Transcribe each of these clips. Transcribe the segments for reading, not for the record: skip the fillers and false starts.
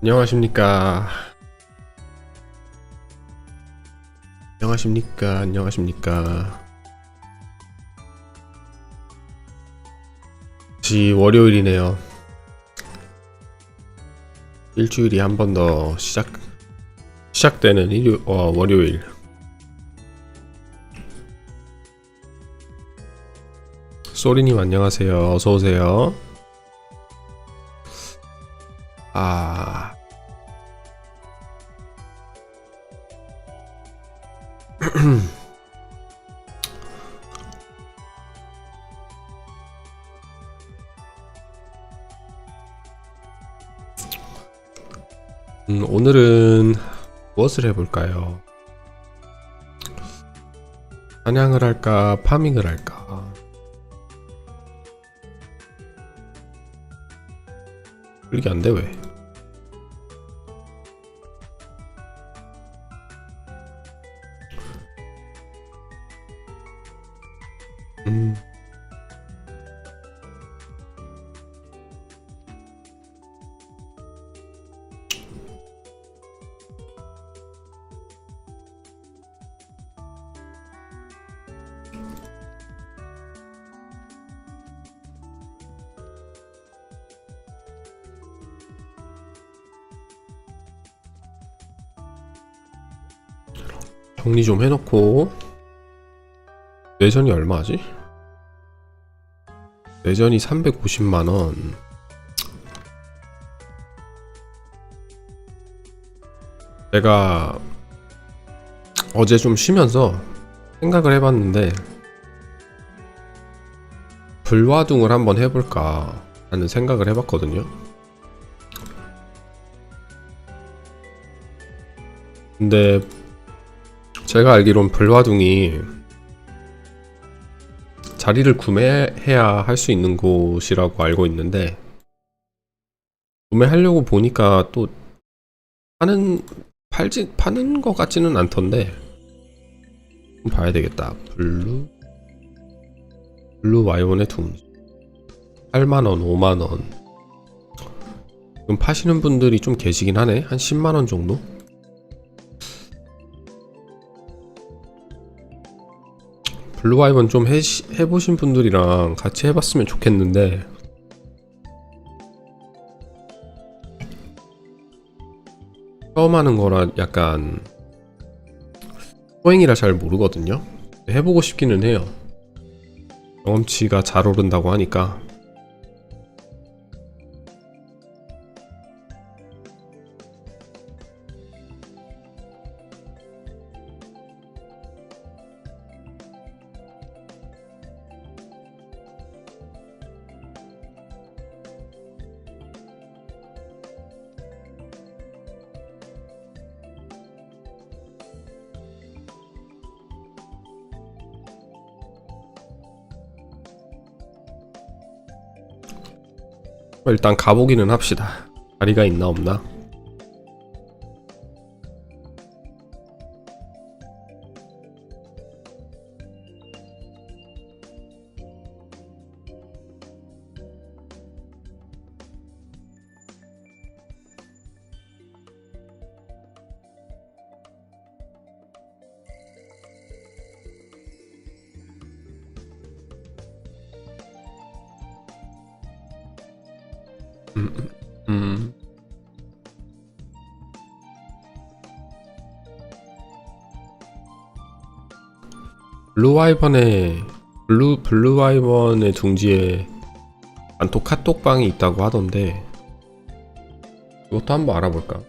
안녕하십니까. 안녕하십니까. 다시 월요일이네요. 일주일이 한 번 더 시작되는 월요일. 소리님 안녕하세요. 어서오세요. 오늘은 무엇을 해볼까요? 사냥을 할까? 파밍을 할까? 이게 안 돼, 왜? 정리 좀 해놓고. 내전이 얼마지? 내전이 350만원. 내가 어제 좀 쉬면서 생각을 해봤는데 불화둥을 한번 해볼까 하는 생각을 해봤거든요. 근데 제가 알기론 불화둥이 자리를 구매해야 할 수 있는 곳이라고 알고 있는데, 구매하려고 보니까 또 파는 것 같지는 않던데 좀 봐야 되겠다. 블루 와이번의 둥지 8만원, 5만원. 좀 파시는 분들이 좀 계시긴 하네. 한 10만원 정도? 블루 와이번 좀 해보신 분들이랑 같이 해봤으면 좋겠는데, 처음 하는 거라 약간 소행이라 잘 모르거든요. 해보고 싶기는 해요. 경험치가 잘 오른다고 하니까. 일단 가보기는 합시다. 자리가 있나 없나? 블루와이번의 둥지에 단톡 카톡방이 있다고 하던데, 이것도 한번 알아볼까?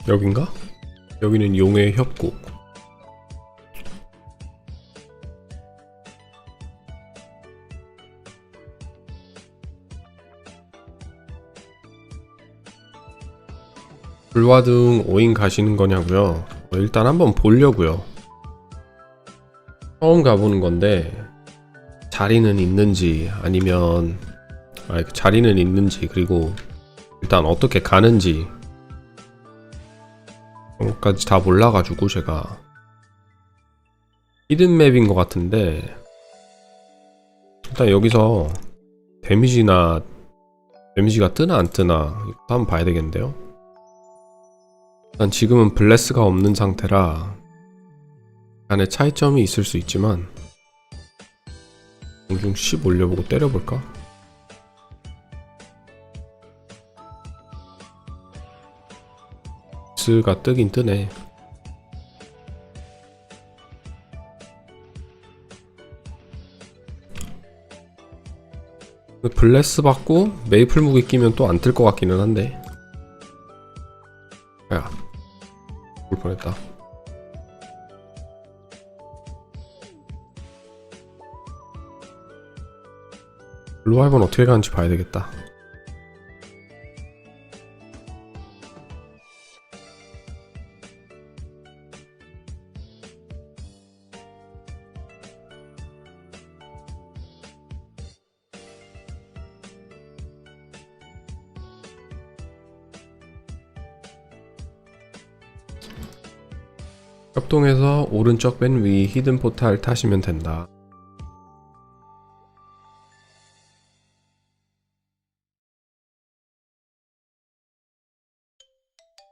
여긴가? 여기는 용의 협곡. 불화등 5인 가시는 거냐고요? 일단 한번 보려고요. 처음 가보는 건데 자리는 있는지 아니면 자리는 있는지 그리고 일단 어떻게 가는지 그런 것까지 다 몰라가지고 제가 히든맵인 것 같은데 일단 여기서 데미지가 뜨나 안 뜨나 이것도 한번 봐야 되겠는데요. 일단 지금은 블레스가 없는 상태라 안에 차이점이 있을 수 있지만 공중 10 올려보고 때려볼까? 스가 뜨긴 뜨네. 블레스 받고 메이플 무기 끼면 또 안 뜰 것 같기는 한데. 야, 볼 뻔했다. 블루하이번 어떻게 가는지 봐야 되겠다. 협동에서 오른쪽 맨 위 히든 포탈 타시면 된다.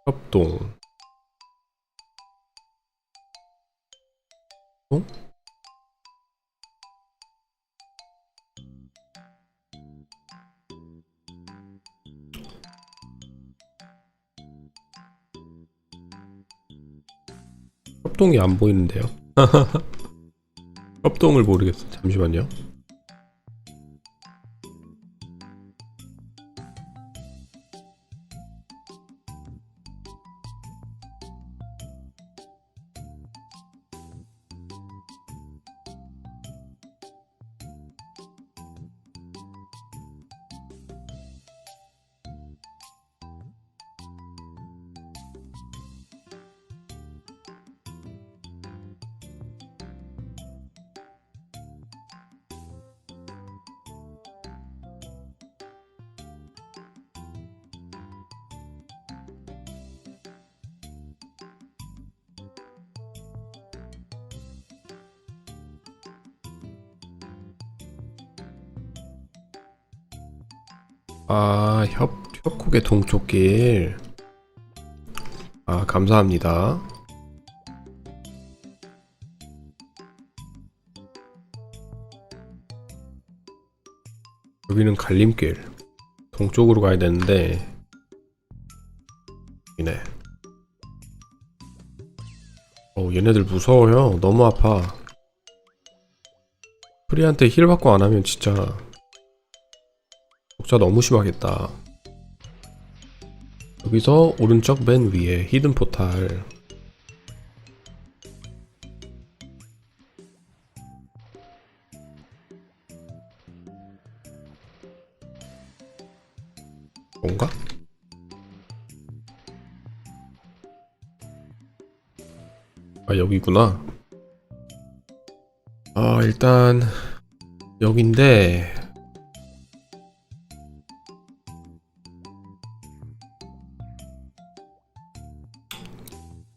협동. 협동이 안 보이는데요. 협동을 모르겠어. 잠시만요. 아, 협곡의 동쪽 길. 아, 감사합니다. 여기는 갈림길. 동쪽으로 가야 되는데 이네. 얘네들 무서워요. 너무 아파. 프리한테 힐 받고 안 하면 진짜 적자 너무 심하겠다. 여기서 오른쪽 맨 위에 히든 포탈. 뭔가? 아, 여기구나. 아, 일단 여긴데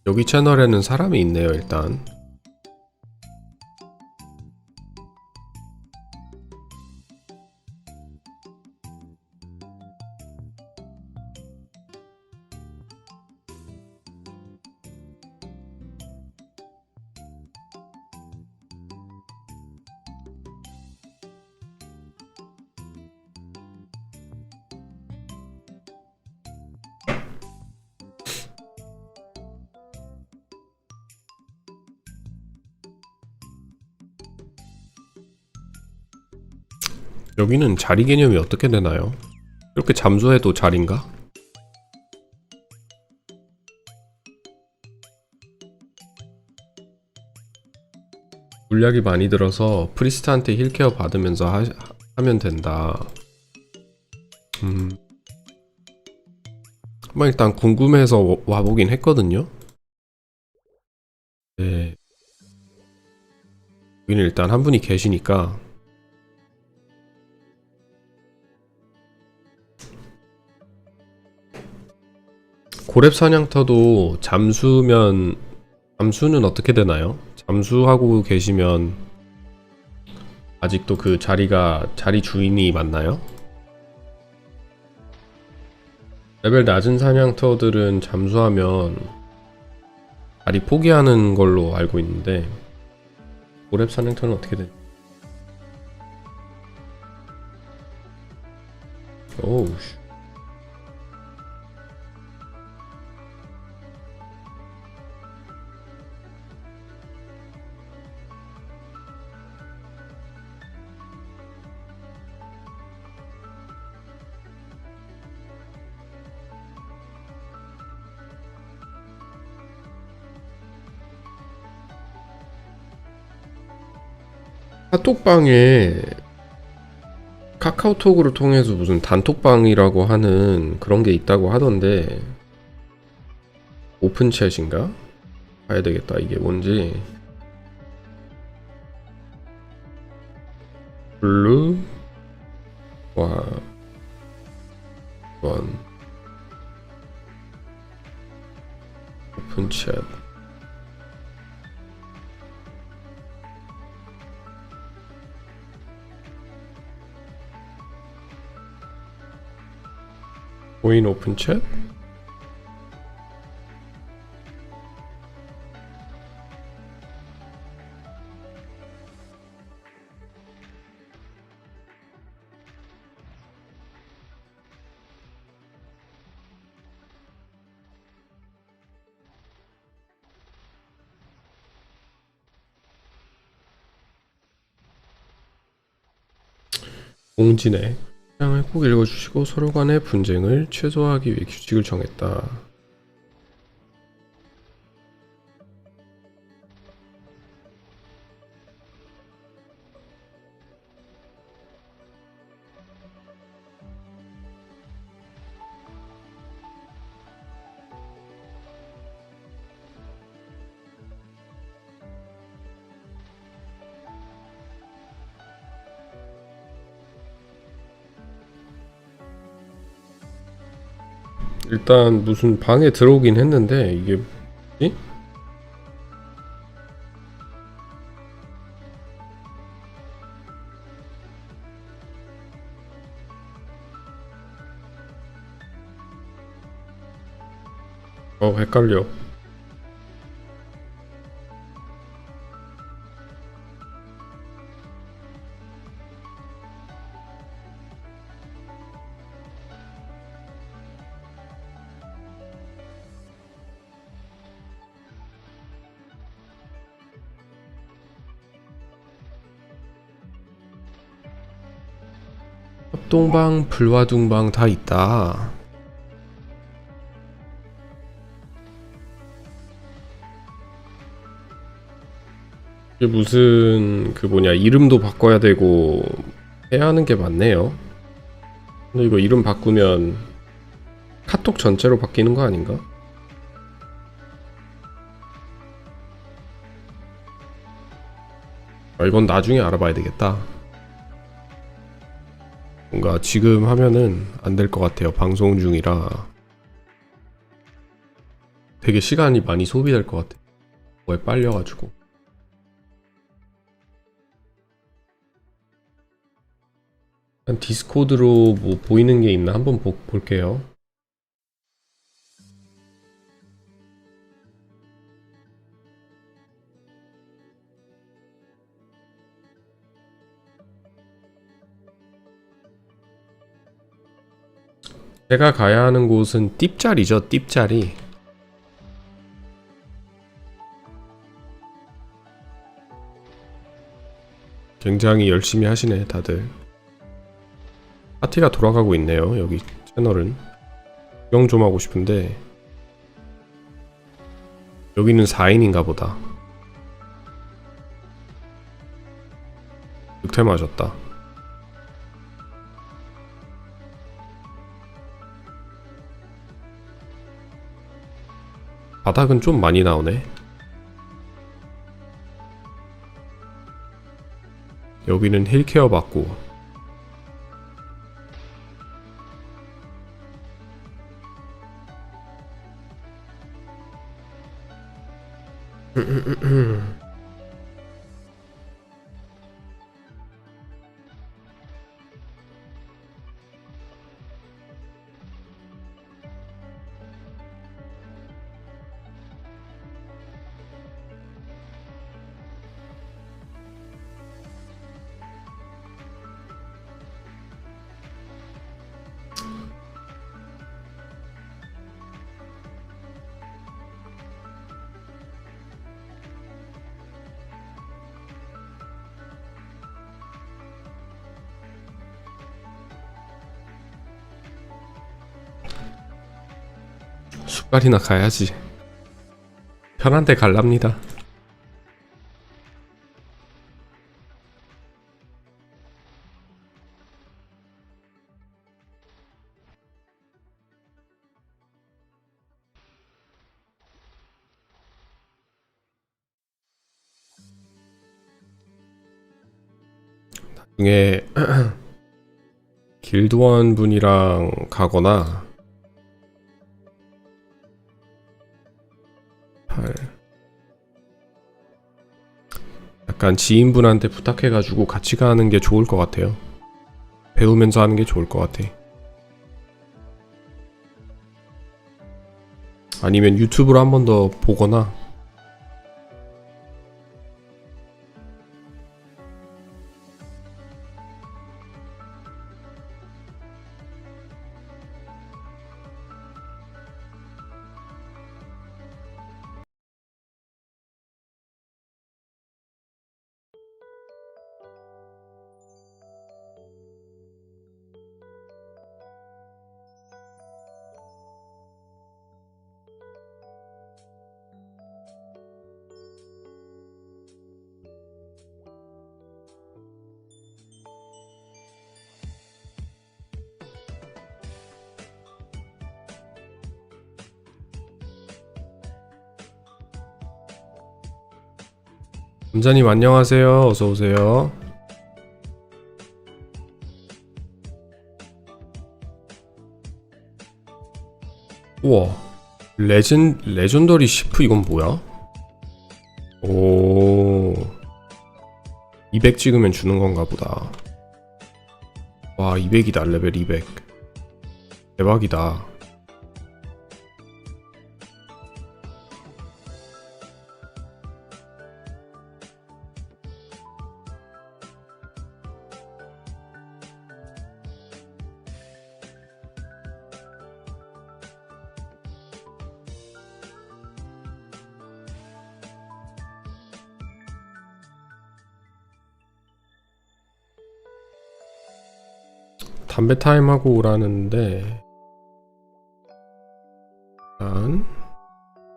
여기 채널에는 사람이 있네요. 일단 여기는 자리 개념이 어떻게 되나요? 이렇게 잠수해도 자리인가? 물약이 많이 들어서 프리스트한테 힐케어 받으면서 하면 된다. 한번 일단 궁금해서 와보긴 했거든요. 네. 여기는 일단 한 분이 계시니까 고렙 사냥터도 잠수는 어떻게 되나요? 잠수하고 계시면 아직도 그 자리 주인이 맞나요? 레벨 낮은 사냥터들은 잠수하면 자리 포기하는 걸로 알고 있는데 고렙 사냥터는 어떻게 되죠? 오우 씨. 카톡방에 카카오톡으로 통해서 무슨 단톡방이라고 하는 그런 게 있다고 하던데 오픈챗인가? 봐야 되겠다. 이게 뭔지. 블루 원 오픈챗 보인 오픈챗? 공지네. 사항을 꼭 읽어주시고 서로 간의 분쟁을 최소화하기 위해 규칙을 정했다. 일단 무슨 방에 들어오긴 했는데 이게 뭐지? 헷갈려. 협동방, 불화둥방 다 있다. 이게 무슨 그 뭐냐 이름도 바꿔야 되고 해야 하는 게 많네요. 근데 이거 이름 바꾸면 카톡 전체로 바뀌는 거 아닌가? 이건 나중에 알아봐야 되겠다. 뭔가 지금 하면은 안 될 것 같아요. 방송 중이라 되게 시간이 많이 소비될 것 같아요. 뭐에 빨려가지고. 일단 디스코드로 뭐 보이는 게 있나 한번 볼게요. 제가 가야 하는 곳은 띠자리죠. 띠자리. 굉장히 열심히 하시네 다들. 파티가 돌아가고 있네요. 여기 채널은 구경 좀 하고 싶은데 여기는 4인인가 보다. 좋게 맞았다. 바닥은 좀 많이 나오네. 여기는 힐케어 받고. 숟갈이나 가야지. 편한 데 갈랍니다. 나중에 길드원 분이랑 가거나 약간 지인분한테 부탁해가지고 같이 가는 게 좋을 것 같아요. 배우면서 하는 게 좋을 것 같아. 아니면 유튜브로 한 번 더 보거나. 원자님 안녕하세요. 어서오세요. 우와, 레전더리 시프 이건 뭐야? 오, 200 찍으면 주는 건가 보다. 와, 200이다. 레벨 200. 대박이다. 담배 타임 하고 오라는데 일단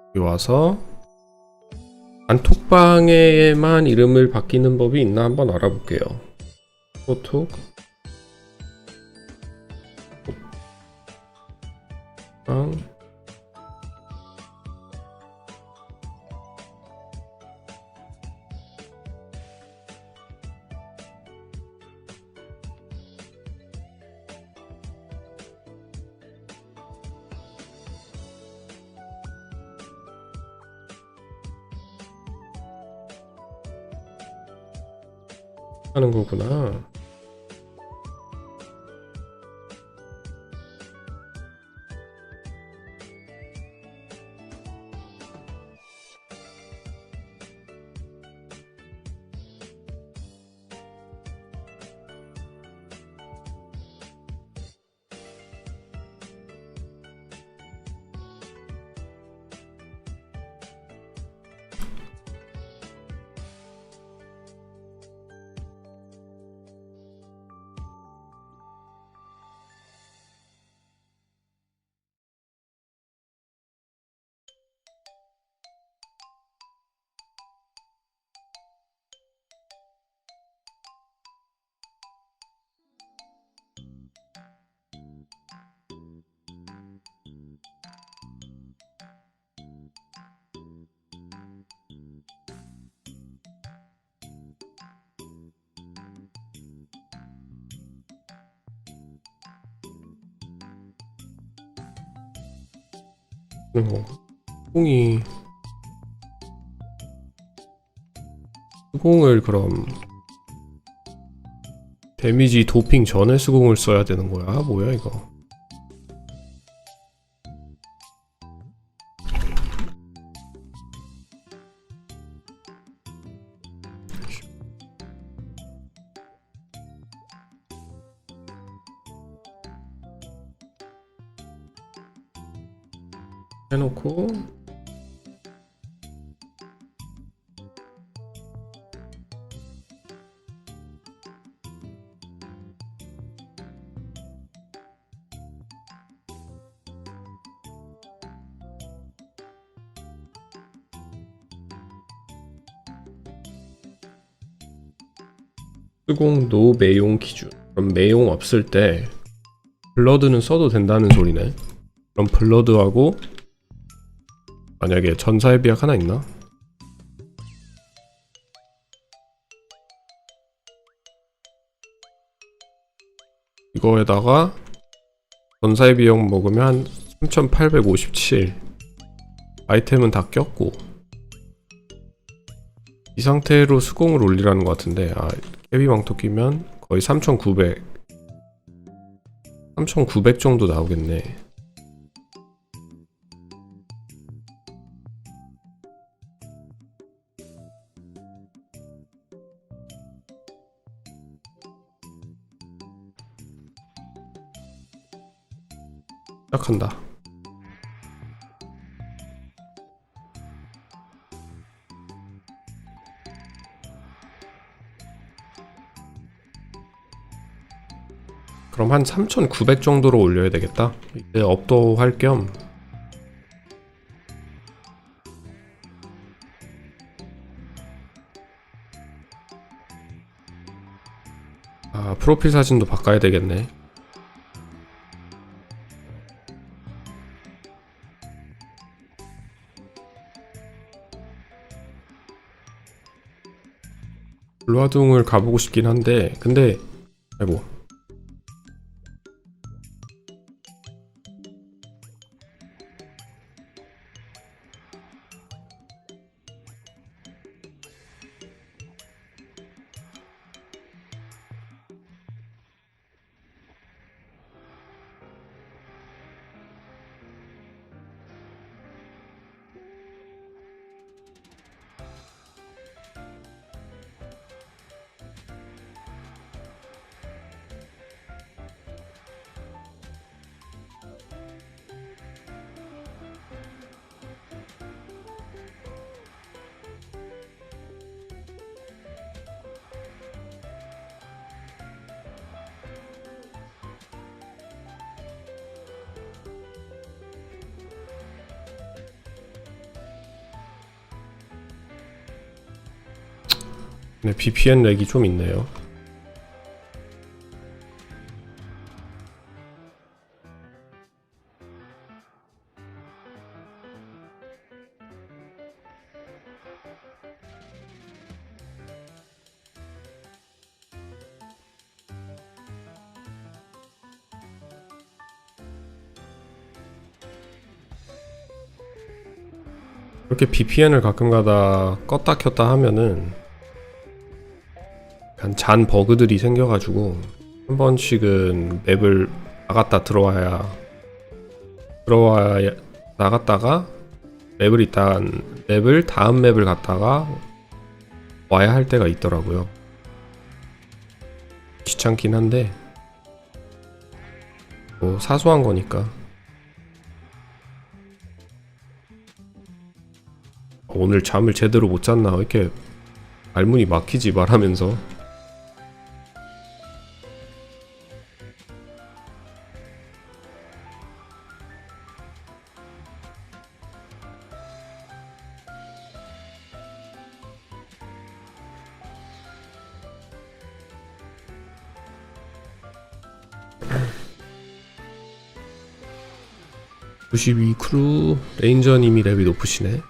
여기 와서 단톡방에만 이름을 바뀌는 법이 있나 한번 알아볼게요. 소톡 방 하는 거구나. 수공이 수공을 그럼 데미지 도핑 전에 수공을 써야 되는 거야? 뭐야 이거? 해놓고 수공 노 매용 기준. 그럼 매용 없을 때 블러드는 써도 된다는 소리네. 그럼 블러드하고 만약에 전사의 비약 하나 있나? 이거에다가 전사의 비약 먹으면 한 3857. 아이템은 다 꼈고 이 상태로 수공을 올리라는 것 같은데, 깨비망토 끼면 거의 3900 정도 나오겠네. 시작한다. 그럼 한 3900 정도로 올려야 되겠다. 이제 업도 할 겸 프로필 사진도 바꿔야 되겠네. 블루아둥을 가보고 싶긴 한데, 근데 아이고, 네, VPN 렉이 좀 있네요. 이렇게 VPN을 가끔가다 껐다 켰다 하면은 약간 잔 버그들이 생겨가지고 한 번씩은 맵을 나갔다 들어와야 나갔다가 맵을 다음 맵을 갔다가 와야 할 때가 있더라고요. 귀찮긴 한데 뭐 사소한 거니까. 오늘 잠을 제대로 못 잤나, 왜 이렇게 말문이 막히지 말하면서. (92) 크루 레인저님이 랩이 높으시네.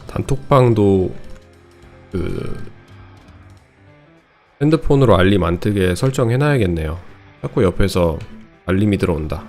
단톡방도 그 핸드폰으로 알림 안 뜨게 설정해놔야겠네요. 자꾸 옆에서 알림이 들어온다.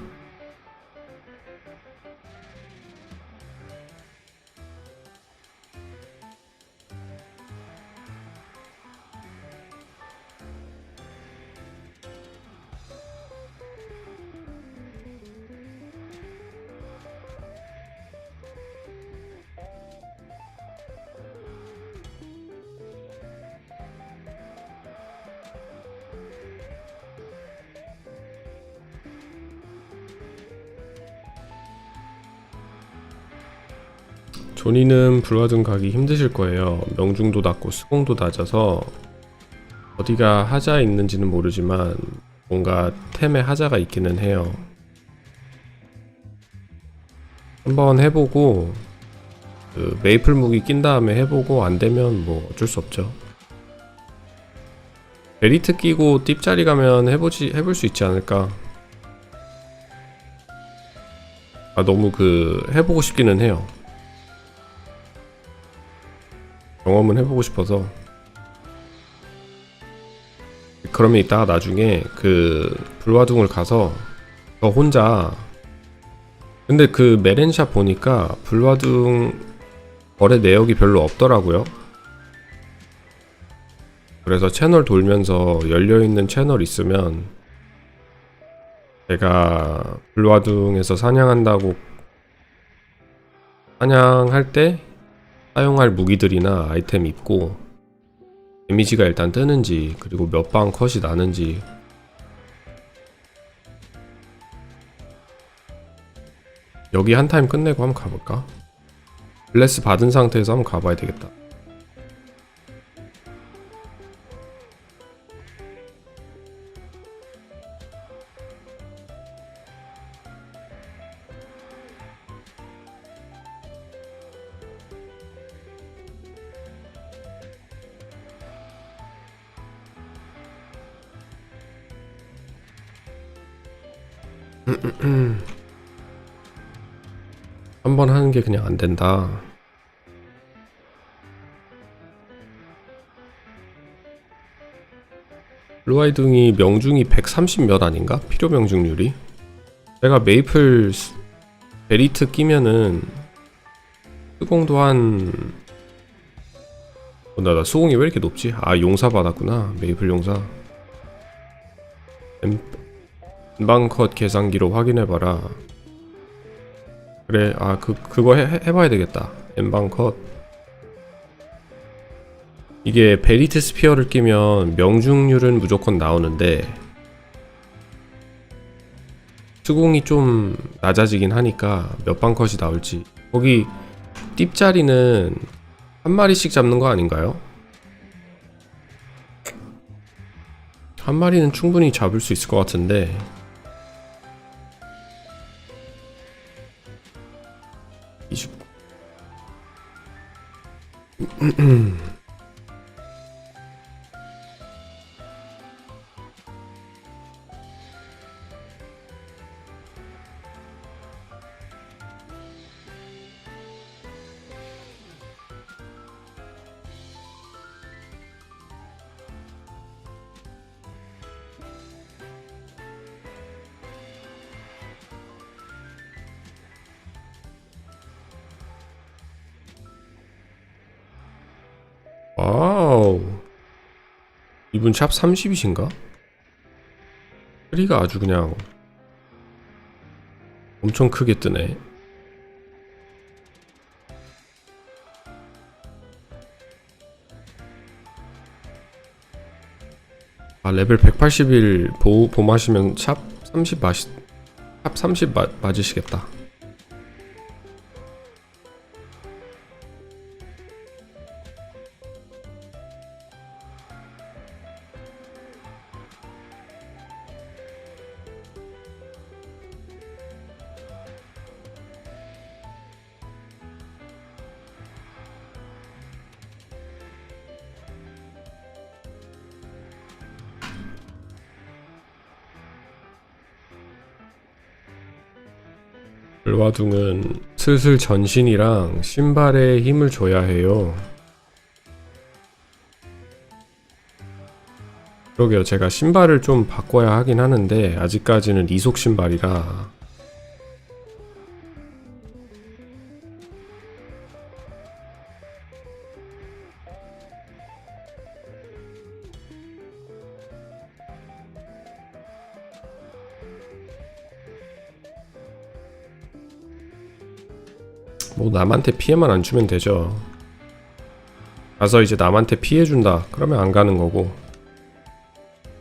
조니는 불화등 가기 힘드실 거예요. 명중도 낮고 수공도 낮아서 어디가 하자 있는지는 모르지만 뭔가 템에 하자가 있기는 해요. 한번 해보고 그 메이플 무기 낀 다음에 해보고 안되면 뭐 어쩔 수 없죠. 베리트 끼고 띠짜리 가면 해볼 수 있지 않을까. 너무 해보고 싶기는 해요. 경험은 해보고 싶어서. 그러면 이따가 나중에 불화둥을 가서 저 혼자, 근데 메렌샵 보니까 불화둥 거래 내역이 별로 없더라고요. 그래서 채널 돌면서 열려있는 채널 있으면 제가 불화둥에서 사냥한다고 사냥할 때 사용할 무기들이나 아이템 입고 데미지가 일단 뜨는지, 그리고 몇 방 컷이 나는지. 여기 한 타임 끝내고 한번 가볼까? 블레스 받은 상태에서 한번 가봐야 되겠다. 한 번 하는 게 그냥 안 된다. 블루아이둥이 명중이 130 몇 아닌가? 필요 명중률이? 제가 메이플 베리트 끼면은 수공도 나 수공이 왜 이렇게 높지? 용사 받았구나. 메이플 용사. 엔방컷 계산기로 확인해봐라. 그래, 그거 해봐야 되겠다. 엔방컷. 이게 베리트 스피어를 끼면 명중률은 무조건 나오는데 수공이 좀 낮아지긴 하니까 몇 방 컷이 나올지. 거기 띠짜리는 한 마리씩 잡는 거 아닌가요? 한 마리는 충분히 잡을 수 있을 것 같은데. 와우, 이분 샵 30이신가? 트리가 아주 그냥 엄청 크게 뜨네. 레벨 181 봄하시면 샵 30 맞으시겠다. 불화둥은 슬슬 전신이랑 신발에 힘을 줘야 해요. 그러게요. 제가 신발을 좀 바꿔야 하긴 하는데 아직까지는 이속 신발이라. 뭐 남한테 피해만 안 주면 되죠. 가서 이제 남한테 피해 준다 그러면 안 가는 거고,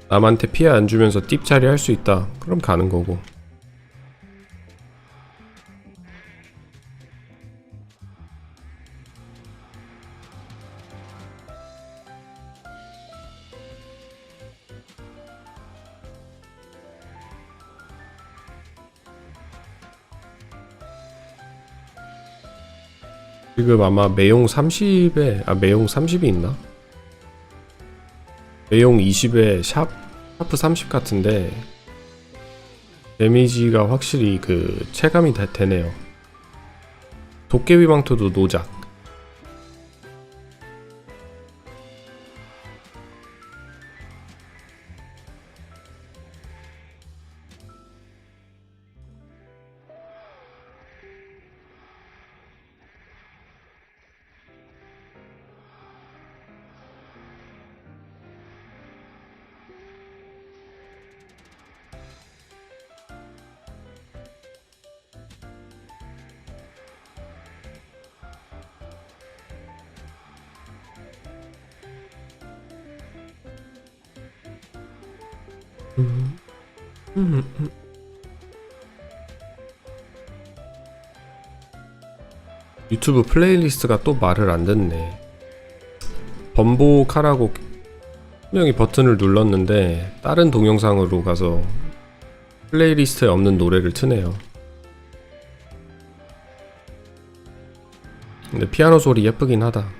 남한테 피해 안 주면서 띠짜리 할 수 있다 그럼 가는 거고. 지금 아마 매용 30에 매용 30이 있나? 매용 20에 샤프 30 같은데 데미지가 확실히 그 체감이 되네요. 도깨비 방토도 노작. 유튜브 플레이리스트가 또 말을 안 듣네. 번복하라고 분명히 버튼을 눌렀는데 다른 동영상으로 가서 플레이리스트에 없는 노래를 트네요. 근데 피아노 소리 예쁘긴 하다.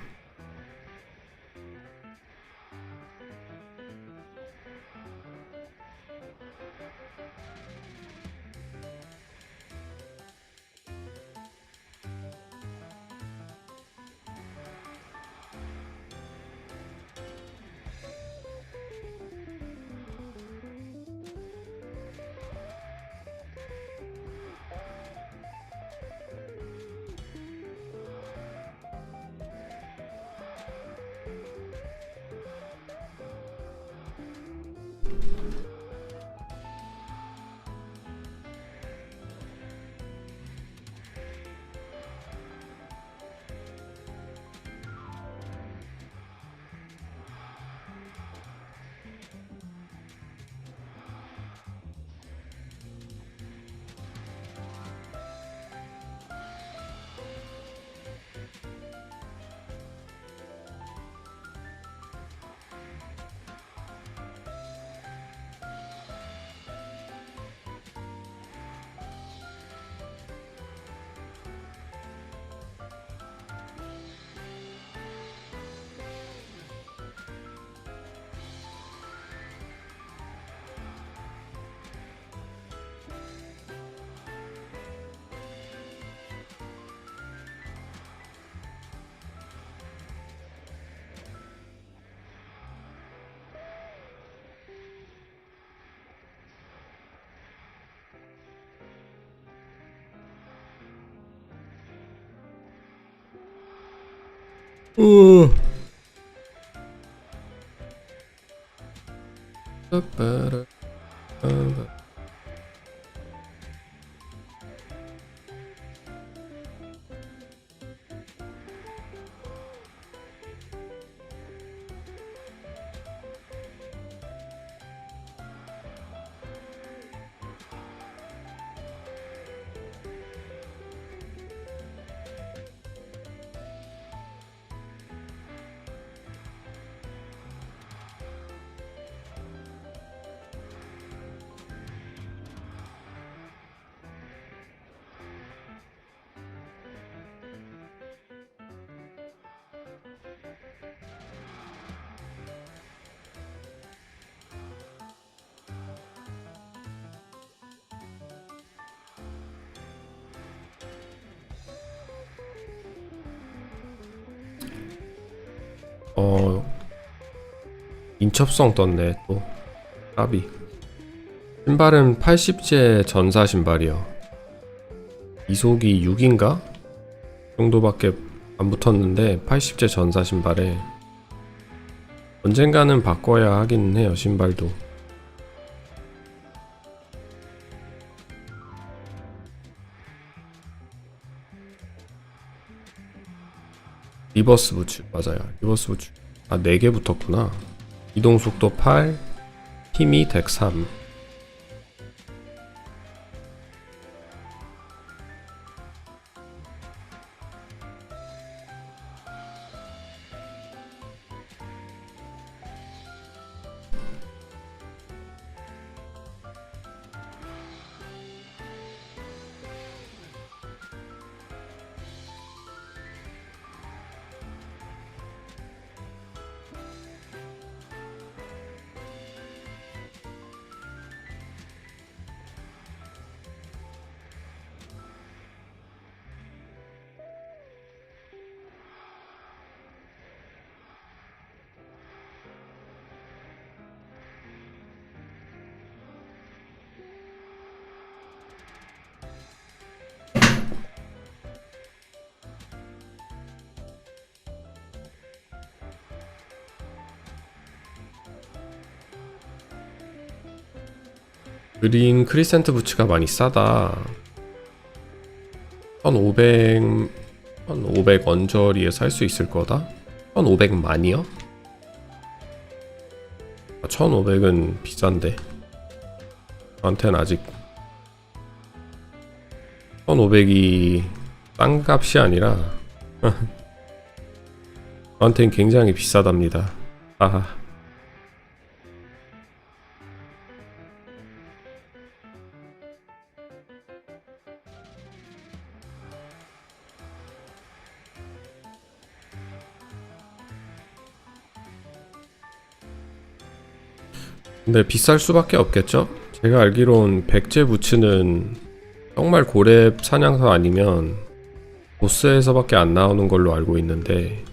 인첩성 떴네 또. 까비. 신발은 80제 전사 신발이요. 이속이 6인가? 정도밖에 안 붙었는데 80제 전사 신발에 언젠가는 바꿔야 하긴 해요. 신발도. 리버스 부츠 맞아요. 리버스 부츠. 아 4개 붙었구나. 이동속도 8, 힘이 103. 그린 크리센트 부츠가 많이 싸다. 1500 언저리에 살 수 있을 거다? 1500만이요? 1500은 비싼데 저한테는 아직 1500이 싼 값이 아니라 저한테는 굉장히 비싸답니다. 하하. 근데 비쌀 수밖에 없겠죠? 제가 알기론 백제 부츠는 정말 고렙 사냥터 아니면 보스에서밖에 안 나오는 걸로 알고 있는데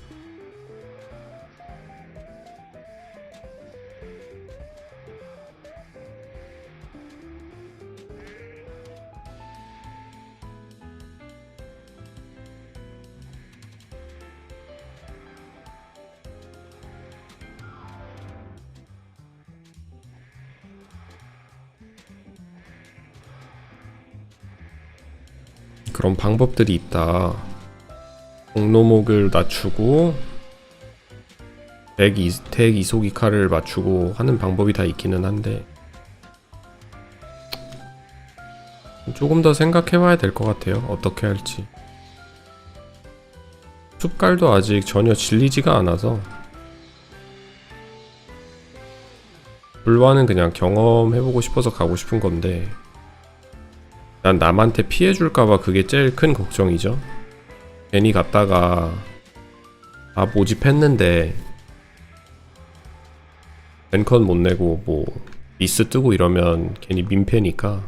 그런 방법들이 있다. 공로목을 낮추고 덱 이속이 칼을 맞추고 하는 방법이 다 있기는 한데 조금 더 생각해봐야 될 것 같아요. 어떻게 할지. 숲갈도 아직 전혀 질리지가 않아서 불화는 그냥 경험해보고 싶어서 가고 싶은 건데 난 남한테 피해줄까봐 그게 제일 큰 걱정이죠. 괜히 갔다가 다 모집했는데 벤컨 못 내고 뭐 미스 뜨고 이러면 괜히 민폐니까.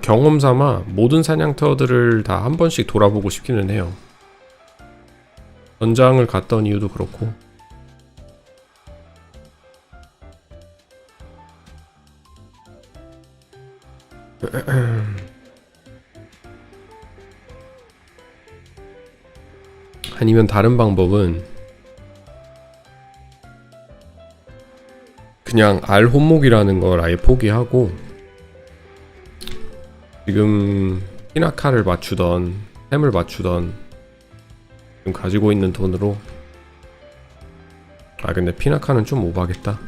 경험 삼아 모든 사냥터들을 다 한 번씩 돌아보고 싶기는 해요. 전장을 갔던 이유도 그렇고. 아니면 다른 방법은 그냥 알 혼목이라는 걸 아예 포기하고 지금 피나카를 맞추던 햄을 맞추던 지금 가지고 있는 돈으로 근데 피나카는 좀 오바겠다.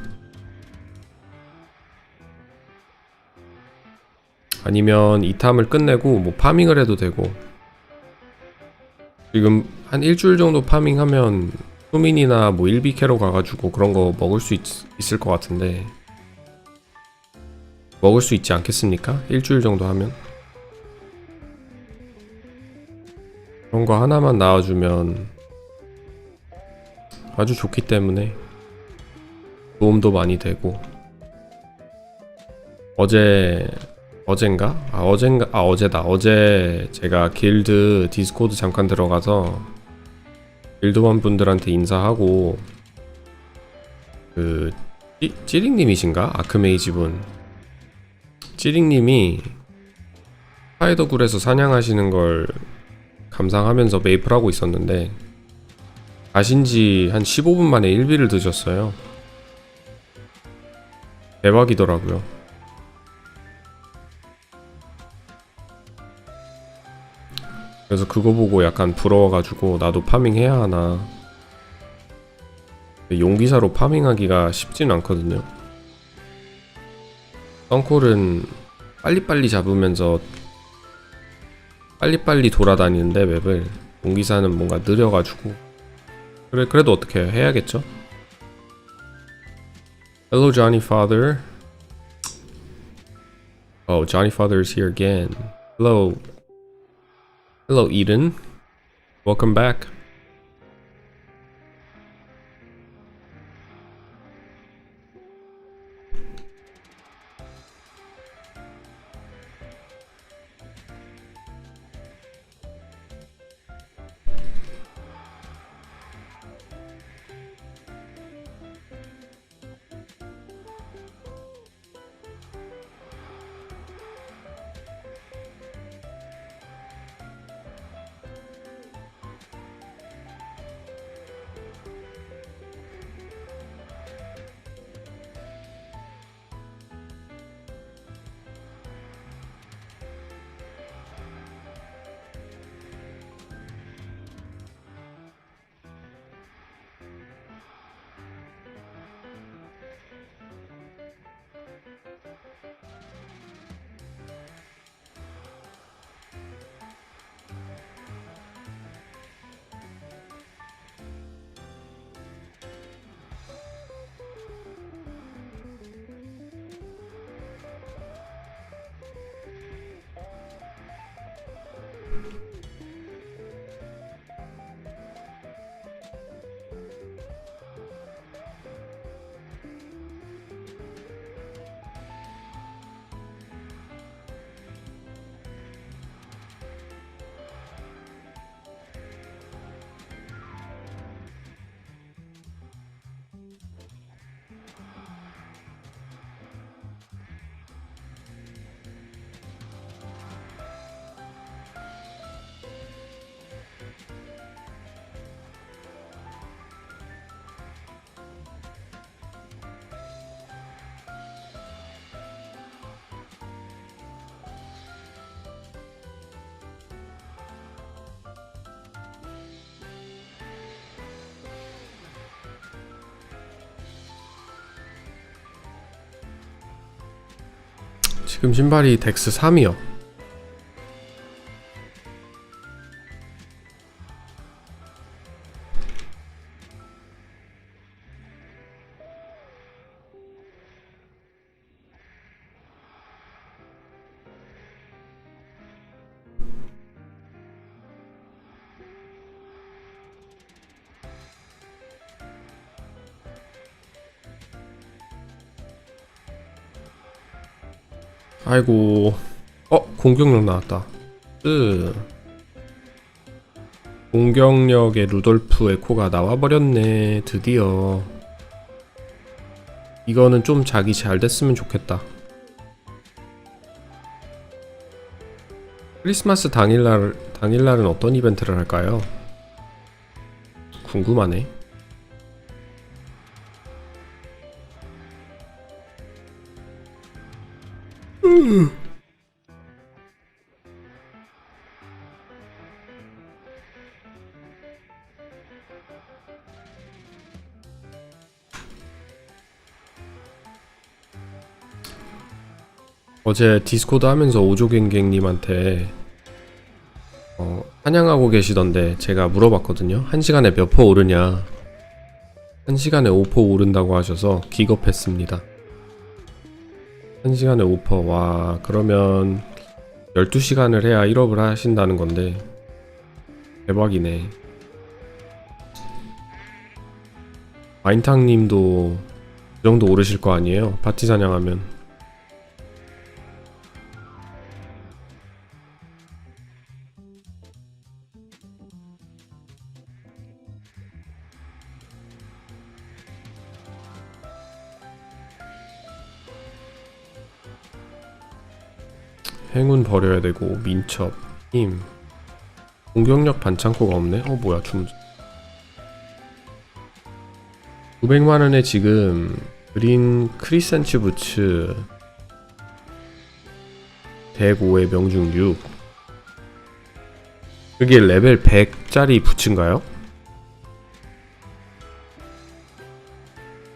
아니면 이 탐을 끝내고 뭐 파밍을 해도 되고 지금 한 일주일 정도 파밍하면 수민이나 뭐 1BK로 가가지고 그런 거 먹을 수 있을 것 같은데 먹을 수 있지 않겠습니까? 일주일 정도 하면 그런 거 하나만 나와주면 아주 좋기 때문에 도움도 많이 되고 어제 어젠가? 어제다. 어제 제가 길드 디스코드 잠깐 들어가서 길드원 분들한테 인사하고 그 찌링님이신가? 아크메이지 분 찌링님이 스파이더굴에서 사냥하시는 걸 감상하면서 메이플 하고 있었는데 가신지 한 15분 만에 1비를 드셨어요. 대박이더라고요. 그래서 그거 보고 약간 부러워가지고 나도 파밍 해야 하나. 용기사로 파밍하기가 쉽진 않거든요. 썬콜은 빨리빨리 잡으면서 빨리빨리 돌아다니는데 맵을, 용기사는 뭔가 느려가지고 그래도 어떻게 해야겠죠? Hello Jonnyfather. Oh, Jonnyfather's here again. Hello Eden. Welcome back. 지금 신발이 덱스 3이요. 아이고, 공격력 나왔다. 공격력의 루돌프 에코가 나와버렸네. 드디어. 이거는 좀 자기 잘 됐으면 좋겠다. 크리스마스 당일날은 어떤 이벤트를 할까요? 궁금하네. 어제 디스코드 하면서 오조갱갱님한테 사냥하고 계시던데 제가 물어봤거든요. 1시간에 몇 퍼 오르냐. 1시간에 5% 오른다고 하셔서 기겁했습니다. 1시간에 5%. 와, 그러면 12시간을 해야 1업을 하신다는 건데 대박이네. 마인탕님도 그 정도 오르실 거 아니에요? 파티 사냥하면. 행운 버려야 되고 민첩, 힘, 공격력 반창고가 없네. 뭐야 주문서. 900만원에 지금 그린 크리센츠 부츠 105에 명중 6. 그게 레벨 100짜리 부츠인가요?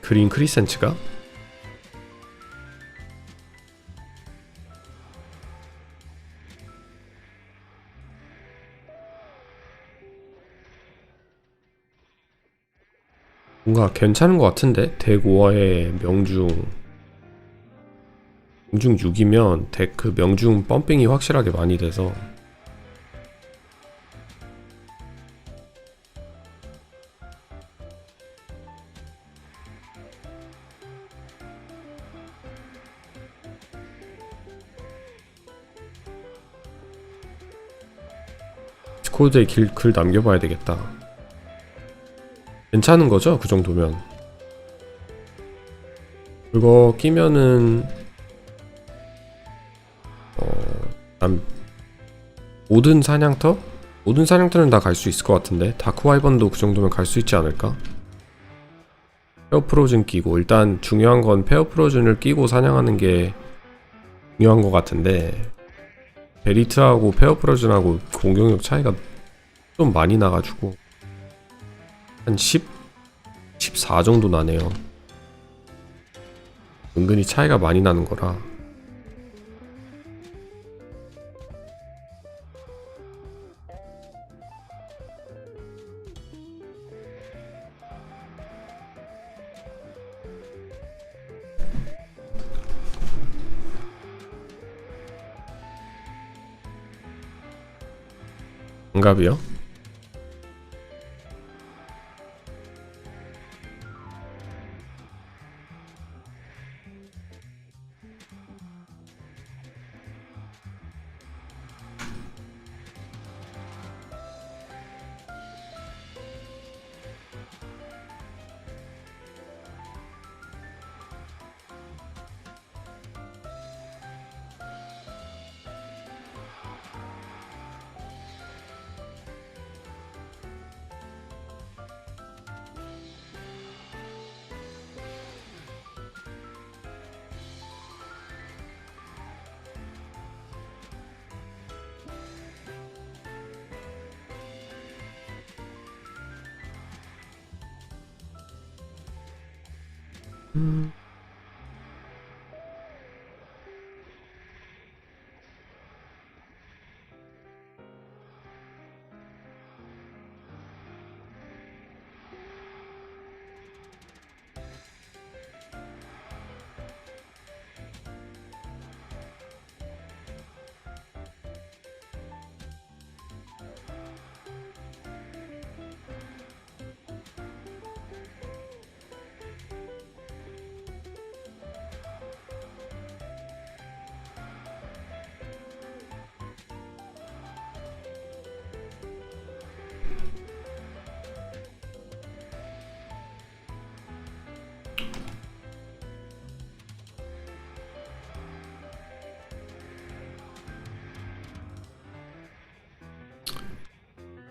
그린 크리센츠가? 뭔가 괜찮은 것 같은데? 덱 5화에 명중 6이면 덱 그 명중 펌핑이 확실하게 많이 돼서 디스코드에 글 남겨봐야 되겠다. 괜찮은 거죠? 그 정도면. 그거 끼면은 모든 사냥터? 모든 사냥터는 다 갈 수 있을 것 같은데 다크와이번도 그 정도면 갈 수 있지 않을까? 페어프로즌 끼고 일단 중요한 건 페어프로즌을 끼고 사냥하는 게 중요한 것 같은데 베리트하고 페어프로즌하고 공격력 차이가 좀 많이 나가지고 한 10? 14 정도 나네요. 은근히 차이가 많이 나는 거라. 반갑이요?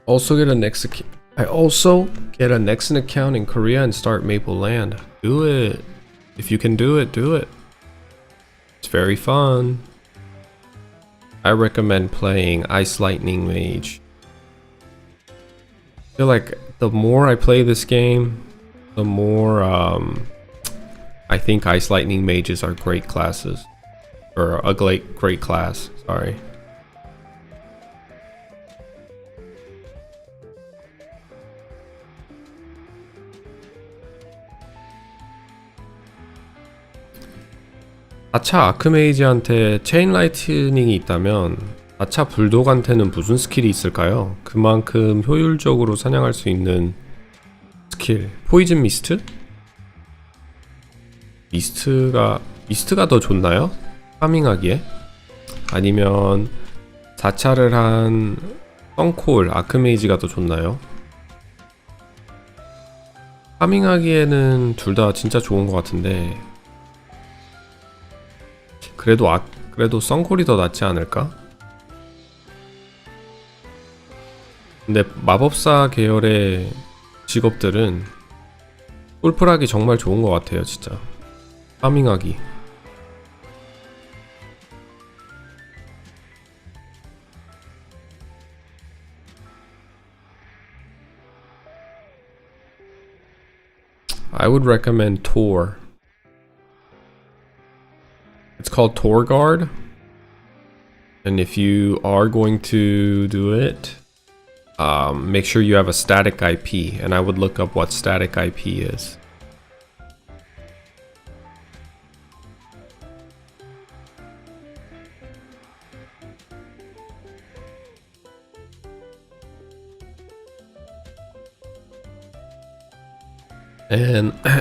I also get a Nexon account in Korea and start Mapleland. Do it. If you can do it, do it. It's very fun. I recommend playing Ice Lightning Mage. I feel like the more I play this game, the more I think Ice Lightning Mages are great classes. Or a great class, sorry. 아차 아크메이지한테 체인 라이트닝이 있다면 아차 불독한테는 무슨 스킬이 있을까요? 그만큼 효율적으로 사냥할 수 있는 스킬. 포이즌 미스트? 미스트가 더 좋나요? 파밍하기에? 아니면 4차를 한 썬콜 아크메이지가 더 좋나요? 파밍하기에는 둘 다 진짜 좋은 것 같은데 그래도 그래도 썬콜이 더 낫지 않을까? 근데 마법사 계열의 직업들은 꿀풀하기 정말 좋은 것 같아요, 진짜. 파밍하기. I would recommend Tor. It's called Tor Guard. And if you are going to do it, make sure you have a static IP. And I would look up what static IP is.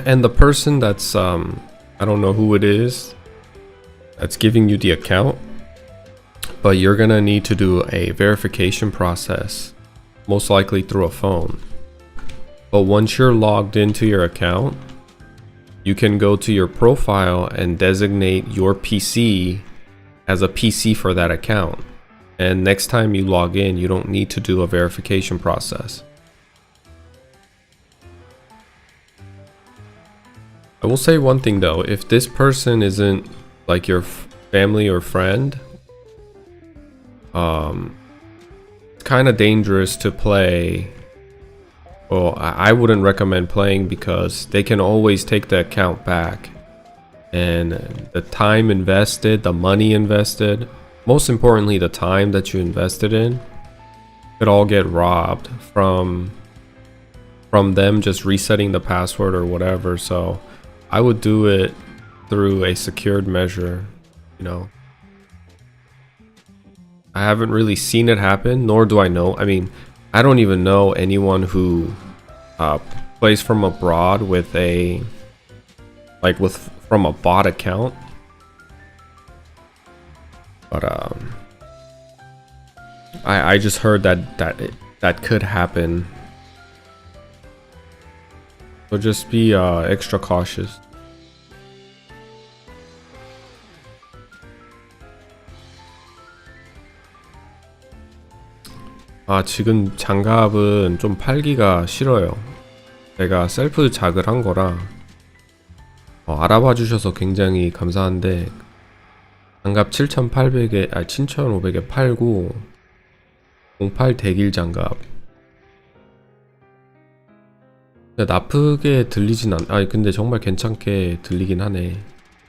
And the person that's I don't know who it is that's giving you the account, but you're gonna need to do a verification process, most likely through a phone. But once you're logged into your account, you can go to your profile and designate your PC as a PC for that account. And next time you log in, you don't need to do a verification process. I will say one thing though, if this person isn't like your family or friend, it's kind of dangerous to play. Well, I wouldn't recommend playing because they can always take the account back. And the time invested, the money invested, most importantly the time that you invested in, could all get robbed from them just resetting the password or whatever. So I would do it through a secured measure, you know. I haven't really seen it happen, nor do I know. I mean, I don't even know anyone who plays from abroad with a from a bot account. But I just heard that could happen. So just be extra cautious. 지금 장갑은 좀 팔기가 싫어요. 제가 셀프 작을 한 거라 알아봐 주셔서 굉장히 감사한데 장갑 7,800에 7,500에 팔고 08 대길 장갑. 근데 나쁘게 들리진 근데 정말 괜찮게 들리긴 하네.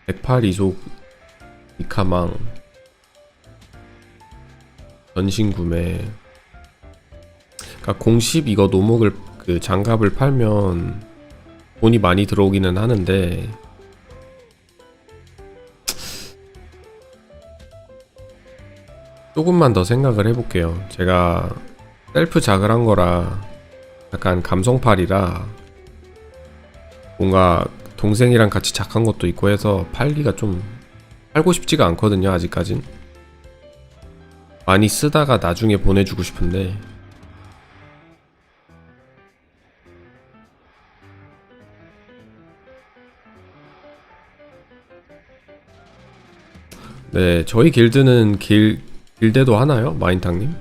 108 이속 이카망 전신 구매. 그러니까 010 이거 노목을 그 장갑을 팔면 돈이 많이 들어오기는 하는데 조금만 더 생각을 해볼게요. 제가 셀프 작을 한 거라 약간 감성팔이라 뭔가 동생이랑 같이 작한 것도 있고 해서 팔기가 좀 팔고 싶지가 않거든요. 아직까진 많이 쓰다가 나중에 보내주고 싶은데 네, 저희 길드는 길대도 하나요? 마인탕님?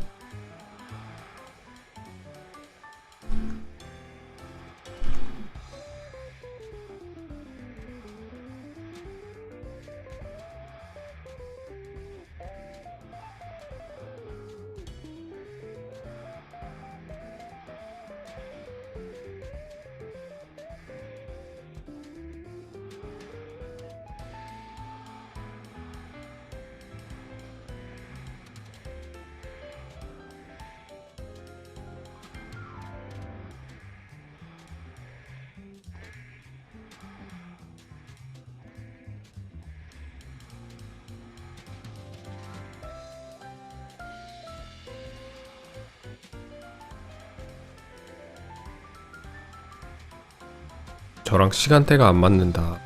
저랑 시간대가 안 맞는다.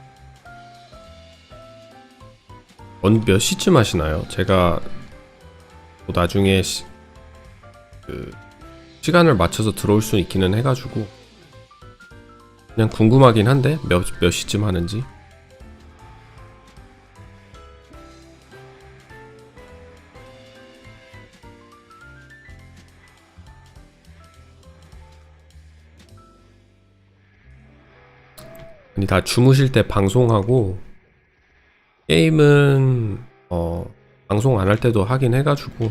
몇 시쯤 하시나요? 제가 나중에 시간을 맞춰서 들어올 수 있기는 해가지고 그냥 궁금하긴 한데 몇 시쯤 하는지. 아니 다 주무실 때 방송하고 게임은 방송 안 할 때도 하긴 해가지고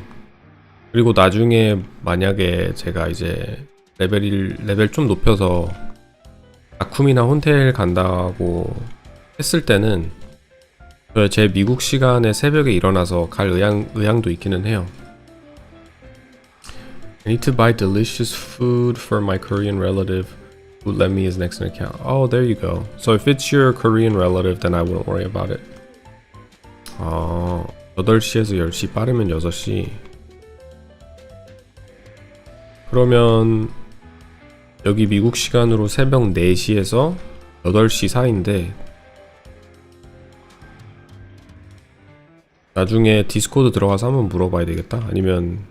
그리고 나중에 만약에 제가 이제 레벨 좀 높여서 아쿰이나 혼텔 간다고 했을 때는 제 미국 시간에 새벽에 일어나서 갈 의향도 있기는 해요. I need to buy delicious food for my Korean relative who let me his next account. Oh, there you go. So if it's your Korean relative, then I wouldn't worry about it. 8시에서 10시 빠르면 6시. 그러면 여기 미국 시간으로 새벽 4시에서 8시 사이인데 나중에 디스코드 들어가서 한번 물어봐야 되겠다. 아니면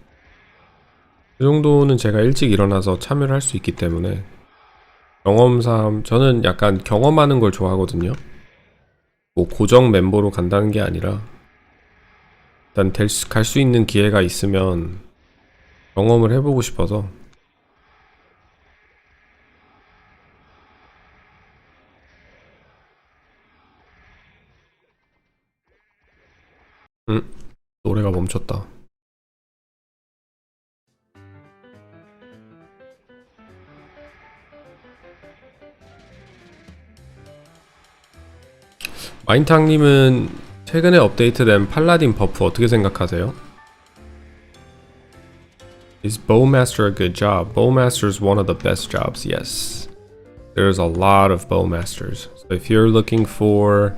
그 정도는 제가 일찍 일어나서 참여를 할 수 있기 때문에 경험상 저는 약간 경험하는 걸 좋아하거든요. 뭐 고정 멤버로 간다는 게 아니라 일단 갈 수 있는 기회가 있으면 경험을 해보고 싶어서. 노래가 멈췄다. 마인탕님은 최근에 업데이트된 팔라딘 버프 어떻게 생각하세요? Is Bowmaster a good job? Bowmaster is one of the best jobs, yes. There's a lot of Bowmasters. So if you're looking for,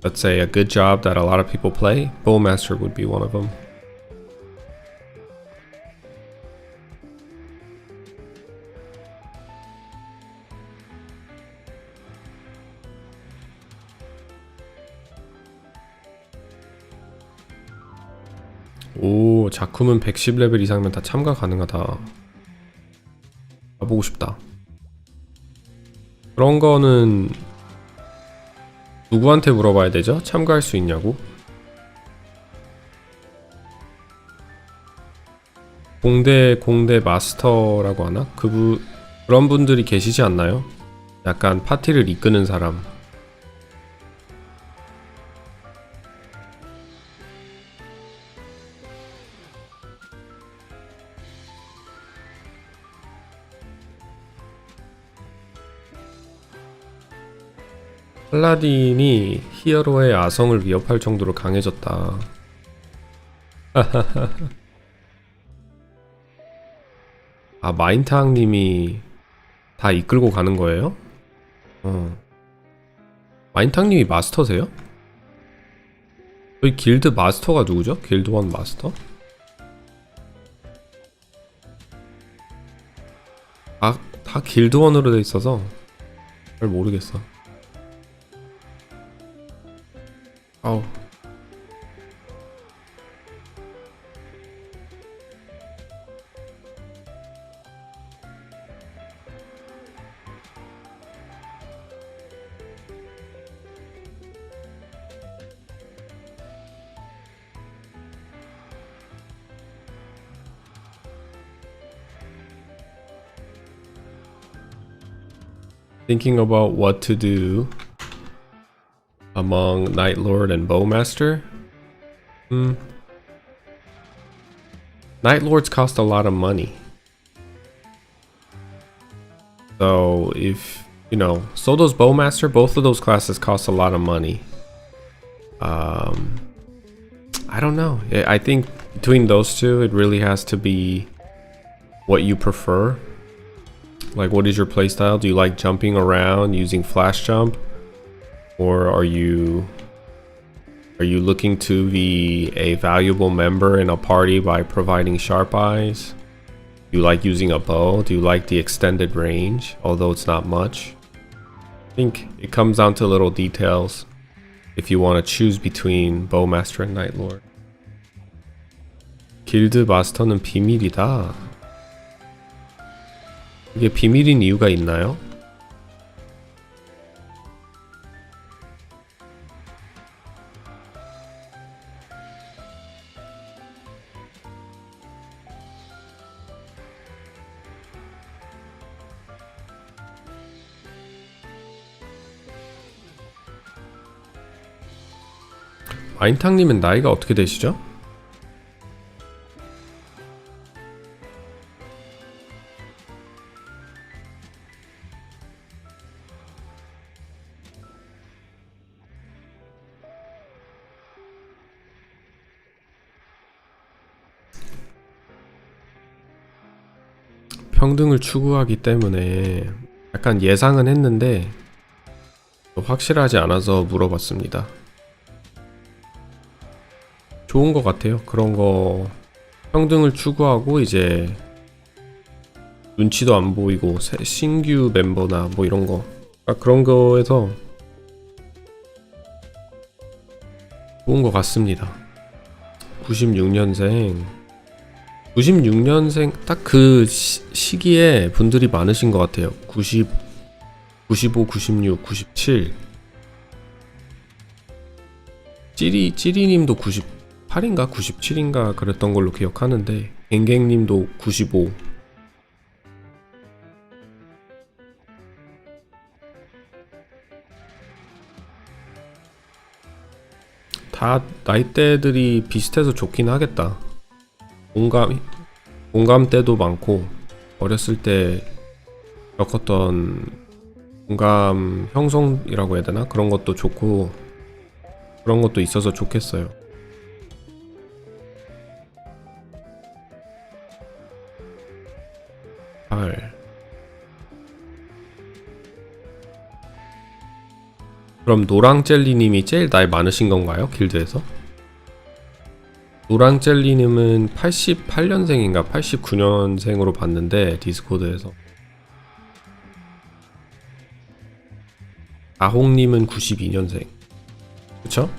let's say, a good job that a lot of people play, Bowmaster would be one of them. 오, 작품은 110레벨 이상이면 다 참가 가능하다. 가보고 싶다. 그런 거는 누구한테 물어봐야 되죠? 참가할 수 있냐고? 공대 마스터라고 하나? 그런 분들이 계시지 않나요? 약간 파티를 이끄는 사람. 팔라딘이 히어로의 아성을 위협할 정도로 강해졌다. 아, 마인탕님이 다 이끌고 가는 거예요? 마인탕님이 마스터세요? 저희 길드 마스터가 누구죠? 길드 원 마스터? 다 길드 원으로 돼 있어서 잘 모르겠어. 아우. Thinking about what to do among Night Lord and Bowmaster? Night Lords cost a lot of money. So if, so does Bowmaster. Both of those classes cost a lot of money. I don't know. I think between those two, it really has to be what you prefer. Like, what is your playstyle? Do you like jumping around using flash jump? Or are you looking to be a valuable member in a party by providing sharp eyes? Do you like using a bow? Do you like the extended range, although it's not much? I think it comes down to little details if you want to choose between Bowmaster and Night Lord. 길드 마스터는 비밀이다. 이게 비밀인 이유가 있나요? 아인탕님은 나이가 어떻게 되시죠? 평등을 추구하기 때문에 약간 예상은 했는데 확실하지 않아서 물어봤습니다. 좋은 것 같아요. 그런 거 평등을 추구하고 이제 눈치도 안 보이고 신규 멤버나 뭐 이런 거 그런 거에서 좋은 것 같습니다. 96년생 96년생 딱 그 시기에 분들이 많으신 것 같아요. 90, 95, 96, 97 찌리님도 98인가 97인가 그랬던 걸로 기억하는데 갱갱님도 95 다 나이대들이 비슷해서 좋긴 하겠다. 공감대도 많고 어렸을 때 겪었던 공감 형성이라고 해야 되나? 그런 것도 좋고 그런 것도 있어서 좋겠어요. 그럼 노랑젤리님이 제일 나이 많으신 건가요? 길드에서? 노랑젤리님은 88년생인가 89년생으로 봤는데 디스코드에서 아홍님은 92년생 그쵸?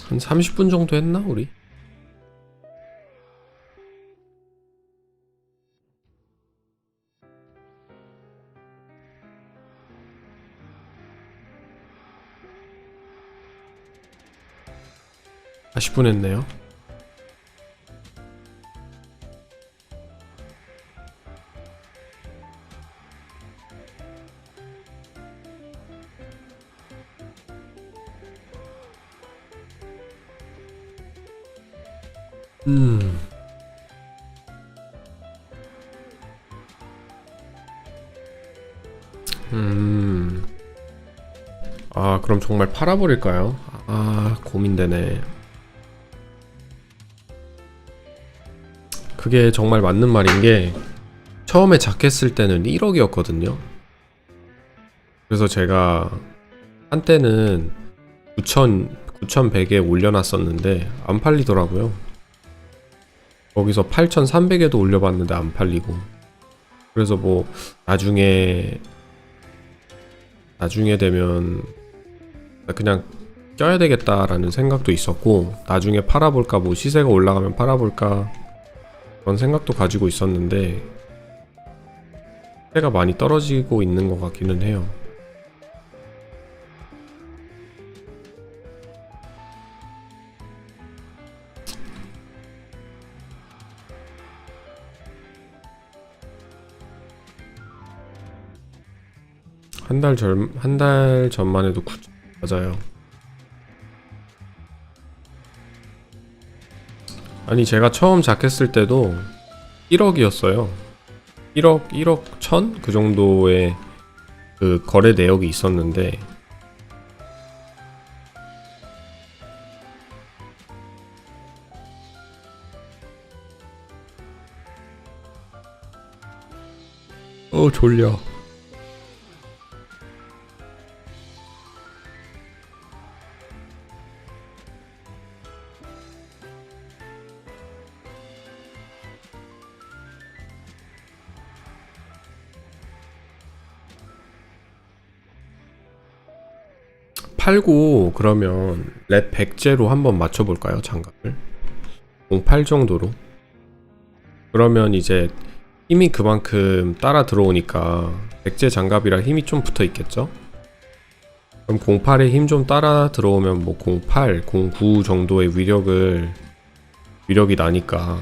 한 30분 정도 했나 우리? 아 10분 했네요. 아 그럼 정말 팔아버릴까요? 아 고민되네. 그게 정말 맞는 말인 게 처음에 작했을 때는 1억이었거든요. 그래서 제가 한때는 9,100에 올려놨었는데 안 팔리더라고요. 거기서 8,300에도 올려봤는데 안 팔리고. 그래서 뭐 나중에 되면 그냥 껴야 되겠다라는 생각도 있었고 나중에 팔아볼까 뭐 시세가 올라가면 팔아볼까 그런 생각도 가지고 있었는데 시세가 많이 떨어지고 있는 것 같기는 해요. 한 달 전만 해도 맞아요. 아니 제가 처음 작했을 때도 1억이었어요. 1억 1000? 그 정도의 그 거래 내역이 있었는데 졸려. 팔고 그러면 랩 100제로 한번 맞춰볼까요? 장갑을 08 정도로. 그러면 이제 힘이 그만큼 따라 들어오니까 100제 장갑이라 힘이 좀 붙어 있겠죠? 그럼 08에 힘 좀 따라 들어오면 뭐 08, 09 정도의 위력이 나니까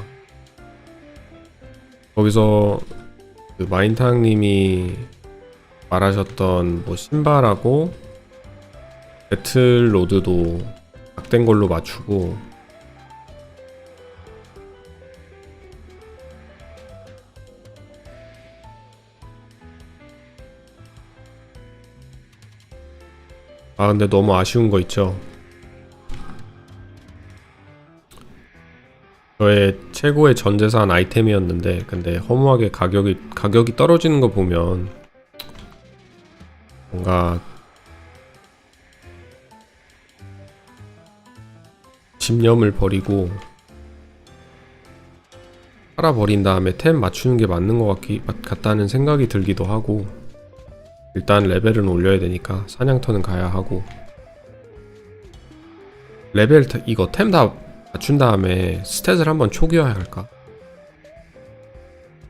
거기서 그 마인탕님이 말하셨던 뭐 신발하고 배틀로드도 각된 걸로 맞추고 아 근데 너무 아쉬운 거 있죠. 저의 최고의 전재산 아이템이었는데 근데 허무하게 가격이 떨어지는 거 보면 뭔가 집념을 버리고 팔아버린 다음에 템 맞추는 게 맞는 것 같다는 생각이 들기도 하고 일단 레벨은 올려야 되니까 사냥터는 가야 하고 이거 템 다 맞춘 다음에 스탯을 한번 초기화해야 할까?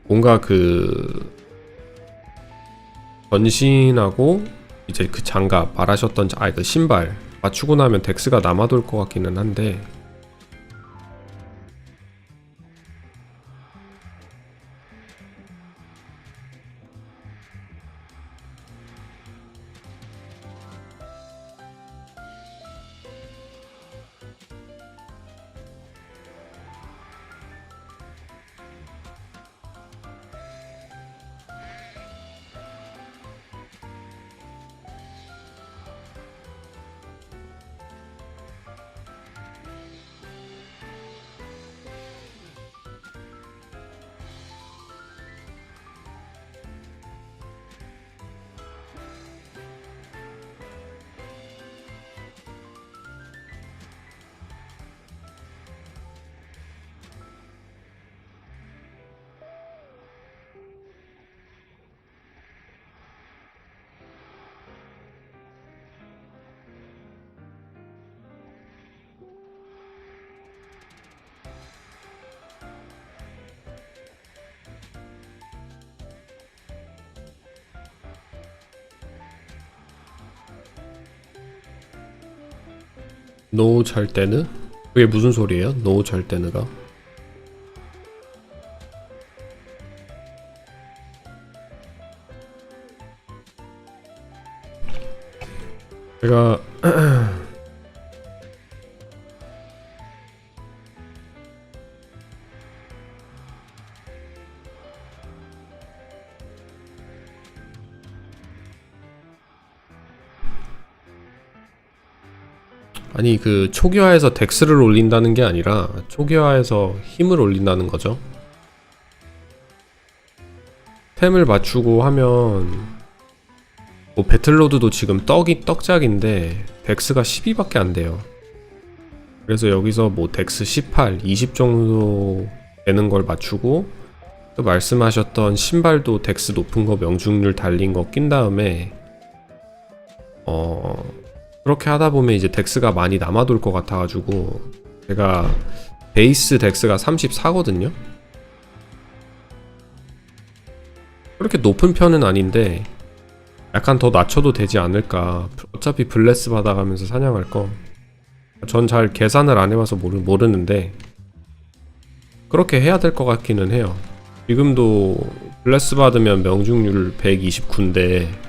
뭔가 그 전신하고 이제 그 장갑 말하셨던 그 신발 맞추고 나면 덱스가 남아돌 것 같기는 한데 노 절대느? 그게 무슨 소리예요? 노 절대느가? 제가 아니 그 초기화해서 덱스를 올린다는 게 아니라 초기화해서 힘을 올린다는 거죠. 템을 맞추고 하면 뭐 배틀로드도 지금 떡짝인데 덱스가 12밖에 안 돼요. 그래서 여기서 뭐 덱스 18, 20 정도 되는 걸 맞추고 또 말씀하셨던 신발도 덱스 높은 거 명중률 달린 거 낀 다음에 그렇게 하다 보면 이제 덱스가 많이 남아돌 것 같아가지고 제가 베이스 덱스가 34거든요. 그렇게 높은 편은 아닌데 약간 더 낮춰도 되지 않을까. 어차피 블레스 받아가면서 사냥할 거. 전 잘 계산을 안 해봐서 모르는데 그렇게 해야 될 것 같기는 해요. 지금도 블레스 받으면 명중률 129인데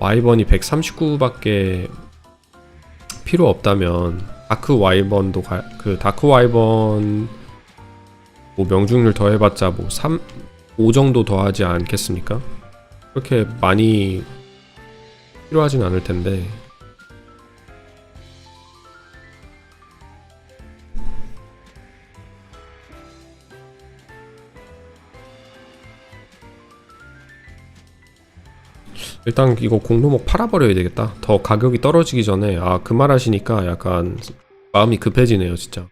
와이번이 139밖에 필요 없다면 다크 와이번도 다크 와이번 뭐 명중률 더해봤자 뭐 5 정도 더하지 않겠습니까? 그렇게 많이 필요하진 않을 텐데 일단 이거 공로목 팔아버려야 되겠다. 더 가격이 떨어지기 전에. 그 말 하시니까 약간 마음이 급해지네요 진짜.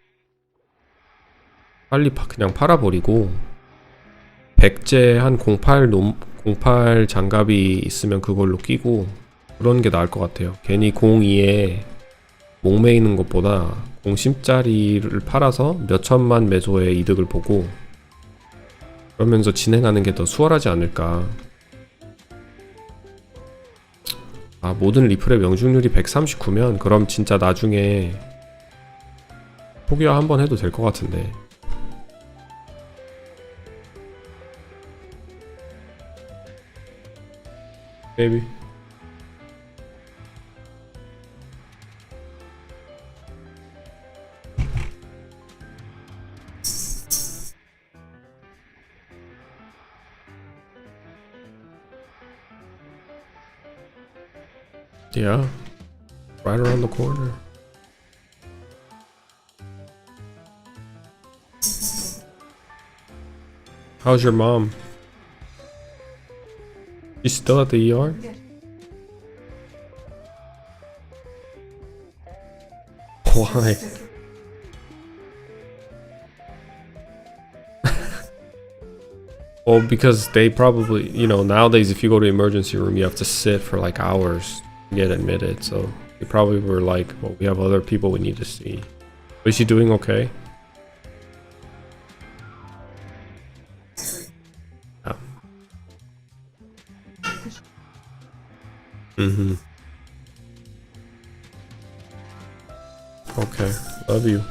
빨리 그냥 팔아버리고 100제 한 08 장갑이 있으면 그걸로 끼고 그런 게 나을 것 같아요. 괜히 공 2에 목매이는 것보다 공 10짜리를 팔아서 몇 천만 매소의 이득을 보고 그러면서 진행하는 게 더 수월하지 않을까. 아, 모든 리플의 명중률이 139면 그럼 진짜 나중에 포기화 한번 해도 될 것 같은데. Maybe. Yeah, right around the corner. How's your mom? She's still at the ER? Why? Well, because they probably, nowadays if you go to emergency room, you have to sit for like hours to get admitted. So they probably were like, well, we have other people we need to see. Is she doing okay? Yeah. Mm-hmm. Okay. Love you.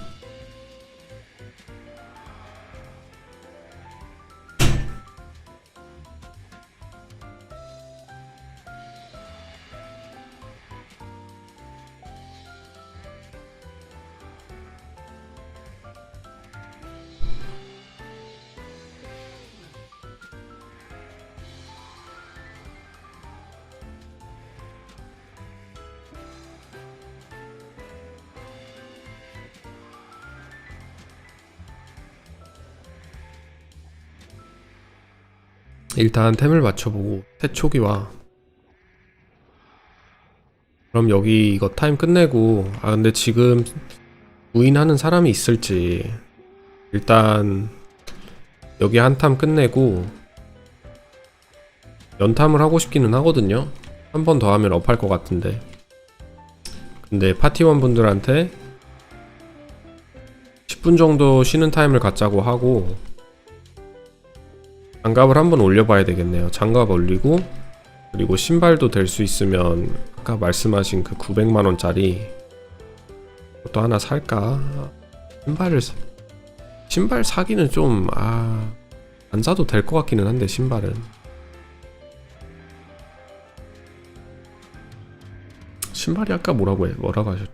일단 템을 맞춰보고 태초기와 그럼 여기 이거 타임 끝내고 근데 지금 구인하는 사람이 있을지 일단 여기 한 탐 끝내고 연탐을 하고 싶기는 하거든요. 한 번 더 하면 업할 것 같은데 근데 파티원 분들한테 10분 정도 쉬는 타임을 갖자고 하고 장갑을 한번 올려봐야 되겠네요. 장갑 올리고 그리고 신발도 될 수 있으면 아까 말씀하신 그 900만원짜리 그것도 하나 살까? 신발 사기는 좀 안 사도 될 것 같기는 한데 신발은 신발이 아까 뭐라고 하셨죠?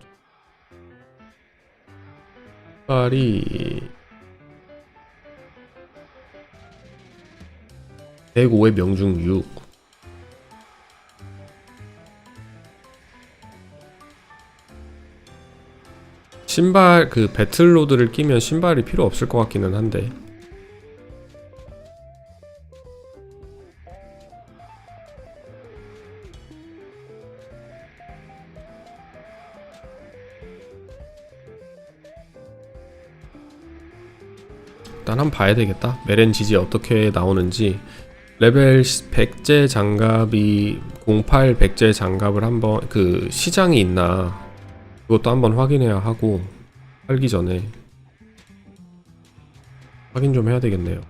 신발이 105의 명중 6 신발 그 배틀로드를 끼면 신발이 필요 없을 것 같기는 한데 일단 한번 봐야 되겠다. 메렌 지지 어떻게 나오는지 레벨 100제 장갑이 08 100제 장갑을 한번 그 시장이 있나 그것도 한번 확인해야 하고 팔기 전에 확인 좀 해야 되겠네요.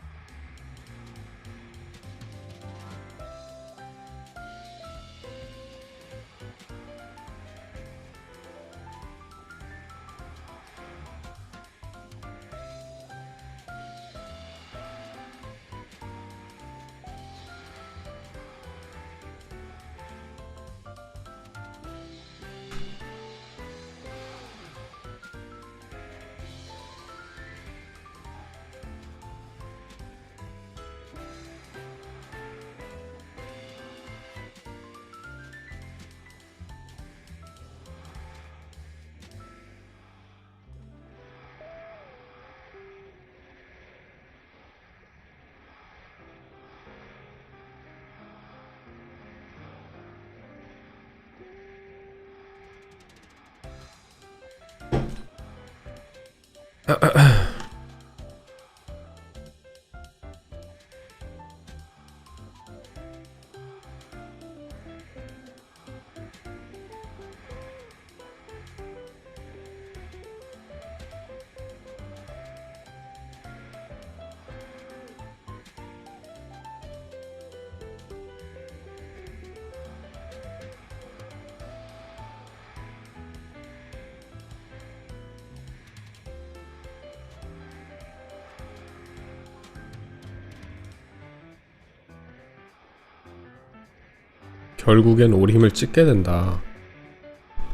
결국엔 오림을 찍게 된다.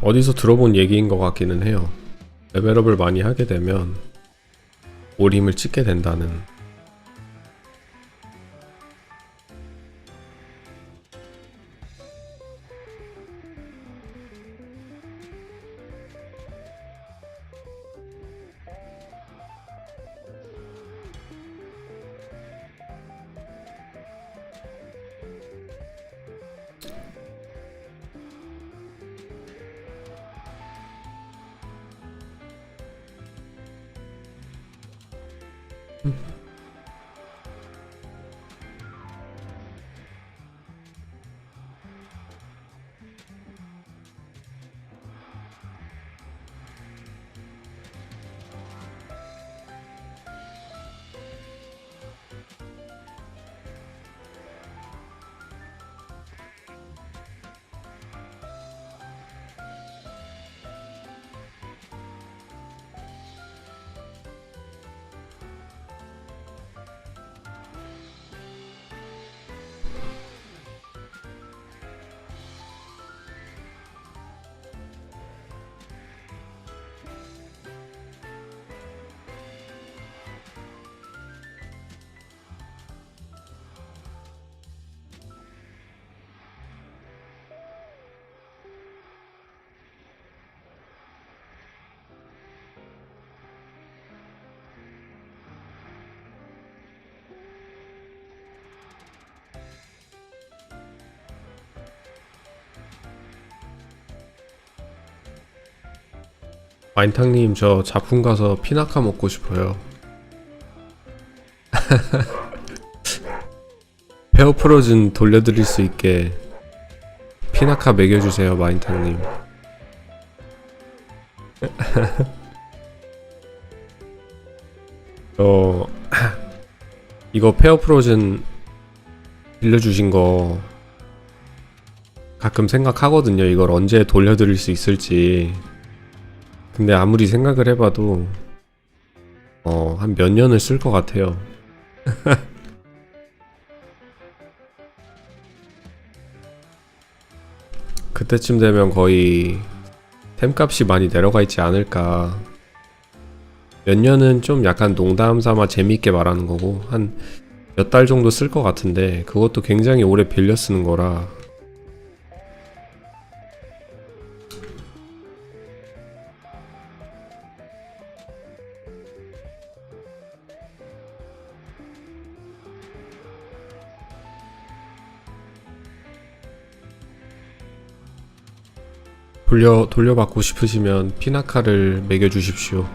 어디서 들어본 얘기인 것 같기는 해요. 레벨업을 많이 하게 되면 오림을 찍게 된다는. 마인탕님, 저 작품 가서 피나카 먹고 싶어요. 페어프로즌 돌려드릴 수 있게 피나카 먹여주세요, 마인탕님. 이거 페어프로즌 빌려주신 거 가끔 생각하거든요. 이걸 언제 돌려드릴 수 있을지. 근데 아무리 생각을 해봐도 한 몇 년을 쓸 것 같아요. 그때쯤 되면 거의 템값이 많이 내려가 있지 않을까. 몇 년은 좀 약간 농담 삼아 재미있게 말하는 거고, 한 몇 달 정도 쓸 것 같은데 그것도 굉장히 오래 빌려 쓰는 거라. 돌려받고 싶으시면 피나카를 먹여주십시오.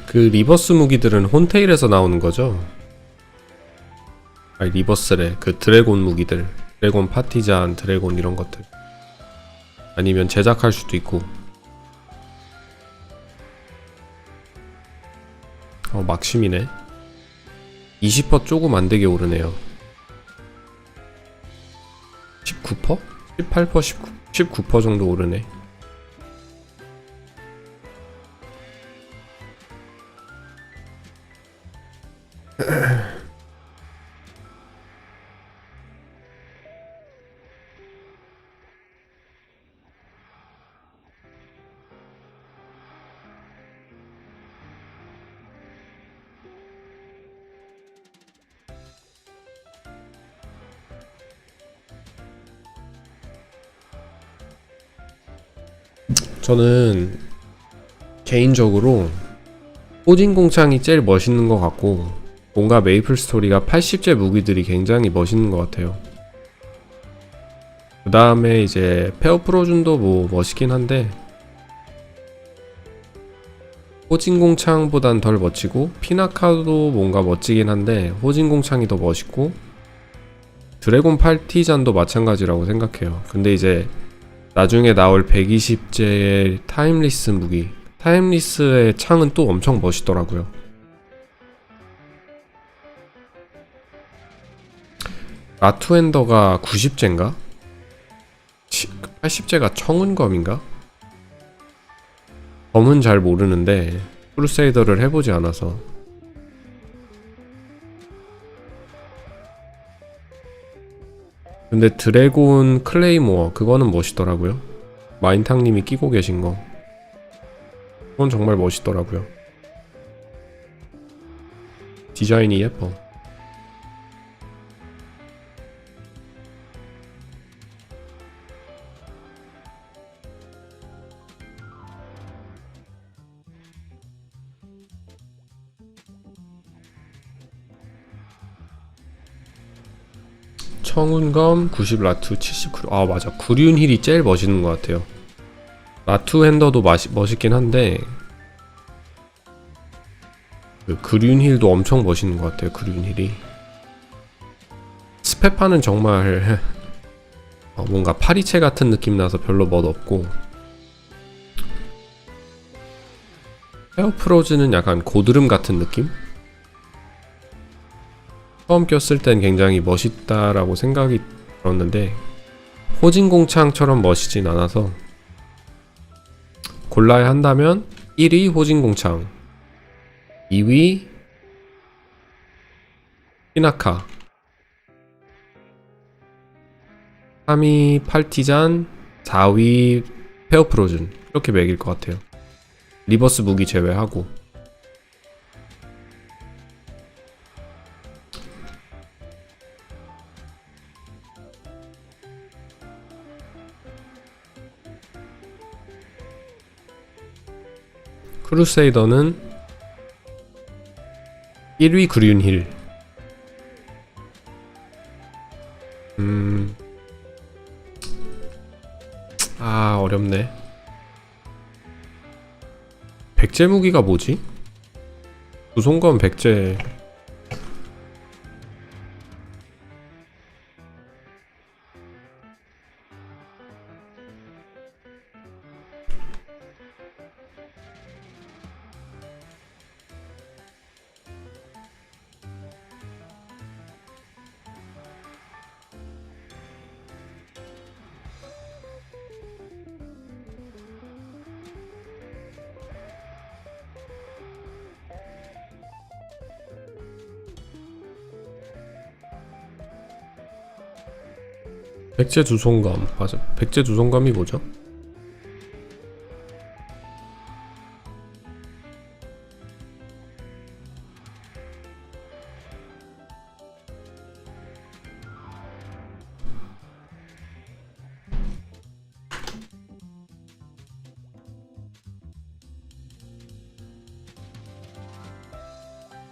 그 리버스 무기들은 혼테일에서 나오는 거죠? 아니, 리버스래. 그 드래곤 무기들. 드래곤 파티잔, 드래곤 이런 것들. 아니면 제작할 수도 있고. 막심이네. 20% 조금 안되게 오르네요. 19%? 18%? 19% 정도 오르네. 저는 개인적으로 호진공창이 제일 멋있는 것 같고, 뭔가 메이플스토리가 80제 무기들이 굉장히 멋있는 것 같아요. 그 다음에 이제 페어프로준도 뭐 멋있긴 한데, 호진공창보단 덜 멋지고, 피나카도 뭔가 멋지긴 한데 호진공창이 더 멋있고, 드래곤 파티잔도 마찬가지라고 생각해요. 근데 이제 나중에 나올 120제의 타임리스 무기, 타임리스의 창은 또 엄청 멋있더라고요. 라투엔더가 90제인가? 80제가 청운검인가? 검은 잘 모르는데 크루세이더를 해보지 않아서. 근데 드래곤 클레이모어 그거는 멋있더라고요. 마인탕님이 끼고 계신 거 그건 정말 멋있더라고요. 디자인이 예뻐. 청운검 90 라투 70 아 맞아, 구륜 힐이 제일 멋있는 것 같아요. 라투 핸더도 멋있긴 한데 그 그륜 힐도 엄청 멋있는 것 같아요. 그륜 힐이 스페파는 정말 뭔가 파리채 같은 느낌 나서 별로 멋없고, 헤어프로즈는 약간 고드름 같은 느낌? 처음 꼈을 땐 굉장히 멋있다라고 생각이 들었는데 호진공창처럼 멋있진 않아서 골라야 한다면 1위 호진공창, 2위 히나카, 3위 팔티잔, 4위 페어프로즌 이렇게 매길 것 같아요. 리버스 무기 제외하고. 크루세이더는 1위 그륜힐. 어렵네. 백제 무기가 뭐지? 두손검 백제. 백제 두손검. 맞아, 백제 두손검이 뭐죠?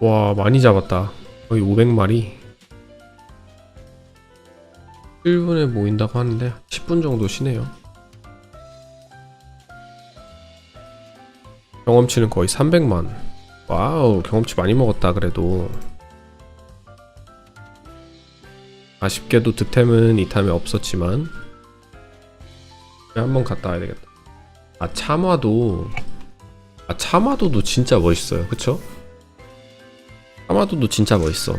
와, 많이 잡았다. 거의 500마리. 1분에 모인다고 하는데 10분 정도 쉬네요. 경험치는 거의 300만. 와우, 경험치 많이 먹었다. 그래도 아쉽게도 득템은 이 탐에 없었지만 한번 갔다 와야 되겠다. 참화도도 진짜 멋있어요. 그쵸? 참화도도 진짜 멋있어.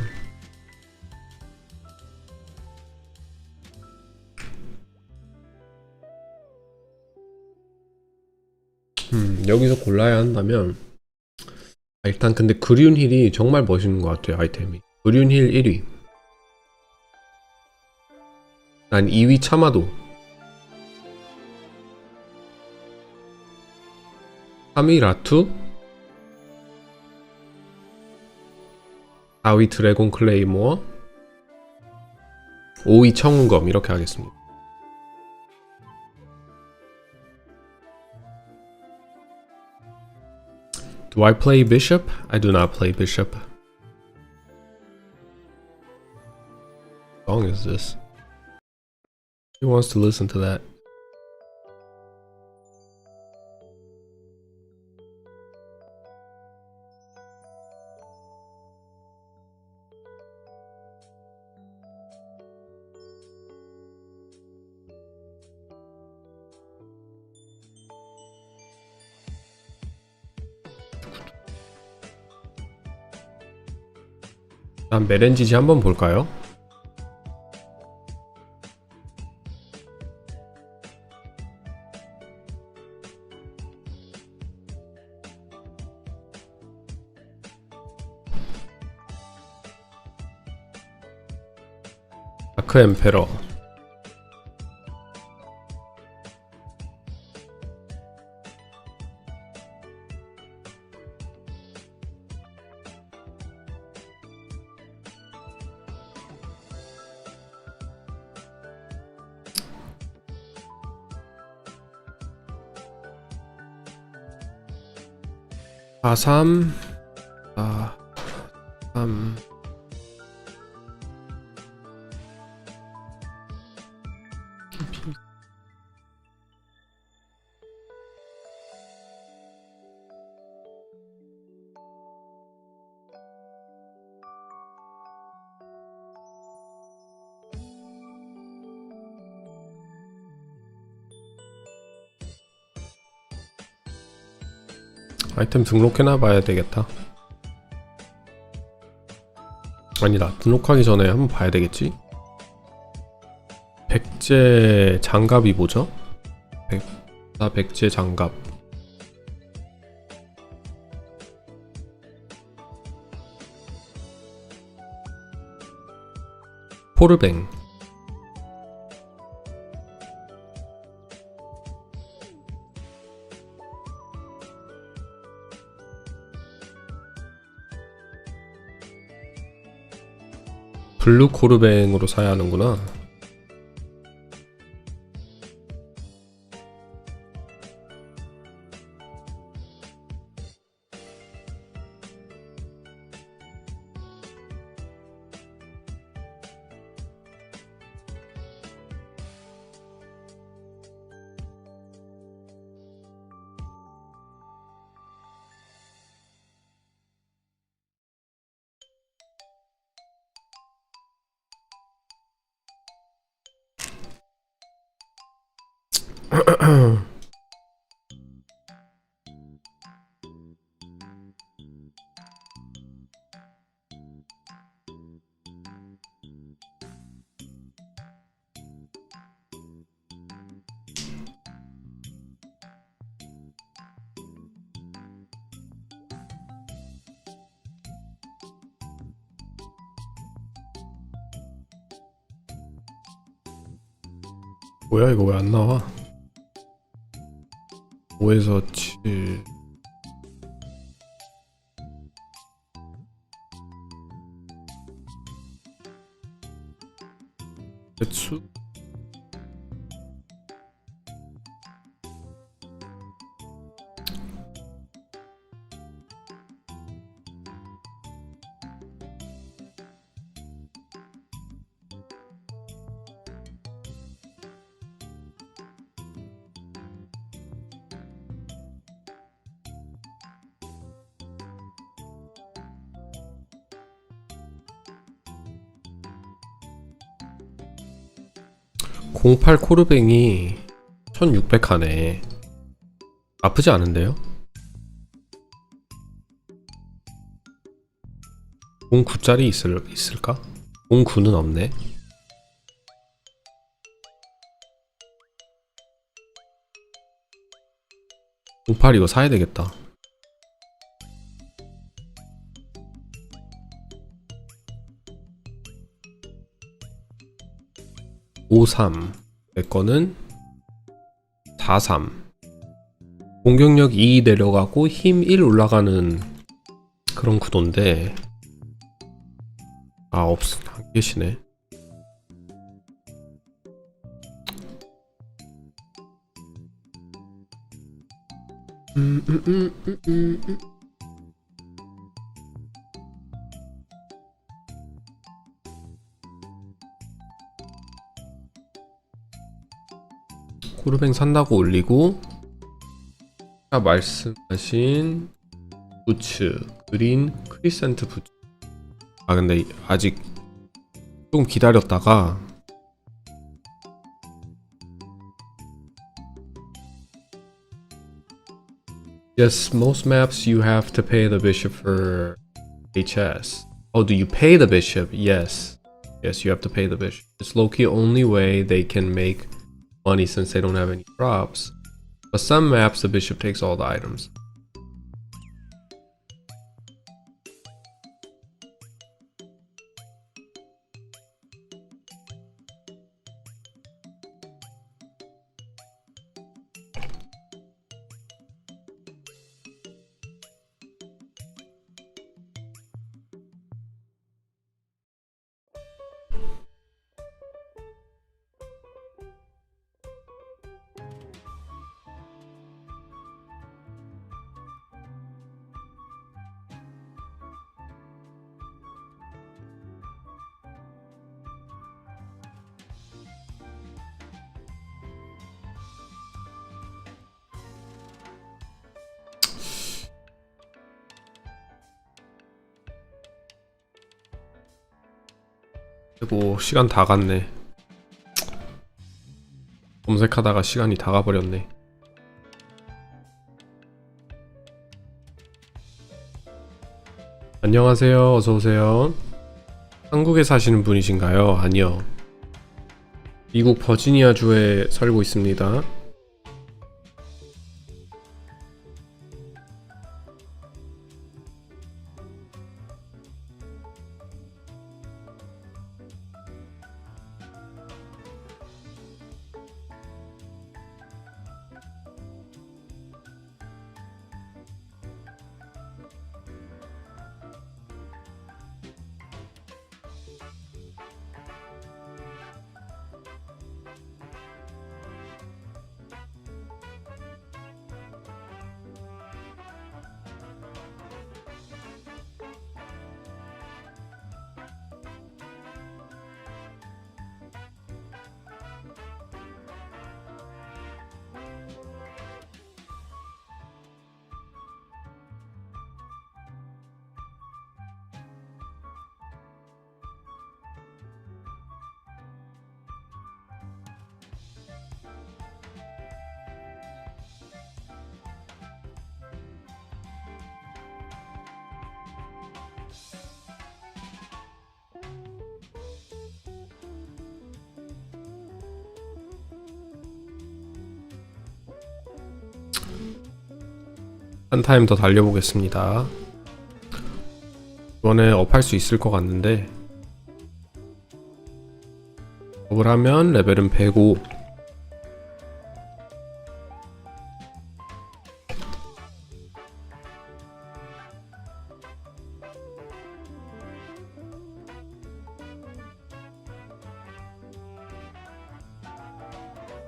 여기서 골라야 한다면 일단 근데 그륜힐이 정말 멋있는 것 같아요. 아이템이 그륜힐 1위, 난 2위 참화도, 3위 라투, 4위 드래곤 클레이모어, 5위 청운검 이렇게 하겠습니다. Do I play bishop? I do not play bishop. What song is this? Who wants to listen to that? 다음 메렌지지 한번 볼까요? 다크 엠페러. 아삼 3 아이템 등록해놔 봐야 되겠다. 아니다, 등록하기 전에 한번 봐야 되겠지? 백제 장갑이 뭐죠? 백제 장갑. 포르뱅. 블루 코르뱅으로 사야 하는구나. 뭐야 이거 왜 안 나와? 5에서 7. 배추? (08) 코르뱅이 1600 하네. 나쁘지 않은데요? 09짜리 있을까? 09는 없네. 08 이거 사야 되겠다. (53) 내 거는 (43) 공격력 2 내려가고 힘 1 올라가는 그런 구도인데, 안 계시네. 코르뱅 산다고 올리고, 아까 말씀하신 부츠, 그린 크리센트 부츠. 아 근데 아직 조금 기다렸다가 Yes, most maps you have to pay the bishop for HS. Oh, do you pay the bishop? Yes. Yes, you have to pay the bishop. It's low-key only way they can make money since they don't have any props. But some maps the bishop takes all the items. 아이고 시간 다 갔네. 검색하다가 시간이 다 가버렸네. 안녕하세요. 어서오세요. 한국에 사시는 분이신가요? 아니요. 미국 버지니아주에 살고 있습니다. 한 타임 더 달려보겠습니다. 이번에 업할 수 있을 것 같는데 업을 하면 레벨은 105.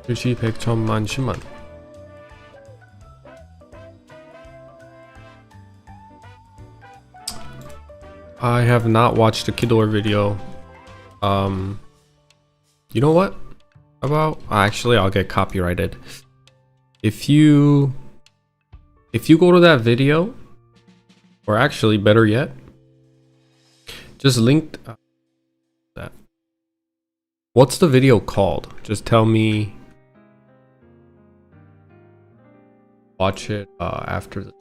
일시 100, 1000만, 10만. I have not watched the Kidor video. You know what? How about actually I'll get copyrighted. If you go to that video, or actually better yet, just link that. What's the video called? Just tell me. Watch it after the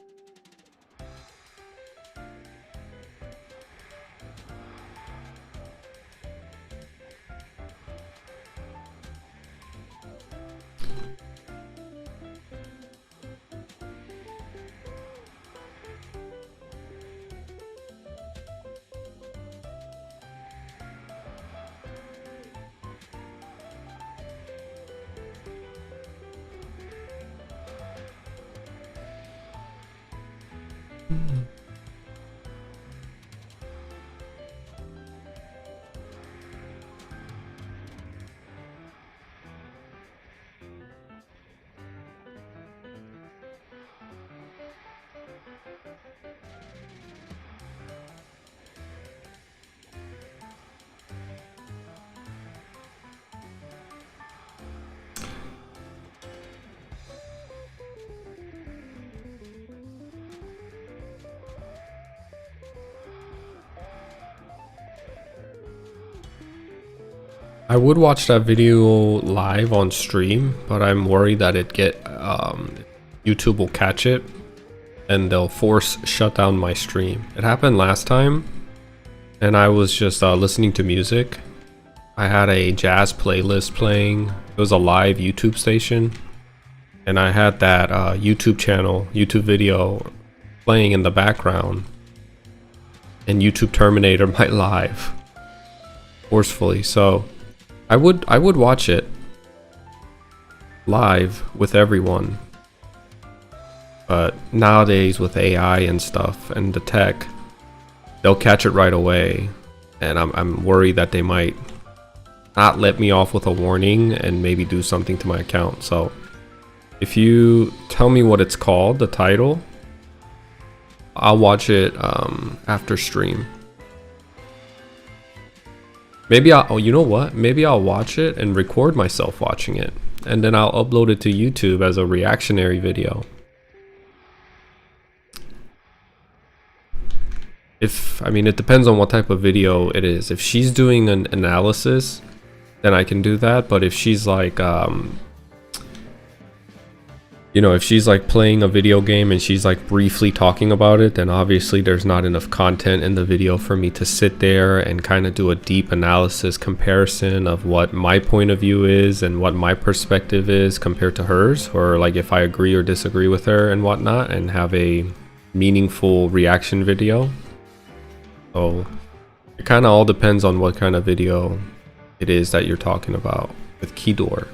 I would watch that video live on stream, but I'm worried that YouTube will catch it and they'll force shut down my stream. It happened last time and I was just listening to music. I had a jazz playlist playing. It was a live YouTube station and I had that YouTube video playing in the background, and YouTube terminated my live forcefully. So I would watch it live with everyone, but nowadays with AI and stuff and the tech, they'll catch it right away, and I'm worried that they might not let me off with a warning and maybe do something to my account. So if you tell me what it's called, the title, I'll watch it after stream. Maybe you know what? Maybe I'll watch it and record myself watching it, and then I'll upload it to YouTube as a reactionary video. if, I mean, it depends on what type of video it is. If she's doing an analysis, then I can do that. But if she's like, you know, if she's like playing a video game and she's like briefly talking about it, then obviously there's not enough content in the video for me to sit there and kind of do a deep analysis comparison of what my point of view is and what my perspective is compared to hers, or like if I agree or disagree with her and whatnot, and have a meaningful reaction video. So it kind of all depends on what kind of video it is that you're talking about with Kidor.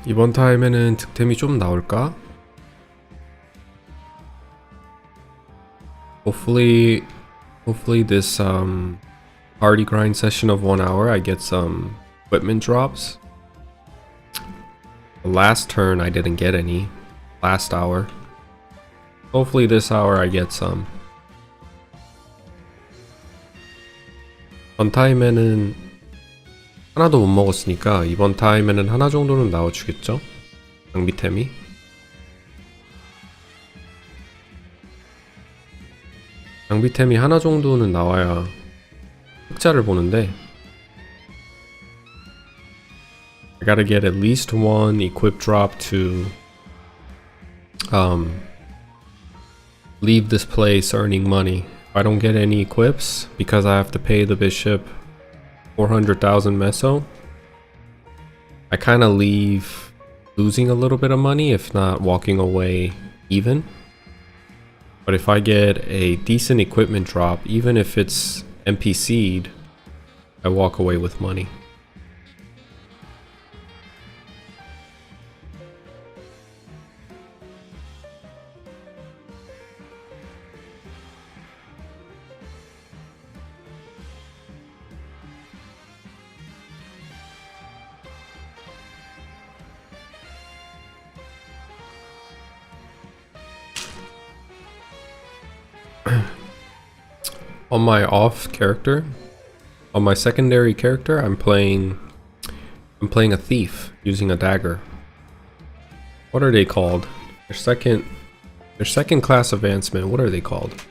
이번 타임에는 득템이 좀 나올까? Hopefully this party grind session of 1 hour I get some equipment drops. The last turn I didn't get any. Last hour. Hopefully this hour I get some. 이번 타임에는 하나도 못 먹었으니까 이번 타임에는 하나 정도는 나와주겠죠? 장비템이. 장비템이 하나 정도는 나와야 흑자를 보는데 I gotta get at least one equip drop to leave this place earning money. If I don't get any equips because I have to pay the bishop 400,000 meso, I kind of leave losing a little bit of money, if not walking away even. But if I get a decent equipment drop, even if it's NPC'd, I walk away with money. On my off character, on my secondary character, I'm playing a thief using a dagger. What are they called? Their second class advancement. What are they called?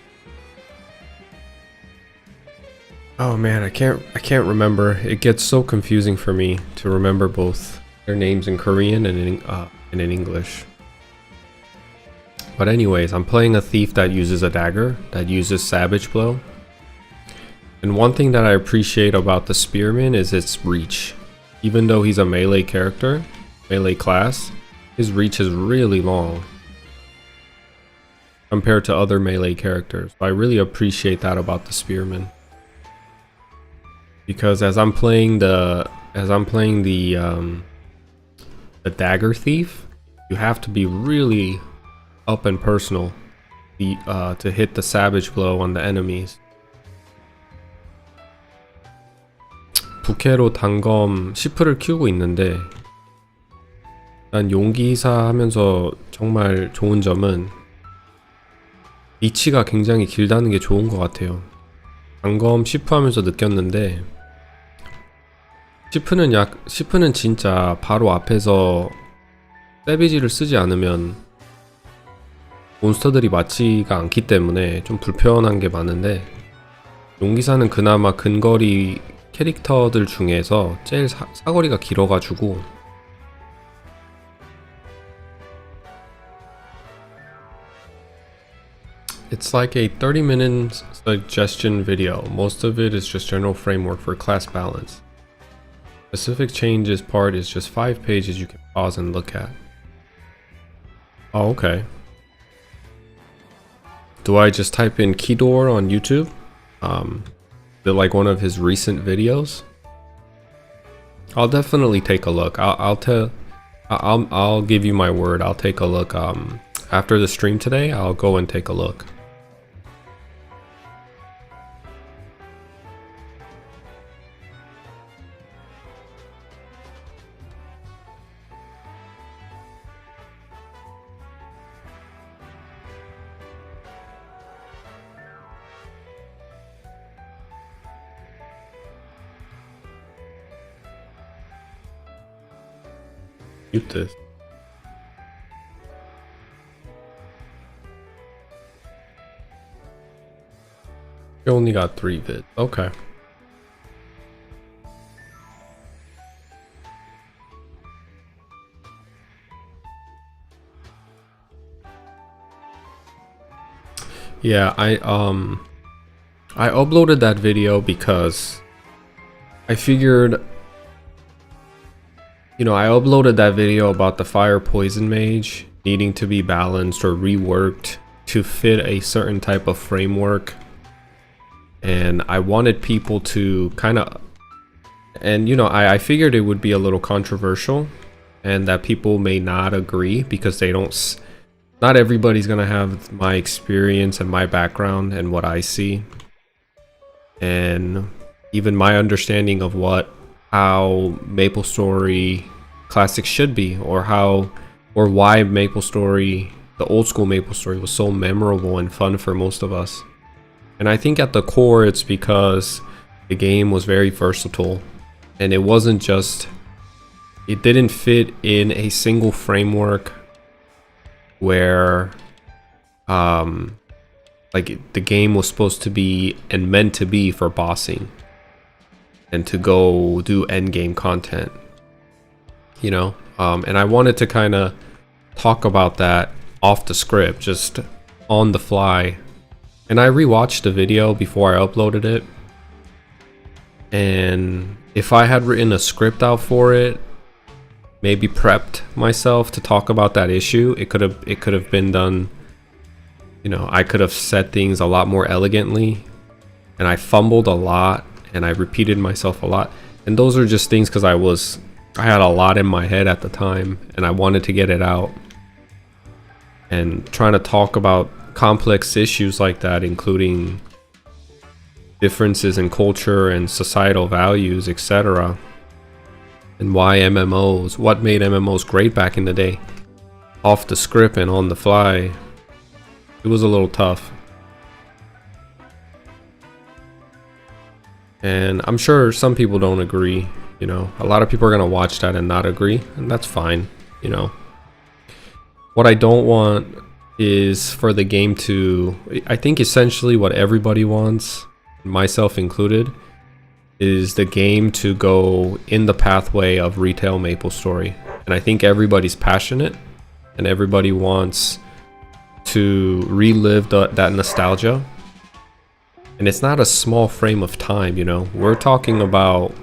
Oh man, I can't remember. It gets so confusing for me to remember both their names in Korean and in English. But anyways, I'm playing a thief that uses a dagger, that uses Savage Blow. And one thing that I appreciate about the Spearman is its reach. Even though he's a melee character, melee class, his reach is really long compared to other melee characters. I really appreciate that about the Spearman. Because as I'm playing the dagger thief, you have to be really up and personal to hit the savage blow on the enemies. 부캐로 단검 시프를 키우고 있는데 난 용기사 하면서 정말 좋은 점은 리치가 굉장히 길다는 게 좋은 것 같아요. 단검 시프 하면서 느꼈는데 시프는 진짜 바로 앞에서 세비지를 쓰지 않으면 몬스터들이 맞지가 않기 때문에 좀 불편한 게 많은데 용기사는 그나마 근거리 캐릭터들 중에서 제일 사거리가 길어가지고 It's like a 30-minute suggestion video. Most of it is just general framework for class balance. Specific changes part is just 5 pages you can pause and look at. Oh, okay. Do I just type in Keydoor on YouTube? Is it like one of his recent videos? I'll definitely take a look. I'll give you my word. I'll take a look. After the stream today, I'll go and take a look. Mute this. You only got 3 vids. Okay. Yeah, I uploaded that video because I figured, you know, I uploaded that video about the fire poison mage needing to be balanced or reworked to fit a certain type of framework. And I wanted people to kind of, and you know, I figured it would be a little controversial and that people may not agree because they don't, not everybody's gonna have my experience and my background and what I see. And even my understanding of how Maplestory Classic should be, or why Maplestory, the old school Maplestory, was so memorable and fun for most of us. And I think at the core it's because the game was very versatile and it wasn't just, it didn't fit in a single framework where like the game was supposed to be and meant to be for bossing and to go do end game content, you know. And I wanted to kind of talk about that off the script, just on the fly. And I rewatched the video before I uploaded it, and if I had written a script out for it, maybe prepped myself to talk about that issue, it could have been done, you know. I could have said things a lot more elegantly, and I fumbled a lot and I repeated myself a lot, and those are just things because I had a lot in my head at the time and I wanted to get it out. And trying to talk about complex issues like that, including differences in culture and societal values, etc., and why MMOs, what made MMOs great back in the day, off the script and on the fly, it was a little tough. And I'm sure some people don't agree, you know. A lot of people are gonna watch that and not agree, and that's fine, you know. What I don't want is for the game to, I think essentially what everybody wants, myself included, is the game to go in the pathway of retail Maplestory. And I think everybody's passionate and everybody wants to relive that nostalgia. And it's not a small frame of time, you know. We're talking about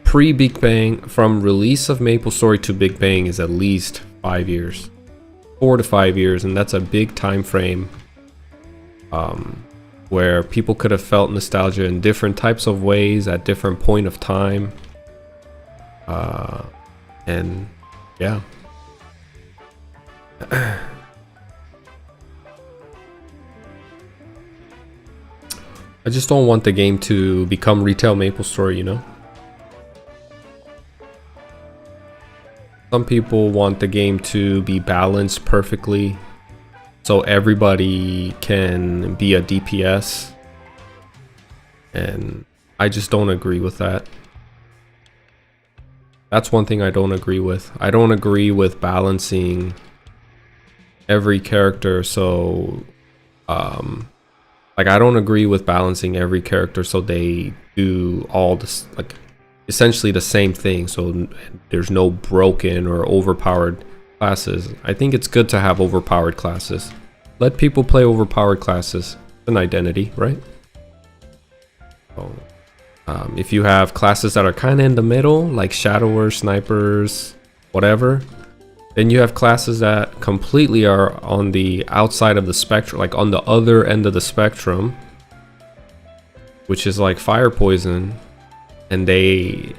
pre-Big Bang, from release of Maplestory to Big Bang is at least 5 years. 4 to 5 years, and that's a big time frame where people could have felt nostalgia in different types of ways at different point of time. And yeah. I just don't want the game to become retail Maplestory, you know? Some people want the game to be balanced perfectly so everybody can be a DPS, and I just don't agree with that. That's one thing I don't agree with. I don't agree with balancing every character so like I don't agree with balancing every character so they do all this, like essentially the same thing, so there's no broken or overpowered classes. I think it's good to have overpowered classes. Let people play overpowered classes. It's an identity, right? So, if you have classes that are kind of in the middle, like shadowers, snipers, whatever, then you have classes that completely are on the outside of the spectrum, like on the other end of the spectrum, which is like fire poison, and they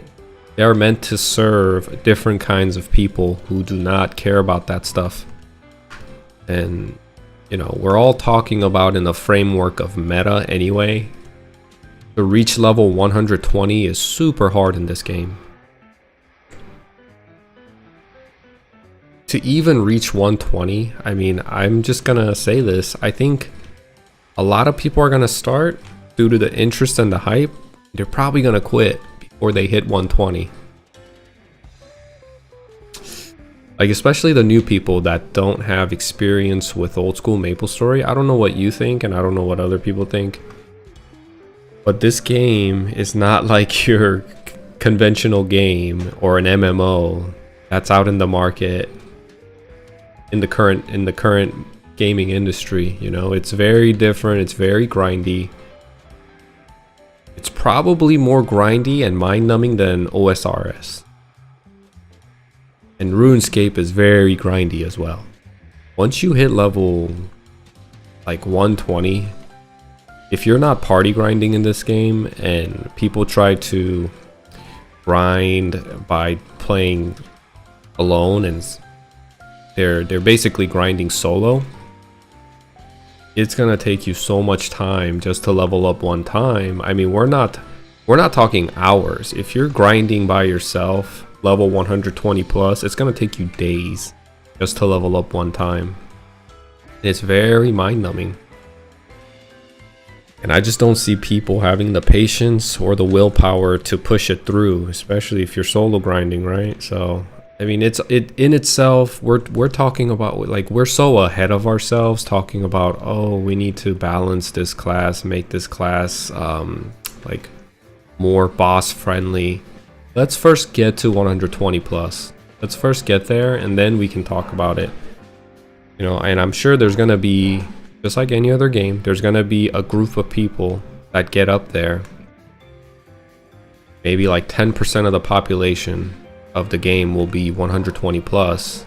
are meant to serve different kinds of people who do not care about that stuff. And you know, we're all talking about in the framework of meta anyway. To reach level 120 is super hard in this game. To even reach 120, I mean, I'm just gonna say this, I think a lot of people are gonna start due to the interest and the hype. They're probably gonna quit before they hit 120. Like, especially the new people that don't have experience with old school Maplestory. I don't know what you think, and I don't know what other people think, but this game is not like your conventional game or an MMO that's out in the market in the current gaming industry. You know, it's very different. It's very grindy. It's probably more grindy and mind-numbing than OSRS. And RuneScape is very grindy as well. Once you hit level like 120, if you're not party grinding in this game, and people try to grind by playing alone and they're basically grinding solo, it's gonna take you so much time just to level up one time. I mean, we're not talking hours. If you're grinding by yourself, level 120 plus, it's gonna take you days just to level up one time. It's very mind-numbing. And I just don't see people having the patience or the willpower to push it through, especially if you're solo grinding, right? So, I mean, it in itself, we're talking about, like, we're so ahead of ourselves talking about, oh, we need to balance this class, make this class like more boss friendly. Let's first get to 120 plus. Let's first get there, and then we can talk about it. You know, and I'm sure there's gonna be, just like any other game, there's gonna be a group of people that get up there. Maybe like 10% of the population of the game will be 120 plus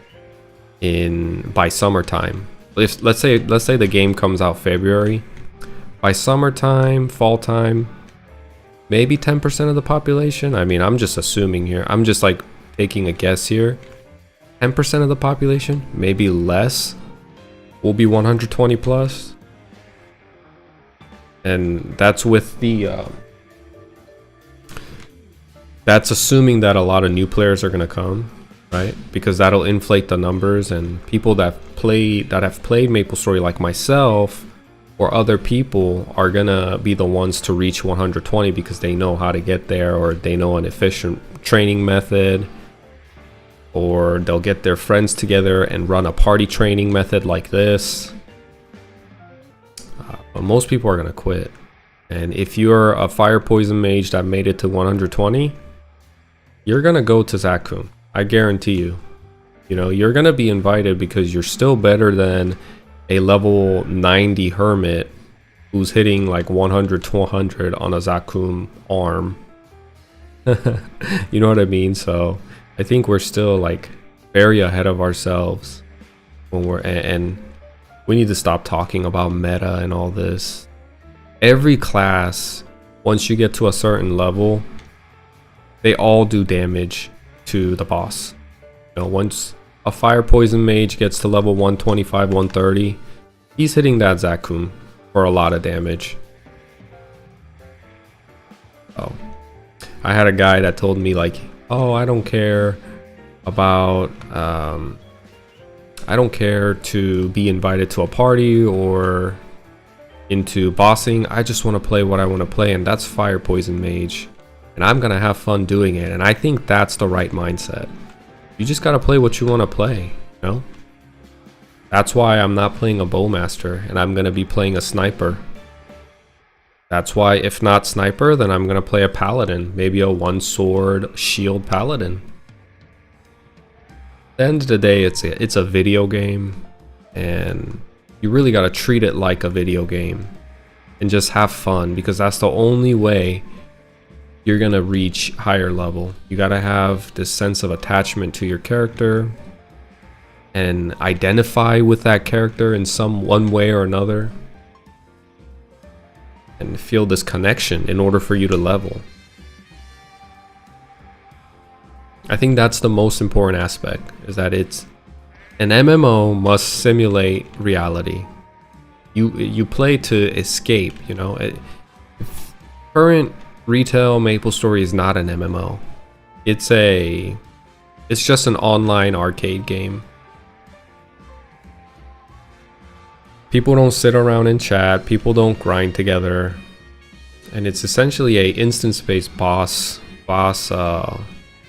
by summertime. If let's say the game comes out February, by summertime, fall time, maybe 10% of the population. I mean, I'm just assuming here. I'm just like taking a guess here. 10% of the population, maybe less, will be 120 plus. And that's with the that's assuming that a lot of new players are going to come, right? Because that'll inflate the numbers, and people that have played Maplestory like myself or other people are going to be the ones to reach 120 because they know how to get there, or they know an efficient training method, or they'll get their friends together and run a party training method like this. But most people are going to quit. And if you're a fire poison mage that made it to 120, you're gonna go to Zakun. I guarantee you. You know, you're gonna be invited because you're still better than a level 90 hermit who's hitting like 100 to 100 on a Zakun arm. You know what I mean? So I think we're still like very ahead of ourselves when and we need to stop talking about meta and all this. Every class, once you get to a certain level, they all do damage to the boss. You know, once a fire poison mage gets to level 125, 130, he's hitting that Zakun for a lot of damage. Oh, I had a guy that told me like, oh, I don't care about I don't care to be invited to a party or into bossing. I just want to play what I want to play, and that's fire poison mage, and I'm gonna have fun doing it. And I think that's the right mindset. You just gotta play what you want to play, you know? That's why I'm not playing a bowmaster and I'm gonna be playing a sniper. That's why, if not sniper, then I'm gonna play a paladin, maybe a one sword shield paladin. At the end of the day, it's a video game, and you really gotta treat it like a video game and just have fun, because that's the only way you're gonna reach higher level. You gotta have this sense of attachment to your character and identify with that character in one way or another, and feel this connection in order for you to level. I think that's the most important aspect, is that it's an MMO must simulate reality. You play to escape, you know. Current retail Maplestory is not an MMO. It's just an online arcade game. People don't sit around and chat, people don't grind together, and it's essentially a instance-based boss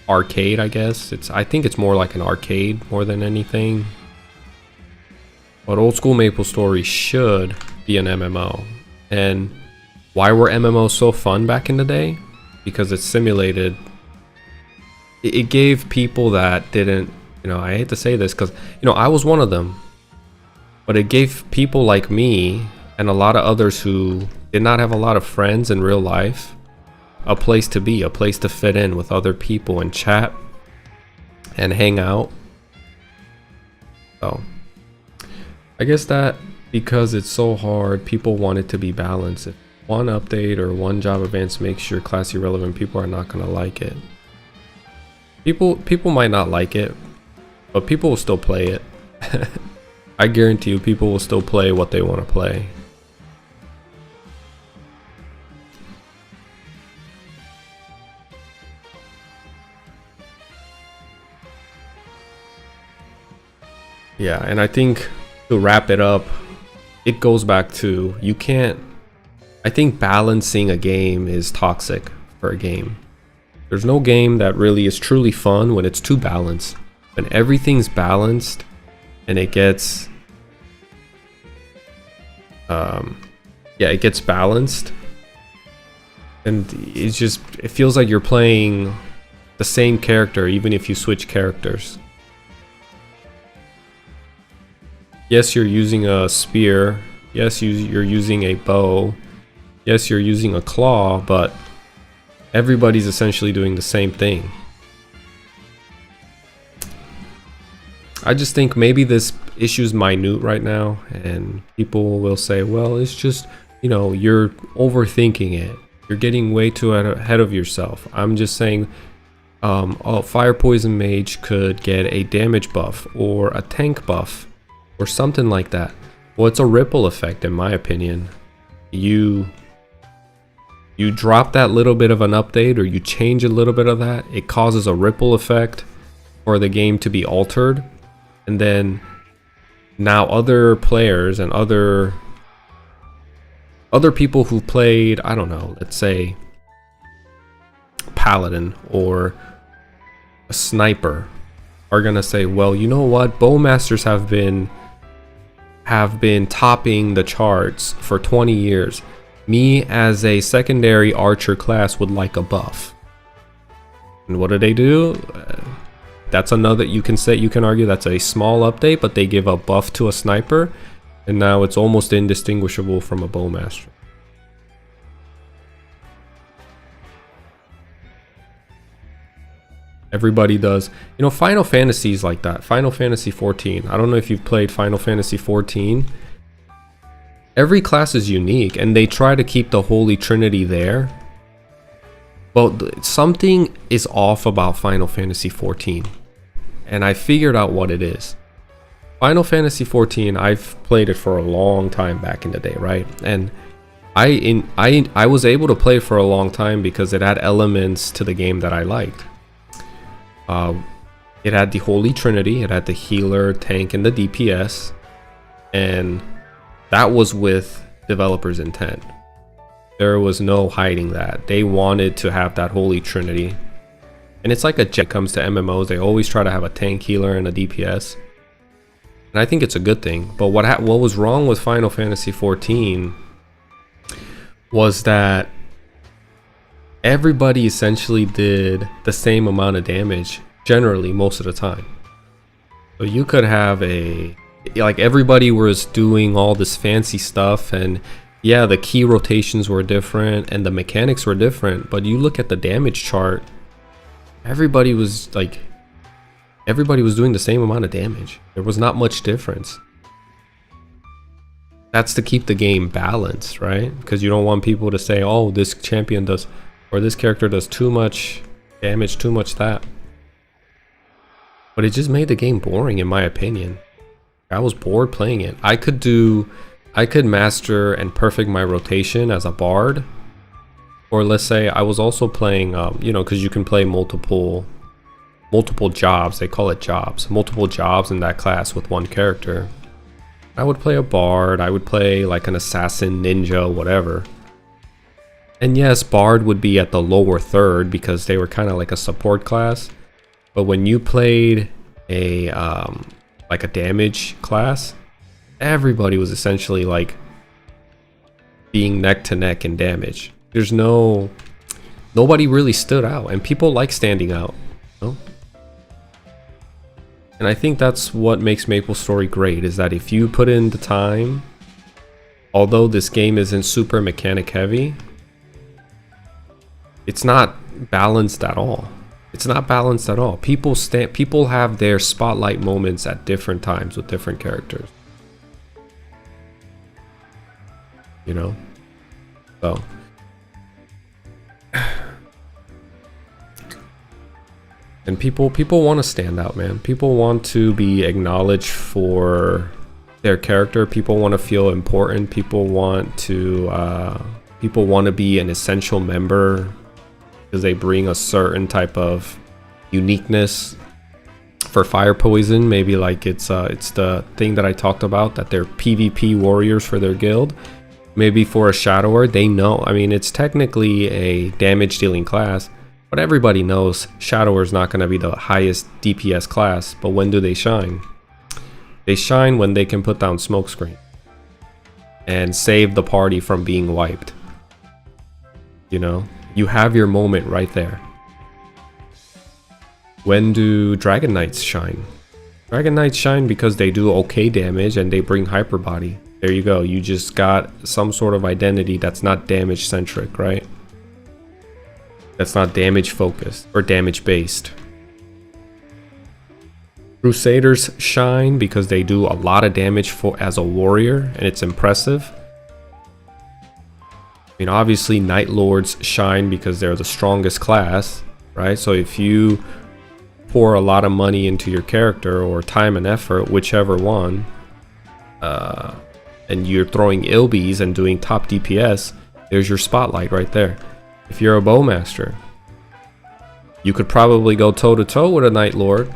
arcade, I guess. I think it's more like an arcade more than anything. But old school Maplestory should be an MMO. And why were MMOs so fun back in the day? Because it simulated, it gave people that didn't, you know, I hate to say this because, you know, I was one of them, but it gave people like me and a lot of others who did not have a lot of friends in real life a place to be, a place to fit in with other people and chat and hang out. So I guess that because it's so hard, people want it to be balanced. If one update or one job advance makes your class irrelevant, people are not gonna like it. People might not like it, but people will still play it. I guarantee you people will still play what they want to play. Yeah, and I think to wrap it up, it goes back to, I think balancing a game is toxic for a game. There's no game that really is truly fun when it's too balanced. When everything's balanced and it gets it gets balanced, and it feels like you're playing the same character even if you switch characters. Yes, you're using a spear. Yes, you're using a bow. Yes, you're using a claw, but everybody's essentially doing the same thing. I just think maybe this issue's minute right now, and people will say, well, it's just, you know, you're overthinking it. You're getting way too ahead of yourself. I'm just saying, a fire poison mage could get a damage buff or a tank buff or something like that. Well, it's a ripple effect, in my opinion. You drop that little bit of an update, or you change a little bit of that, it causes a ripple effect for the game to be altered, and then now other players and other people who played, I don't know, let's say paladin or a sniper, are gonna say, well, you know what, Bowmasters have been topping the charts for 20 years. Me as a secondary archer class would like a buff. And what do? That's another, you can argue that's a small update, but they give a buff to a sniper, and now it's almost indistinguishable from a bowmaster. Everybody does. You know, Final Fantasy is like that. Final Fantasy 14. I don't know if you've played Final Fantasy 14. Every class is unique, and they try to keep the Holy Trinity there. But something is off about Final Fantasy 14. And I figured out what it is. Final Fantasy 14, I've played it for a long time back in the day, right? And I was able to play for a long time because it had elements to the game that I liked. It had the Holy Trinity, it had the healer, tank, and the DPS, and that was with developers' intent. There was no hiding that. They wanted to have that Holy Trinity. And it's like when it comes to MMOs, they always try to have a tank, healer, and a DPS. And I think it's a good thing. But what was wrong with Final Fantasy 14 was that everybody essentially did the same amount of damage, generally, most of the time. So you could have everybody was doing all this fancy stuff, and yeah, the key rotations were different and the mechanics were different, but you look at the damage chart, everybody was doing the same amount of damage. There was not much difference. That's to keep the game balanced, right? Because you don't want people to say, oh, this champion does, or this character does too much damage, too much that. But it just made the game boring, in my opinion. I was bored playing it. I could master and perfect my rotation as a bard. Or let's say I was also playing, you know, because you can play multiple jobs. They call it jobs. Multiple jobs in that class with one character. I would play a bard. I would play like an assassin, ninja, whatever. And yes, bard would be at the lower third because they were kind of like a support class. But when you played a like a damage class, everybody was essentially like being neck to neck in damage. Nobody really stood out, and people like standing out, you know? And I think that's what makes Maplestory great, is that if you put in the time, although this game isn't super mechanic heavy, it's not balanced at all. It's not balanced at all. People have their spotlight moments at different times with different characters. You know? So and people want to stand out, man. People want to be acknowledged for their character. People want to feel important. People want to be an essential member because they bring a certain type of uniqueness. For fire poison, maybe like it's the thing that I talked about, that they're PvP warriors for their guild. Maybe for a shadower, they know, I mean, it's technically a damage dealing class, but everybody knows shadower is not going to be the highest DPS class. But when do they shine? They shine when they can put down smokescreen and save the party from being wiped. You know, you have your moment right there. When do Dragon Knights shine? Dragon Knights shine because they do okay damage and they bring hyper body. There you go. You just got some sort of identity that's not damage centric, right? That's not damage focused or damage based. Crusaders shine because they do a lot of damage as a warrior, and it's impressive. I mean, obviously Night Lords shine because they're the strongest class, right? So if you pour a lot of money into your character, or time and effort, whichever one, and you're throwing ilbies and doing top DPS, there's your spotlight right there. If you're a bowmaster, you could probably go toe to toe with a Night Lord.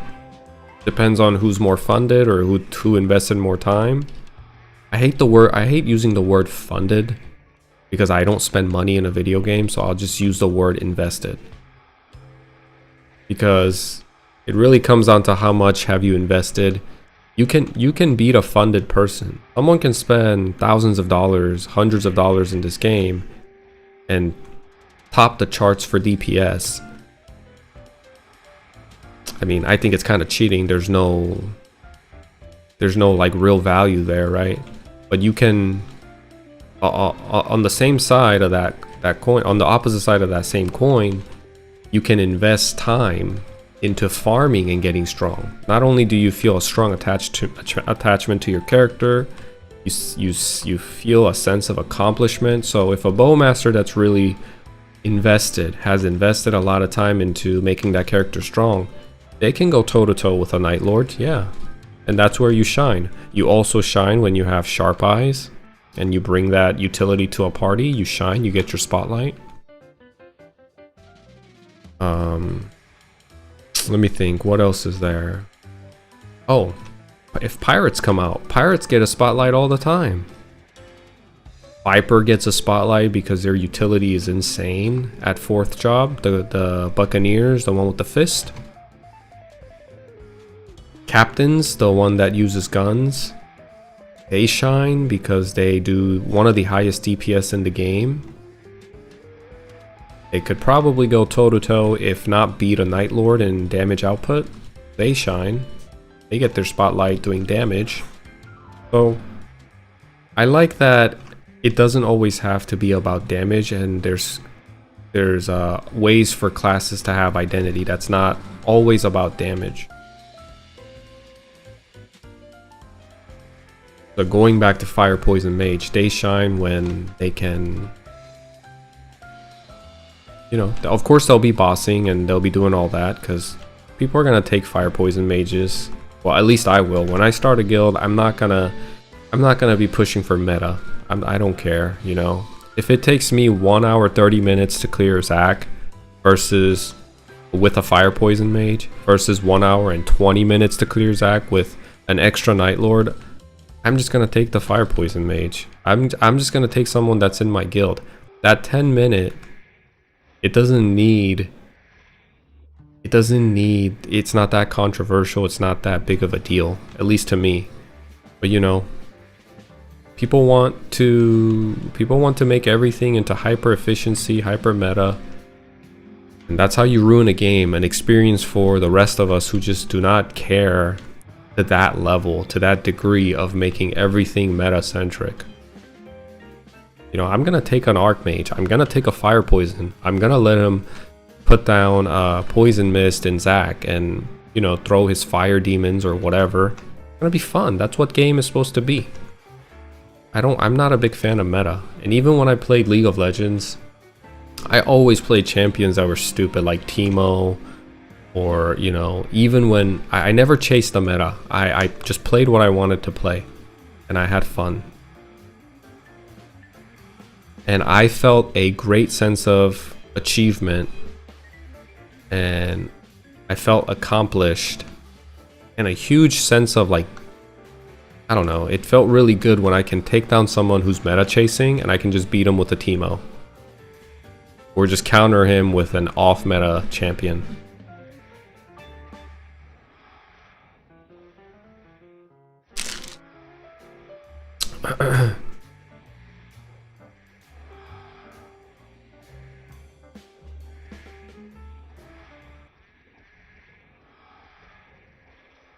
Depends on who's more funded or who invested more time. I hate using the word funded because I don't spend money in a video game, so I'll just use the word invested. Because it really comes down to how much have you invested. You can beat a funded person. Someone can spend thousands of dollars, hundreds of dollars in this game and top the charts for DPS. I mean, I think it's kind of cheating. There's no like real value there, right? But you can on the same side of that coin, on the opposite side of that same coin, you can invest time into farming and getting strong. Not only do you feel a strong attachment to your character, you feel a sense of accomplishment. So if a bowmaster that's really has invested a lot of time into making that character strong, they can go toe to toe with a Night Lord, yeah. And that's where you shine. You also shine when you have sharp eyes and you bring that utility to a party. You shine, you get your spotlight. Let me think, what else is there? Oh, if pirates come out, pirates get a spotlight all the time. Viper gets a spotlight because their utility is insane at 4th job. The Buccaneers, the one with the fist. Captains, the one that uses guns, they shine because they do one of the highest DPS in the game. They could probably go toe to toe, if not beat a Night Lord in damage output. They shine. They get their spotlight doing damage. So I like that it doesn't always have to be about damage, and there's ways for classes to have identity that's not always about damage. So going back to Fire Poison Mage, they shine when they can, you know, of course they'll be bossing and they'll be doing all that because people are gonna take Fire Poison Mages. Well, at least I will. When I start a guild, I'm not gonna be pushing for meta. I don't care, you know. If it takes me 1 hour 30 minutes to clear Zac versus with a Fire Poison Mage versus 1 hour and 20 minutes to clear Zac with an extra Night Lord, I'm just gonna take the Fire Poison Mage. I'm just gonna take someone that's in my guild. That 10-minute, it's not that controversial, it's not that big of a deal, at least to me. But you know, people want to make everything into hyper efficiency, hyper meta. And that's how you ruin a game, an experience for the rest of us who just do not care to that level, to that degree of making everything meta-centric. You know, I'm gonna take an Archmage, I'm gonna take a Fire Poison, I'm gonna let him put down Poison Mist and Zac and, you know, throw his fire demons or whatever. It's gonna be fun. That's what game is supposed to be. I'm not a big fan of meta. And even when I played League of Legends, I always played champions that were stupid, like Teemo, or, you know, even when I never chased the meta. I just played what I wanted to play and I had fun. And I felt a great sense of achievement and I felt accomplished and a huge sense of, like, I don't know, it felt really good when I can take down someone who's meta chasing and I can just beat him with a Teemo or just counter him with an off meta champion.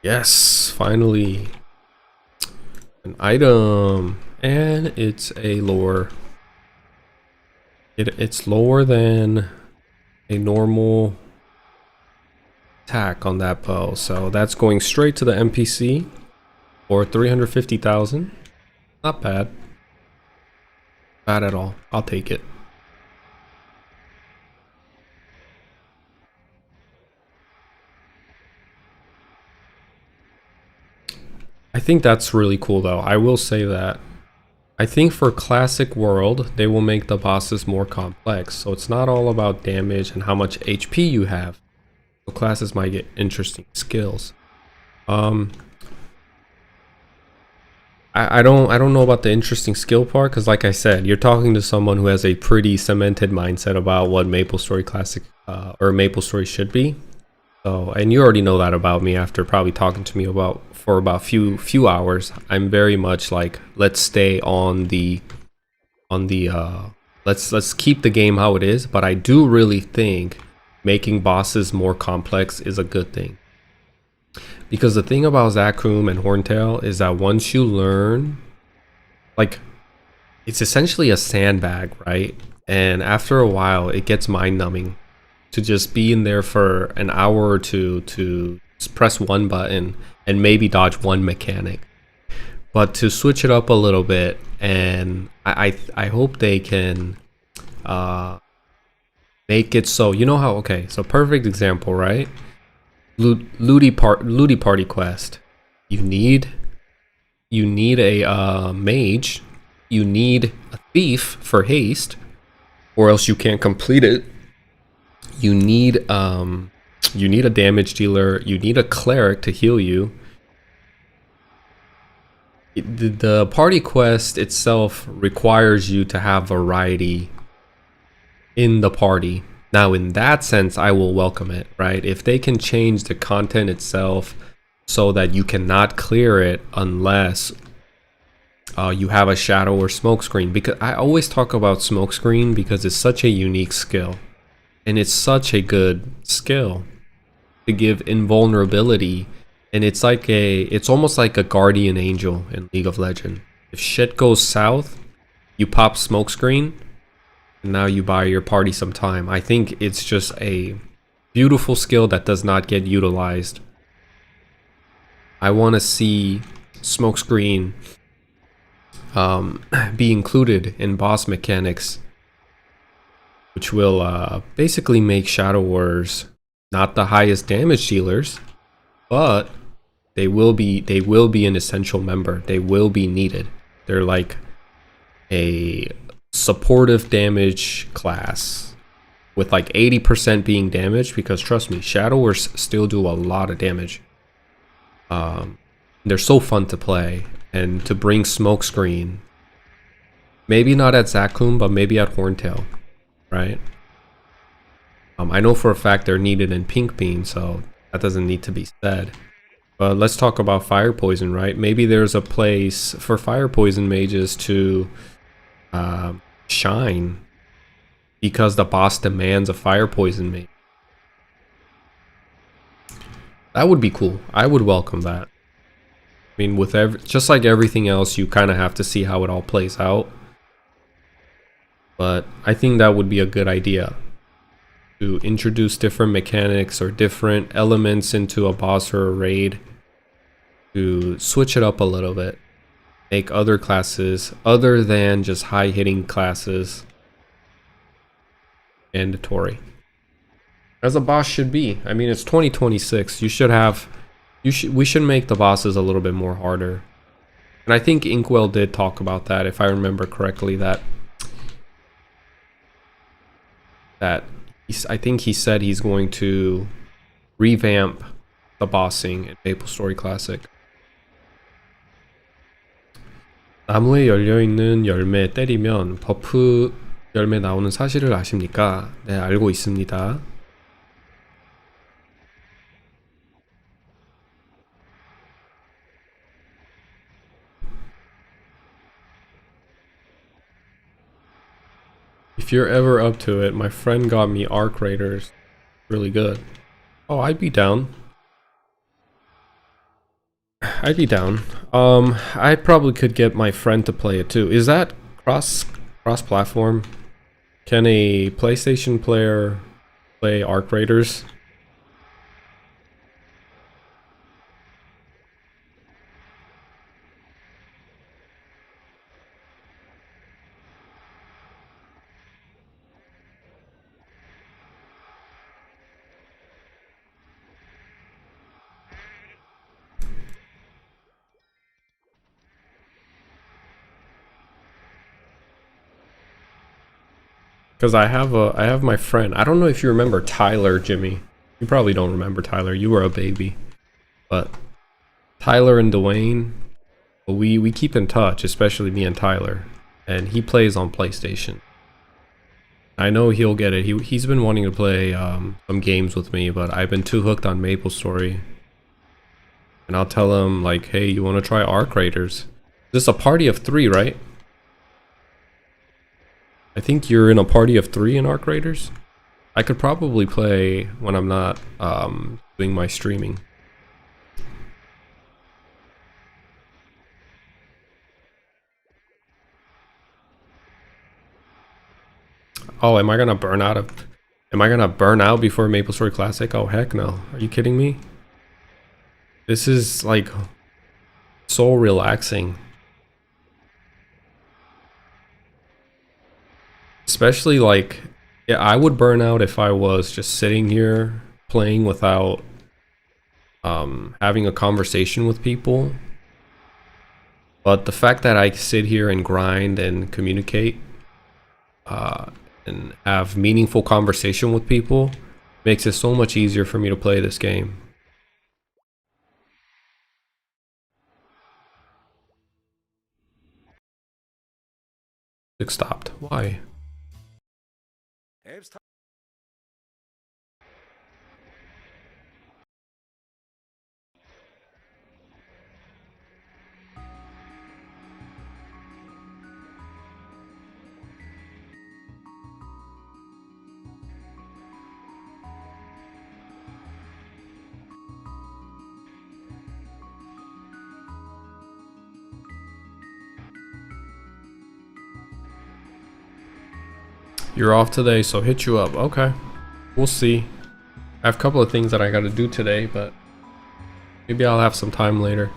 Yes, finally an item, and it's a lower. It's lower than a normal attack on that bow, so that's going straight to the NPC for 350,000. Not bad. Bad at all. I'll take it. I think that's really cool though. I will say that. I think for Classic World, they will make the bosses more complex. So it's not all about damage and how much HP you have. So classes might get interesting skills. I don't know about the interesting skill part, because like I said, you're talking to someone who has a pretty cemented mindset about what Maplestory Classic or Maplestory should be. So, and you already know that about me after probably talking to me for about few hours. I'm very much like, let's stay on the let's keep the game how it is, but I do really think making bosses more complex is a good thing. Because the thing about Zakum and Horntail is that once you learn, like, it's essentially a sandbag, right? And after a while, it gets mind-numbing to just be in there for an hour or two to just press one button and maybe dodge one mechanic. But to switch it up a little bit, and I hope they can make it so, you know how, okay, so perfect example, right? Looty Party Quest. You need a mage, you need a thief for haste, or else you can't complete it. You need a damage dealer, you need a cleric to heal you. The party quest itself requires you to have variety in the party. Now, in that sense, I will welcome it, right? If they can change the content itself so that you cannot clear it unless you have a shadow or smoke screen. Because I always talk about smoke screen because it's such a unique skill. And it's such a good skill to give invulnerability. And it's almost like a guardian angel in League of Legends. If shit goes south, you pop smoke screen, and now you buy your party some time. I think it's just a beautiful skill that does not get utilized. I want to see smokescreen be included in boss mechanics, which will basically make Shadow Wars not the highest damage dealers, but they will be an essential member. They will be needed. They're like a supportive damage class with like 80% being damaged, because trust me, Shadow Wars still do a lot of damage. They're so fun to play, and to bring smokescreen, maybe not at Zakum, but maybe at Horntail, right? I know for a fact they're needed in Pink Beam, so that doesn't need to be said. But let's talk about Fire Poison, right? Maybe there's a place for Fire Poison mages to shine because the boss demands a Fire Poison mage. That would be cool. I would welcome that. I mean, with just like everything else, you kind of have to see how it all plays out. But I think that would be a good idea, to introduce different mechanics or different elements into a boss or a raid, to switch it up a little bit, make other classes other than just high hitting classes mandatory, as a boss should be. I mean, it's 2026. We should make the bosses a little bit more harder. And I think Inkwell did talk about that, if I remember correctly, I think he said he's going to revamp the bossing in Maplestory Classic. 나무에 열려있는 열매 때리면 버프 열매 나오는 사실을 아십니까? 네, 알고 있습니다. If you're ever up to it, my friend got me Arc Raiders. Really good. Oh, I'd be down. I'd be down. I probably could get my friend to play it too. Is that cross-platform? Can a PlayStation player play Arc Raiders? Because I have my friend. I don't know if you remember Tyler, Jimmy. You probably don't remember Tyler. You were a baby. But Tyler and Dwayne, we keep in touch, especially me and Tyler. And he plays on PlayStation. I know he'll get it. He's been wanting to play some games with me, but I've been too hooked on Maplestory. And I'll tell him like, hey, you want to try Arc Raiders? This is a party of 3, right? I think you're in a party of 3 in Arc Raiders. I could probably play when I'm not doing my streaming. Oh, am I gonna burn out before Maplestory Classic? Oh heck no. Are you kidding me? This is like so relaxing. Especially like, yeah, I would burn out if I was just sitting here playing without having a conversation with people. But the fact that I sit here and grind and communicate and have meaningful conversation with people makes it so much easier for me to play this game. It stopped. Why? You're off today, so hit you up. Okay, we'll see. I have a couple of things that I gotta do today, but maybe I'll have some time later.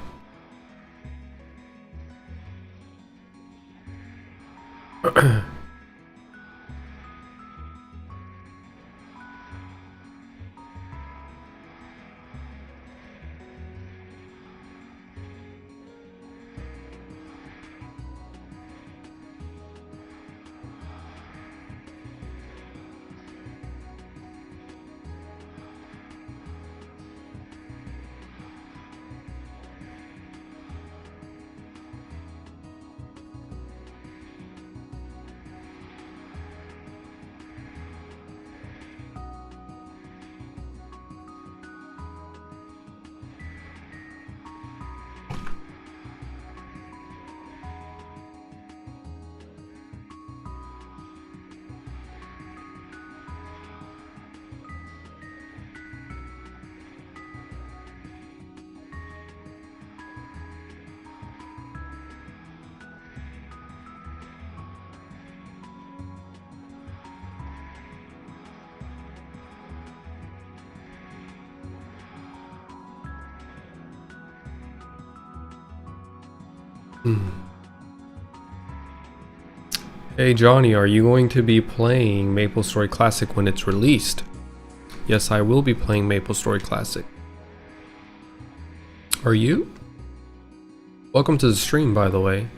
Hey Johnny, are you going to be playing Maplestory Classic when it's released? Yes, I will be playing Maplestory Classic. Are you? Welcome to the stream, by the way.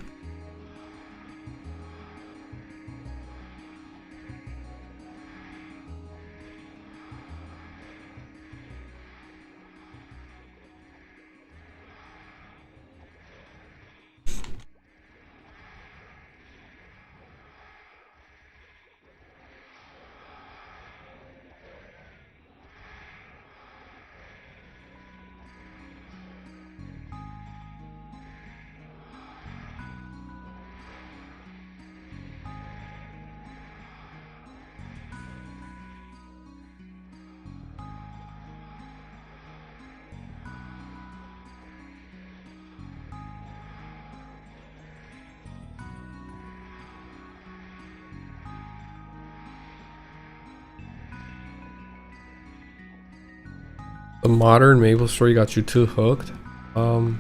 The modern Maplestory got you too hooked. No,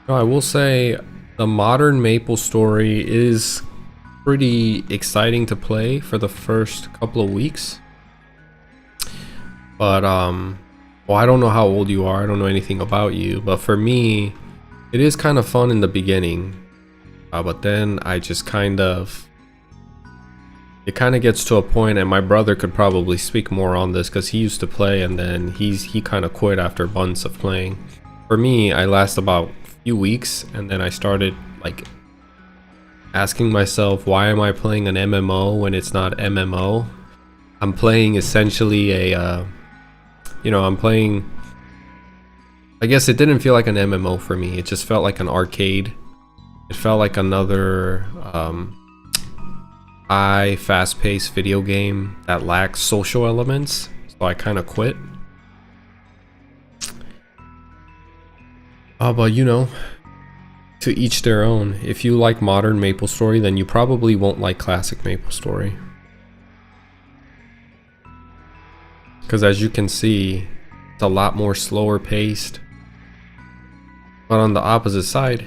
I will say the modern Maplestory is pretty exciting to play for the first couple of weeks. But well, I don't know how old you are. I don't know anything about you. But for me, it is kind of fun in the beginning. But then I just it kind of gets to a point, and my brother could probably speak more on this because he used to play and then he kind of quit after months of playing. For me, I last about a few weeks and then I started asking myself, why am I playing an MMO when it's not MMO? I'm playing essentially I'm playing. I guess it didn't feel like an MMO for me. It just felt like an arcade. It felt like another high, fast-paced video game that lacks social elements. So I kind of quit. But you know, to each their own. If you like modern Maplestory, then you probably won't like classic Maplestory. Because as you can see, it's a lot more slower paced. But on the opposite side,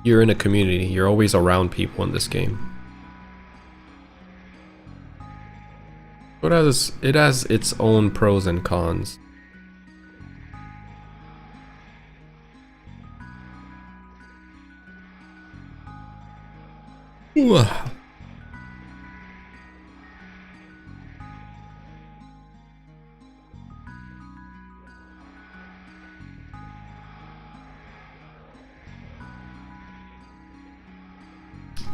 you're in a community. You're always around people in this game. It has its own pros and cons. Ooh.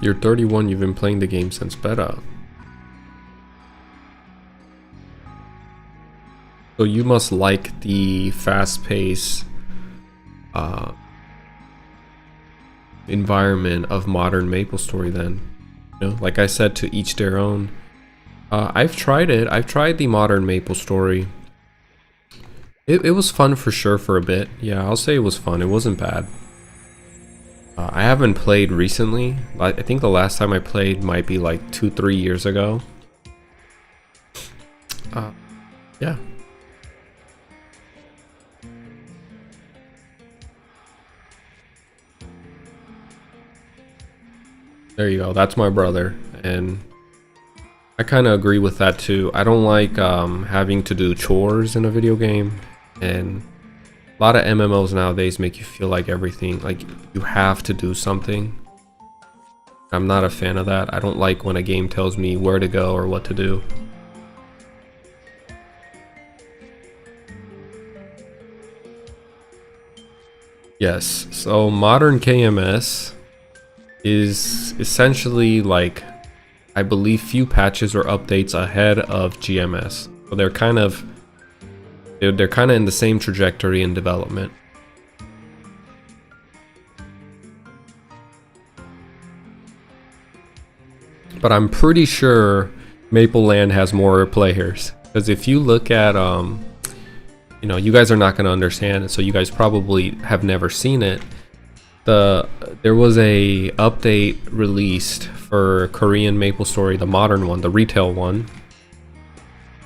You're 31, you've been playing the game since beta. So you must like the fast-paced environment of modern Maplestory then. You know, like I said, to each their own. I've tried it. I've tried the modern Maplestory. It was fun for sure for a bit. Yeah, I'll say it was fun. It wasn't bad. I haven't played recently. I think the last time I played might be like 2-3 years ago. Yeah. There you go. That's my brother, and I kind of agree with that too. I don't like having to do chores in a video game, and a lot of MMOs nowadays make you feel like everything, like you have to do something. I'm not a fan of that. I don't like when a game tells me where to go or what to do. Yes, so modern KMS is essentially like, I believe, few patches or updates ahead of GMS. So they're kind of in the same trajectory in development. But I'm pretty sure Mapleland has more players, because if you look at you know, you guys are not going to understand it, so you guys probably have never seen it. There was a update released for Korean Maplestory, the modern one, the retail one,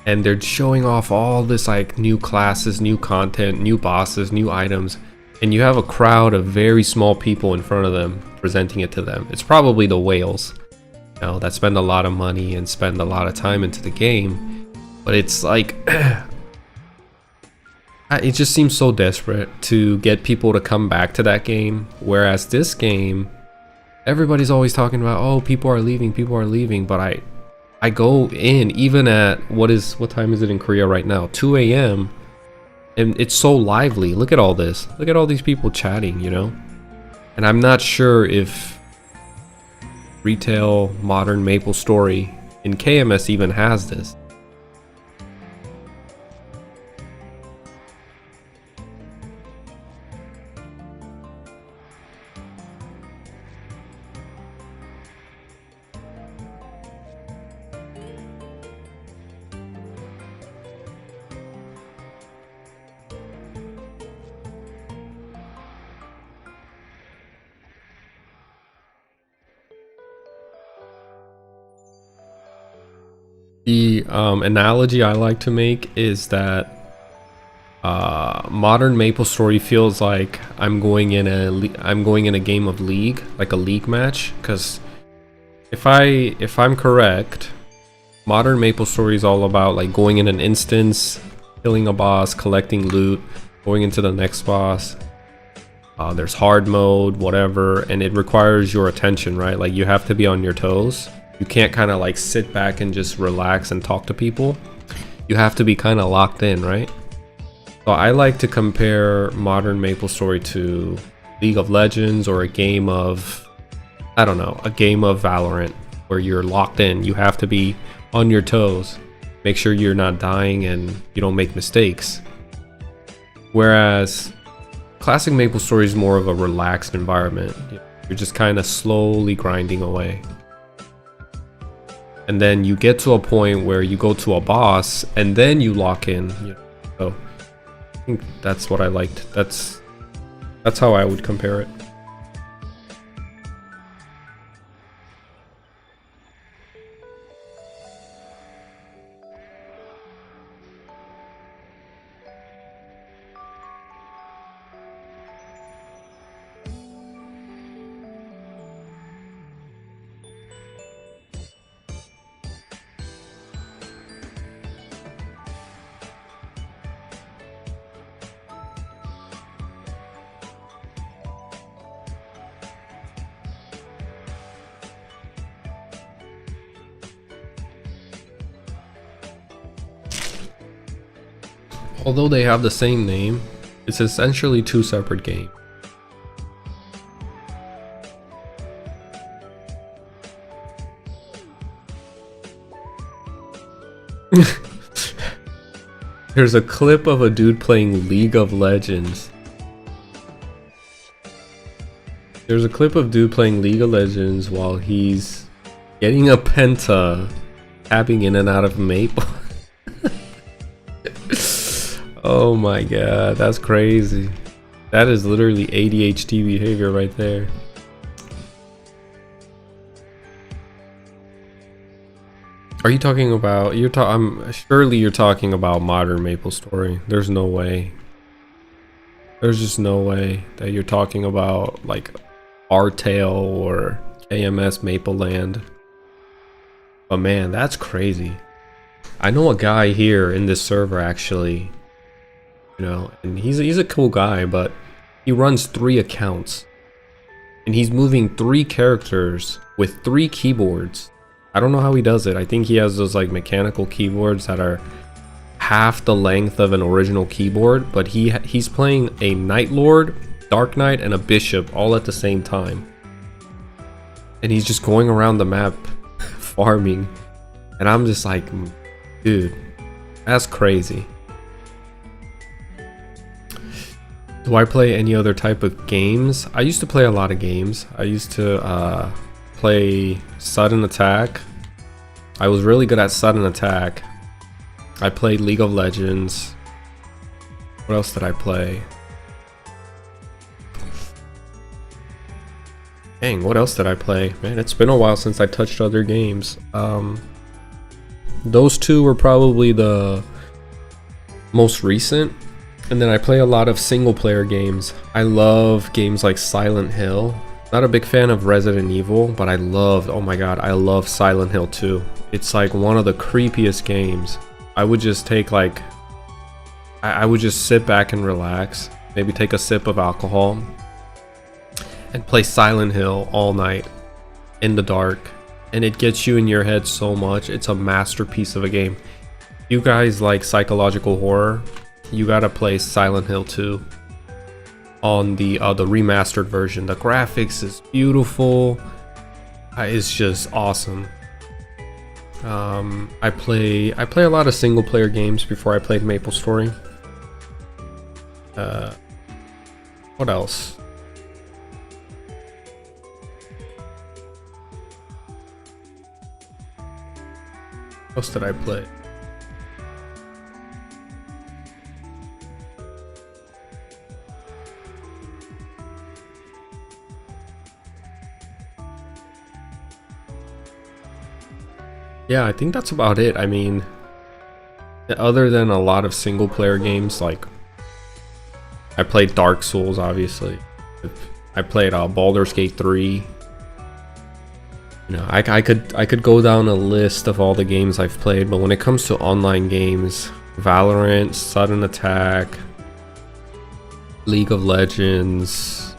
and they're showing off all this like new classes, new content, new bosses, new items, and you have a crowd of very small people in front of them presenting it to them. It's probably the whales, you know, that spend a lot of money and spend a lot of time into the game, but it's like it just seems so desperate to get people to come back to that game, whereas this game, everybody's always talking about, oh, people are leaving, but I go in even at what time is it in Korea right now, 2 a.m. and it's so lively. Look at all this, look at all these people chatting, you know. And I'm not sure if retail modern Maplestory in KMS even has this. The analogy I like to make is that modern Maplestory feels like I'm going in a game of League, like a league match. Because if I'm correct, modern Maplestory is all about like going in an instance, killing a boss, collecting loot, going into the next boss. There's hard mode, whatever, and it requires your attention, right? Like you have to be on your toes. You can't kind of like sit back and just relax and talk to people. You have to be kind of locked in, right? So I like to compare modern Maplestory to League of Legends, or a game of, I don't know, a game of Valorant, where you're locked in. You have to be on your toes. make sure you're not dying and you don't make mistakes. Whereas classic Maplestory is more of a relaxed environment. You're just kind of slowly grinding away. And then you get to a point where you go to a boss and then you lock in. So I think that's what I liked. That's how I would compare it. Although they have the same name, it's essentially two separate games. There's a clip of a dude playing League of Legends. There's a clip of dude playing League of Legends while he's getting a penta, tapping in and out of Maple. Oh my god, that's crazy. That is literally ADHD behavior right there. Are you talking about, surely you're talking about modern Maplestory. There's no way. There's just no way that you're talking about like R-Tail or KMS Mapleland. But man, that's crazy. I know a guy here in this server actually, and he's a cool guy, but he runs 3 accounts and he's moving 3 characters with 3 keyboards. I don't know how he does it. I think he has those like mechanical keyboards that are half the length of an original keyboard, but he's playing a Night Lord, Dark Knight, and a Bishop all at the same time. And he's just going around the map farming. And I'm just like, dude, that's crazy. Do I play any other type of games? I used to play a lot of games. I used to play Sudden Attack. I was really good at Sudden Attack. I played League of Legends. What else did I play? Dang, what else did I play? Man, it's been a while since I touched other games. Those 2 were probably the most recent. And then I play a lot of single player games. I love games like Silent Hill. Not a big fan of Resident Evil, but oh my god, I love Silent Hill 2. It's like one of the creepiest games. I would just take like, I would just sit back and relax, maybe take a sip of alcohol, and play Silent Hill all night in the dark. And it gets you in your head so much. It's a masterpiece of a game. You guys like psychological horror? You gotta play Silent Hill 2 on the remastered version. The graphics is beautiful. It's just awesome. I play a lot of single player games before I played Maplestory. What else? What else did I play? Yeah, I think that's about it. I mean, other than a lot of single player games, like I played Dark Souls, obviously. I played Baldur's Gate 3. I could go down a list of all the games I've played, but when it comes to online games, Valorant, Sudden Attack, League of Legends,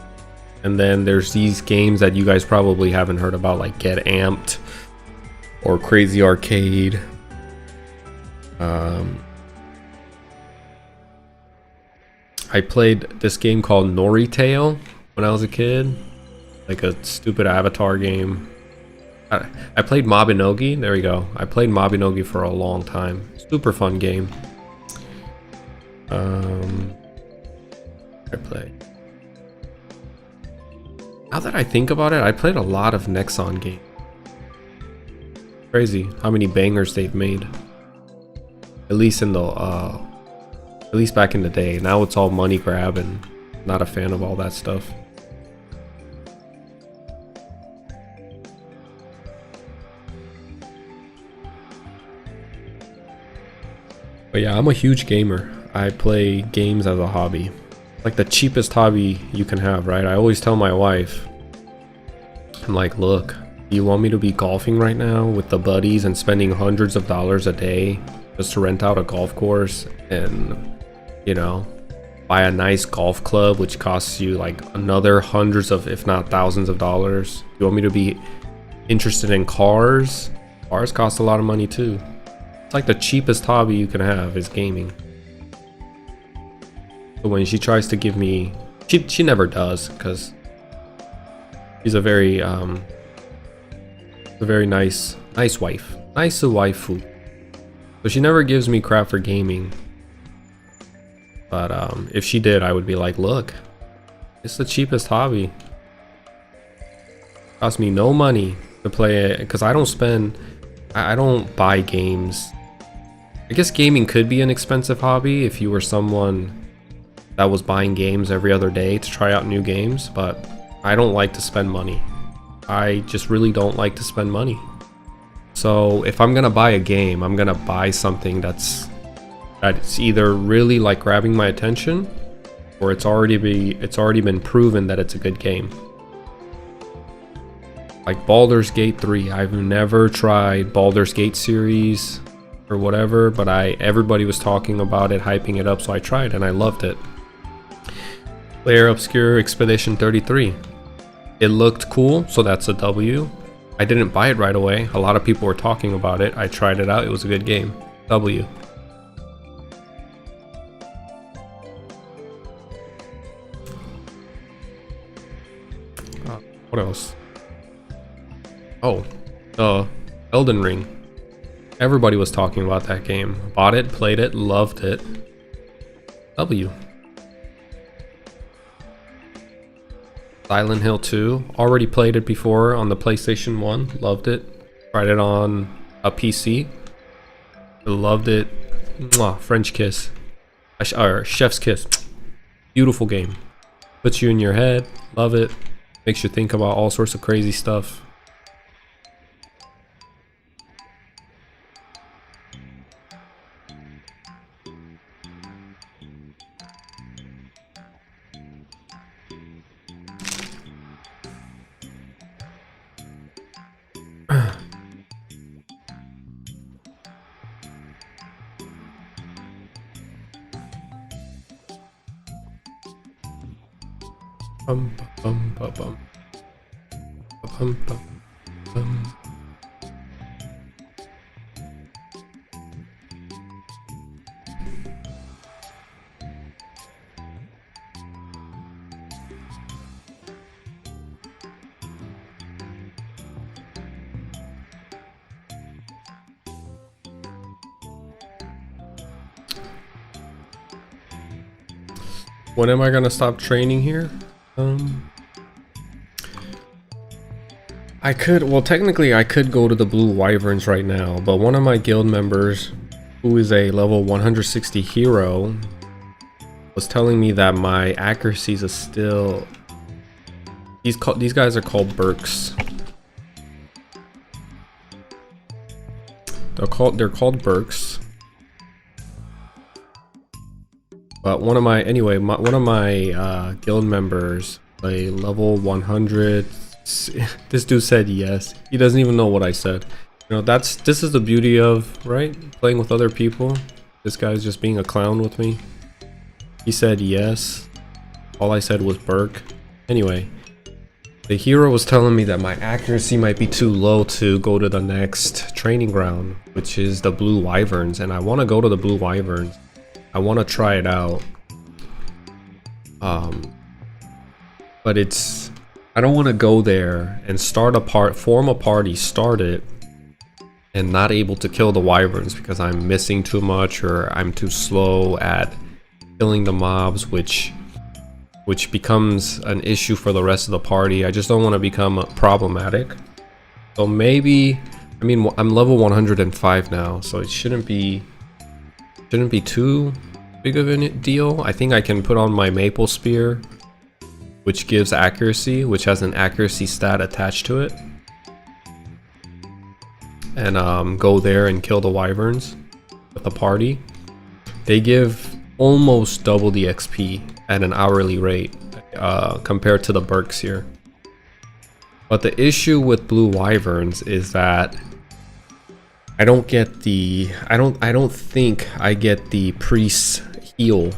and then there's these games that you guys probably haven't heard about, like Get Amped or Crazy Arcade. I played this game called Nori Tale when I was a kid, like a stupid Avatar game. I played Mabinogi. There we go. I played Mabinogi for a long time. Super fun game. I play. Now that I think about it, I played a lot of Nexon games. Crazy how many bangers they've made. At least in the at least back in the day. Now it's all money grab, and not a fan of all that stuff. But yeah, I'm a huge gamer. I play games as a hobby. Like the cheapest hobby you can have, right? I always tell my wife, I'm like, look, you want me to be golfing right now with the buddies and spending hundreds of dollars a day just to rent out a golf course and, you know, buy a nice golf club which costs you like another hundreds of, if not thousands of dollars? You want me to be interested in cars? Cars cost a lot of money too. It's like the cheapest hobby you can have is gaming. But when she tries to give me, she never does, because she's a very nice wife, nice waifu. So she never gives me crap for gaming. But if she did, I would be like, look, it's the cheapest hobby. Cost me no money to play it, because I don't buy games. I guess gaming could be an expensive hobby if you were someone that was buying games every other day to try out new games, but I don't like to spend money. I just really don't like to spend money. So if I'm gonna buy a game, I'm gonna buy something that's either really like grabbing my attention, or it's already been proven that it's a good game. Like Baldur's Gate 3, I've never tried Baldur's Gate series or whatever, but everybody was talking about it, hyping it up, so I tried and I loved it. Player Obscure Expedition 33. It looked cool, so that's a W. I didn't buy it right away. A lot of people were talking about it. I tried it out. It was a good game. W. What else? Oh, Elden Ring. Everybody was talking about that game. Bought it, played it, loved it. W. Silent Hill 2. Already played it before on the PlayStation 1. Loved it. Tried it on a PC. Loved it. Mwah, French kiss. Or chef's kiss. Beautiful game. Puts you in your head. Love it. Makes you think about all sorts of crazy stuff. Bum, bum, bum, bum. Bum, bum, bum. When am I gonna stop training here? Technically I could go to the Blue Wyverns right now, but one of my guild members, who is a level 160 hero, was telling me that my accuracies are still... These guys are called Burks. They're called Burks. But one of my guild members, a level 100. This dude said yes. He doesn't even know what I said. You know, this is the beauty of, right, playing with other people. This guy's just being a clown with me. He said yes. All I said was Burke. Anyway, the hero was telling me that my accuracy might be too low to go to the next training ground, which is the Blue Wyverns, and I want to go to the Blue Wyverns. I want to try it out. But I don't want to go there and form a party, start it, and not able to kill the wyverns because I'm missing too much or I'm too slow at killing the mobs, which becomes an issue for the rest of the party. I just don't want to become problematic. So maybe, I mean, I'm level 105 now, so it shouldn't be too big of a deal. I think I can put on my maple spear, which gives accuracy, which has an accuracy stat attached to it, and go there and kill the wyverns with a party. They give almost double the XP at an hourly rate compared to the Berks here. But the issue with blue wyverns is that I don't think I get the priest's heal,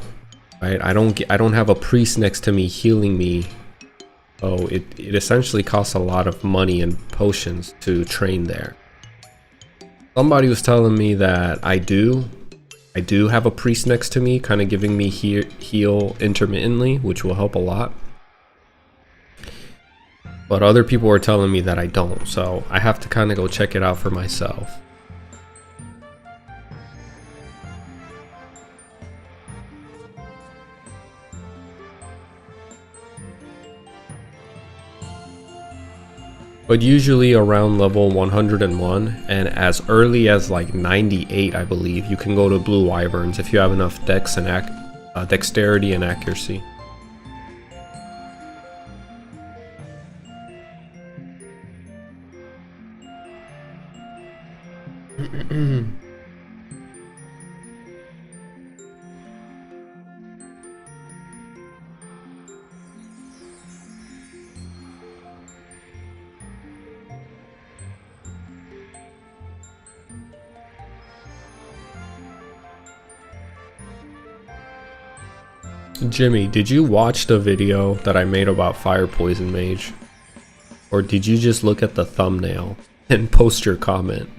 right? I don't have a priest next to me healing me. So it essentially costs a lot of money and potions to train there. Somebody was telling me that I do have a priest next to me, kind of giving me heal intermittently, which will help a lot. But other people were telling me that I don't, so I have to kind of go check it out for myself. But usually around level 101 and as early as like 98, I believe, you can go to blue wyverns if you have enough dex and dexterity and accuracy. Jimmy, did you watch the video that I made about Fire Poison Mage? Or did you just look at the thumbnail and post your comment?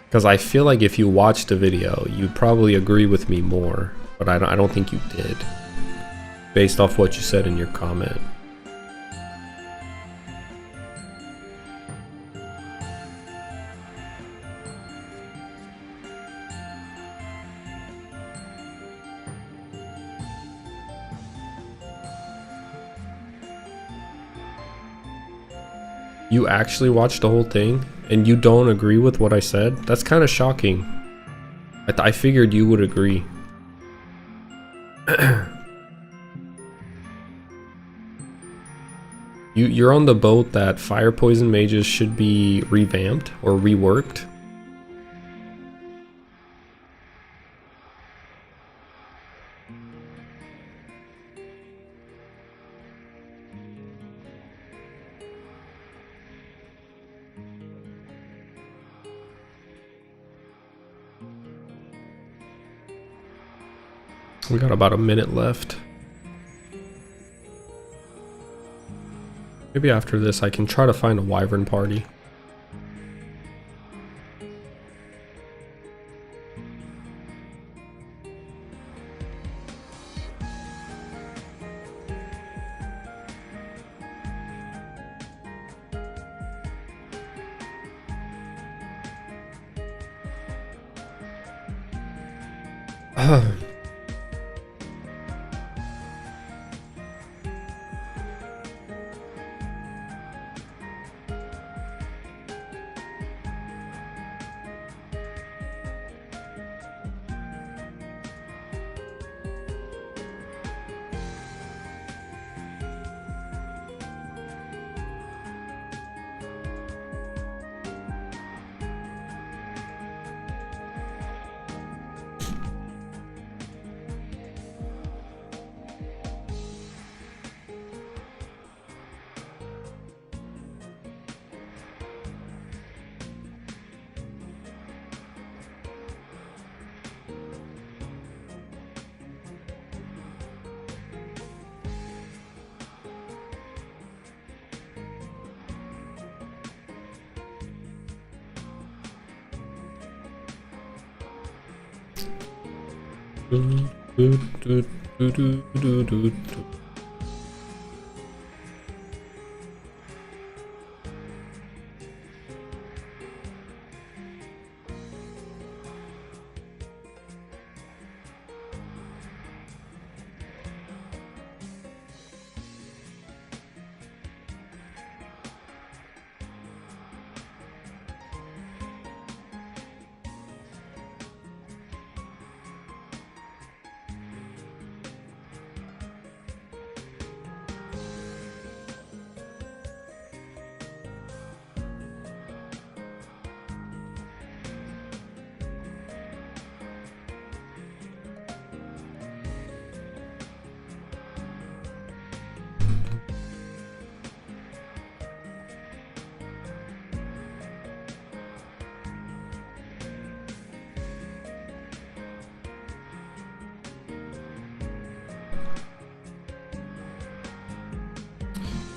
Because I feel like if you watched the video, you'd probably agree with me more, but I don't think you did, based off what you said in your comment. You actually watched the whole thing and you don't agree with what I said? That's kind of shocking. I figured you would agree. You're on the boat that Fire Poison Mages should be revamped or reworked. We got about a minute left. Maybe after this I can try to find a wyvern party. Do, do, do, do, do, do, do.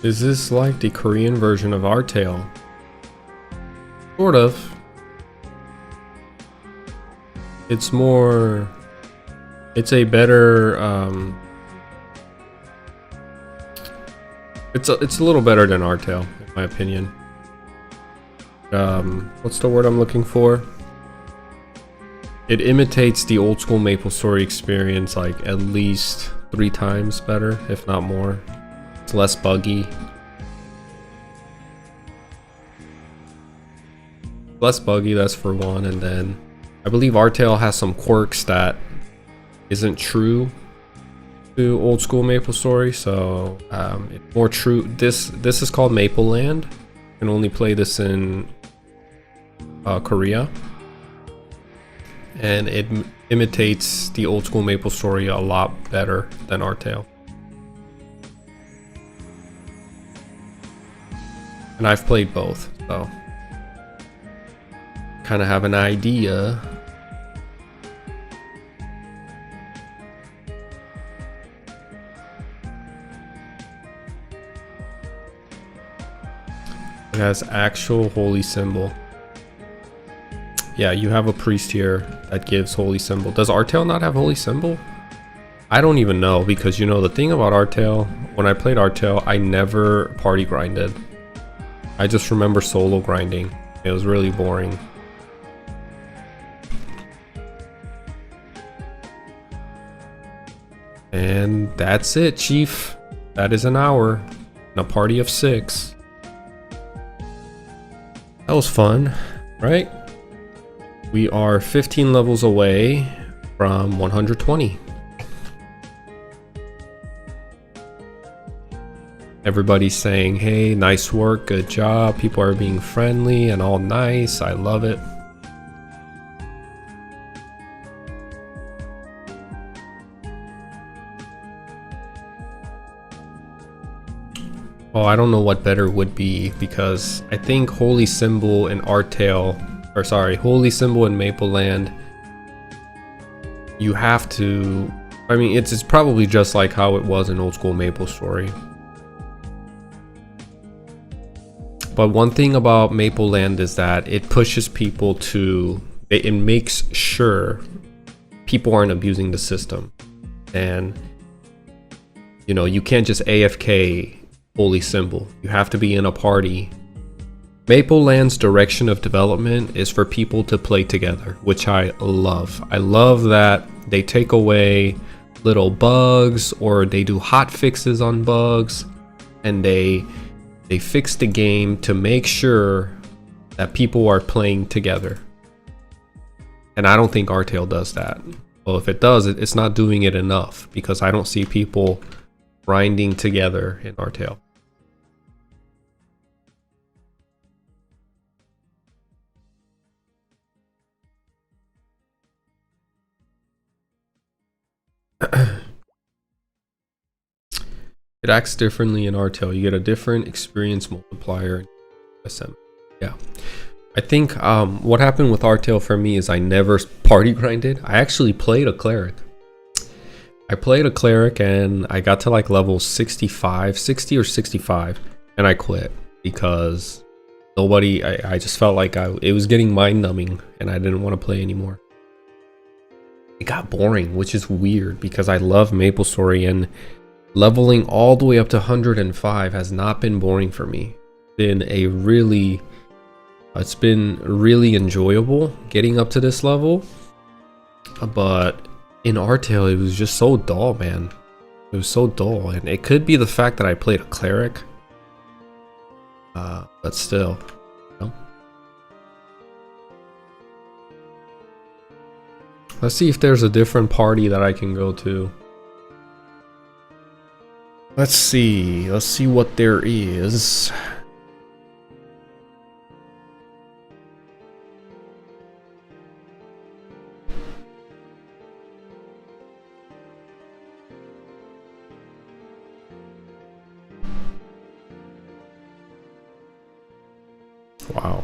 Is this like the Korean version of our tale? Sort of. It's more... It's a better... It's a little better than our tale, in my opinion. What's the word I'm looking for? It imitates the old school Maplestory experience like at least 3 times better, if not more. It's less buggy. Less buggy, that's for one, and then I believe our tale has some quirks that isn't true to old school Maplestory, so it's more true. This is called Mapleland. You can only play this in Korea, and it imitates the old school Maplestory a lot better than our tale. And I've played both, so kind of have an idea. It has actual holy symbol. Yeah, you have a priest here that gives holy symbol. Does Artale not have holy symbol? I don't even know, because you know the thing about Artale, when I played Artale, I never party grinded. I just remember solo grinding. It was really boring. And that's it, Chief. That is an hour in a party of 6. That was fun, right? We are 15 levels away from 120. Everybody's saying, hey, nice work, good job. People are being friendly and all nice. I love it. Oh, I don't know what better would be, because I think Holy Symbol in Artale, or sorry, Holy Symbol in Mapleland, you have to, I mean, it's probably just like how it was in old school Maplestory. But one thing about Mapleland is that it pushes people to, it makes sure people aren't abusing the system. And, you know, you can't just AFK Holy Symbol. You have to be in a party. Mapleland's direction of development is for people to play together, which I love. I love that they take away little bugs, or they do hot fixes on bugs, and they fix the game to make sure that people are playing together. And I don't think Artale does that. Well, if it does, it's not doing it enough, because I don't see people grinding together in Artale. It acts differently in Artale. You get a different experience multiplier in SM. Yeah. I think what happened with Artale for me is I never party grinded. I actually played a cleric. I played a cleric and I got to like level 65, 60 or 65, and I quit because I just felt like it was getting mind numbing and I didn't want to play anymore. it got boring, which is weird because I love Maplestory, and leveling all the way up to 105 has not been boring for me. It's been really enjoyable getting up to this level, but in Artale it was just so dull, man. It was so dull, and it could be the fact that I played a cleric, but still, you know? Let's see if there's a different party that I can go to. Let's see what there is. Wow.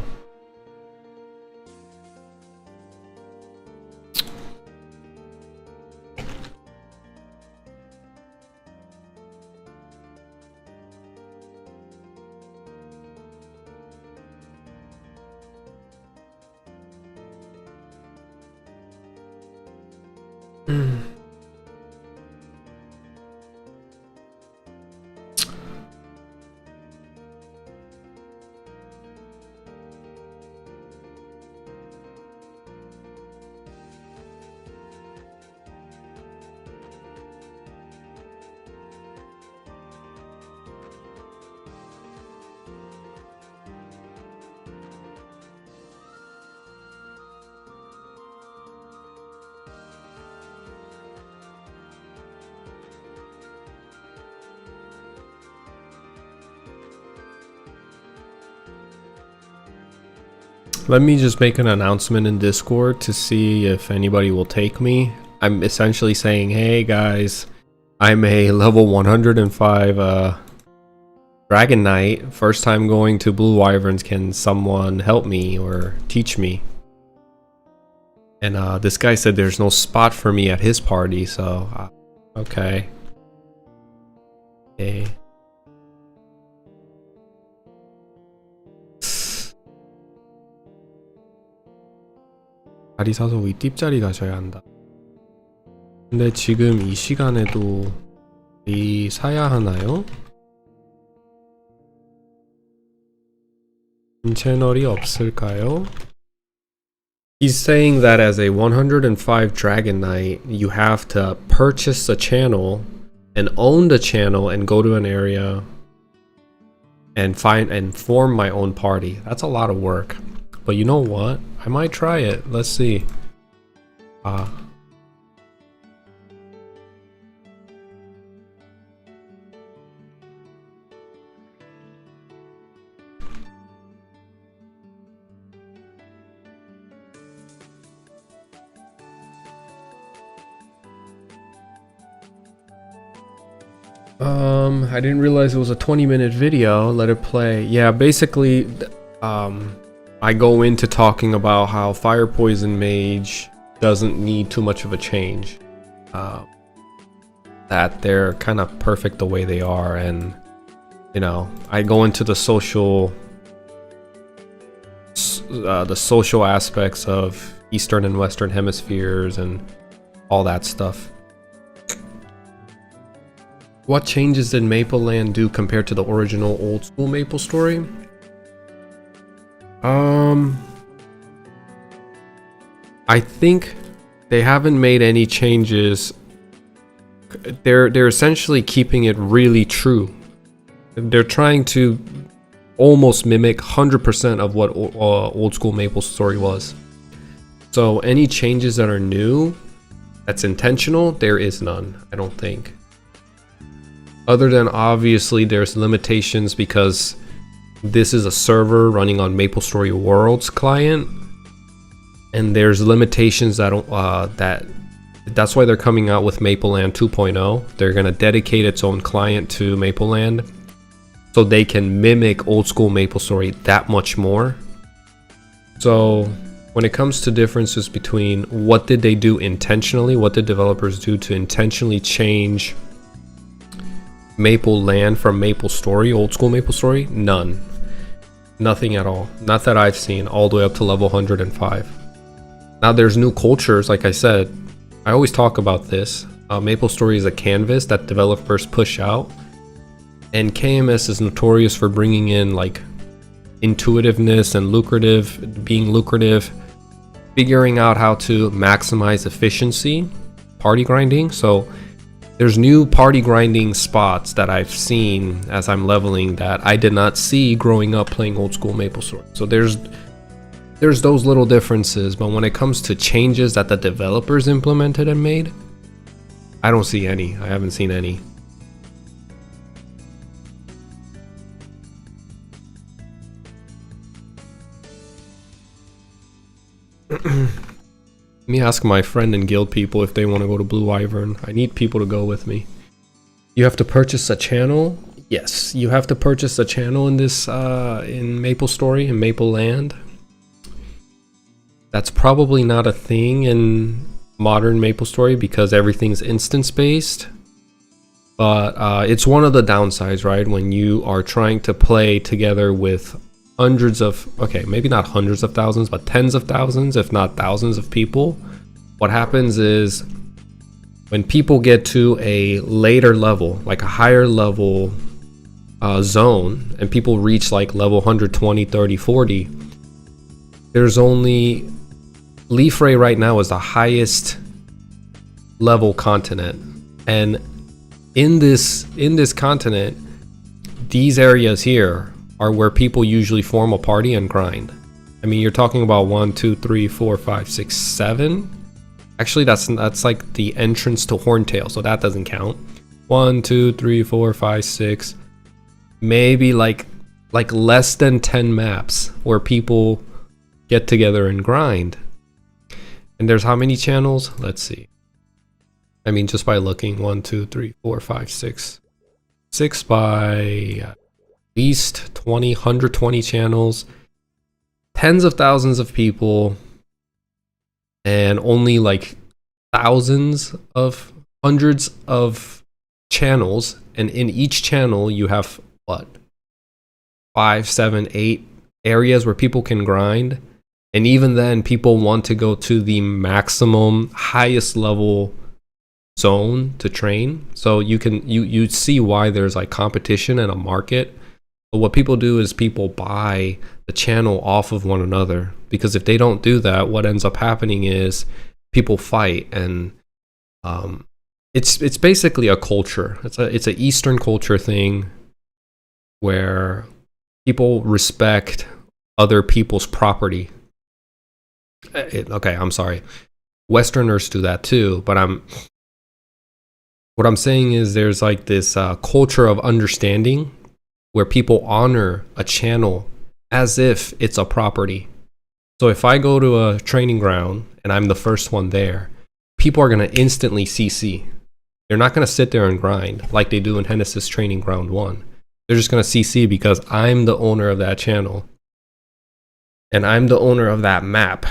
Let me just make an announcement in Discord to see if anybody will take me. I'm essentially saying, hey guys, I'm a level 105 Dragon Knight. First time going to Blue Wyverns. Can someone help me or teach me? And this guy said there's no spot for me at his party, so okay. Okay. 자리 사서 윗뒷자리 가셔야 한다. 근데 지금 이 시간에도 이 사야 하나요? 채널이 없을까요? He's saying that as a 105 Dragon Knight, you have to purchase a channel and own the channel and go to an area and form my own party. That's a lot of work. But you know what? I might try it. Let's see. I didn't realize it was a 20-minute video. Let it play. Yeah, basically, I go into talking about how Fire Poison Mage doesn't need too much of a change. That they're kind of perfect the way they are, and you know, I go into the social aspects of Eastern and Western hemispheres and all that stuff. What changes did Mapleland do compared to the original old school Maplestory? I think they haven't made any changes. They're essentially keeping it really true. They're trying to almost mimic 100% of what old school Maplestory was. So any changes that are new, that's intentional, there is none, I don't think. Other than obviously there's limitations because this is a server running on Maplestory Worlds client, and there's limitations that that's why they're coming out with Mapleland 2.0. They're gonna dedicate its own client to Mapleland so they can mimic old school Maplestory that much more. So when it comes to differences between what did they do intentionally, what did developers do to intentionally change Mapleland from Maplestory, old school Maplestory, none. Nothing at all. Not that I've seen, all the way up to level 105. Now there's new cultures, like I said. I always talk about this. Maplestory is a canvas that developers push out, and KMS is notorious for bringing in like intuitiveness and being lucrative, figuring out how to maximize efficiency, party grinding. So there's new party grinding spots that I've seen as I'm leveling that I did not see growing up playing old school Maplestory. So there's those little differences, but when it comes to changes that the developers implemented and made, I don't see any. I haven't seen any. Let me ask my friend and guild people if they want to go to Blue Wyvern. I need people to go with me. You have to purchase a channel. Yes, you have to purchase a channel in this in Maplestory, in Mapleland. That's probably not a thing in modern Maplestory because everything's instance based. But it's one of the downsides, right? When you are trying to play together with hundreds of, okay, maybe not hundreds of thousands, but tens of thousands, if not thousands of people. What happens is when people get to a later level, like a higher level zone, and people reach like level 120, 30, 40, there's only Leaf Ray right now is the highest level continent, and in this continent, these areas here are where people usually form a party and grind. I mean, you're talking about 1, 2, 3, 4, 5, 6, 7. Actually, that's like the entrance to Horntail, so that doesn't count. 1, 2, 3, 4, 5, 6. Maybe like less than 10 maps where people get together and grind. And there's how many channels? Let's see. I mean, just by looking, 1, 2, 3, 4, 5, 6. 6 by at least 20, 120 channels. Tens of thousands of people. And only like hundreds of channels. And in each channel, you have what? 5, 7, 8 areas where people can grind. And even then, people want to go to the highest level zone to train. So you see why there's like competition and a market. But what people do is people buy the channel off of one another, because if they don't do that, what ends up happening is people fight, and it's basically a culture. It's an Eastern culture thing where people respect other people's property. Okay, I'm sorry. Westerners do that too, but what I'm saying is there's like this culture of understanding where people honor a channel as if it's a property. So if I go to a training ground and I'm the first one there, people are going to instantly CC. They're not going to sit there and grind like they do in Genesis Training Ground 1. They're just going to CC because I'm the owner of that channel. And I'm the owner of that map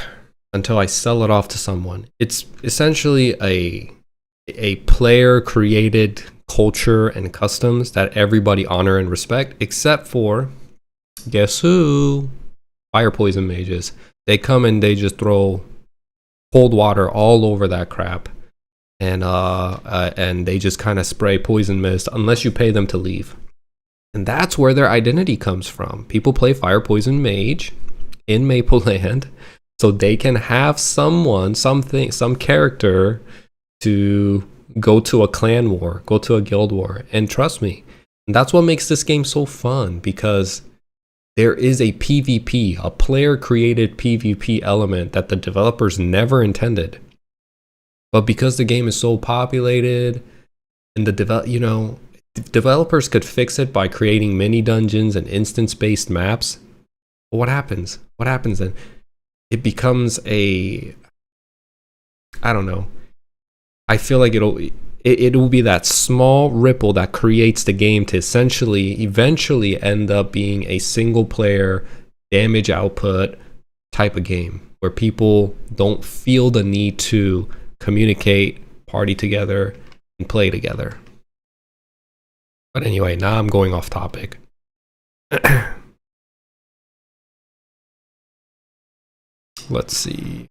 until I sell it off to someone. It's essentially a player created culture and customs that everybody honor and respect, except for, guess who? Fire poison mages. They come and they just throw cold water all over that crap, and they just kind of spray poison mist unless you pay them to leave. And that's where their identity comes from. People play fire poison mage in Mapleland so they can have some character to go to a clan war, go to a guild war. And trust me, that's what makes this game so fun, because there is a PvP, a player created PvP element that the developers never intended. But because the game is so populated and developers could fix it by creating mini dungeons and instance based maps. But what happens? What happens then? It becomes I don't know. I feel like it will be that small ripple that creates the game to eventually end up being a single player damage output type of game where people don't feel the need to communicate, party together, and play together. But anyway, now I'm going off topic. Let's see.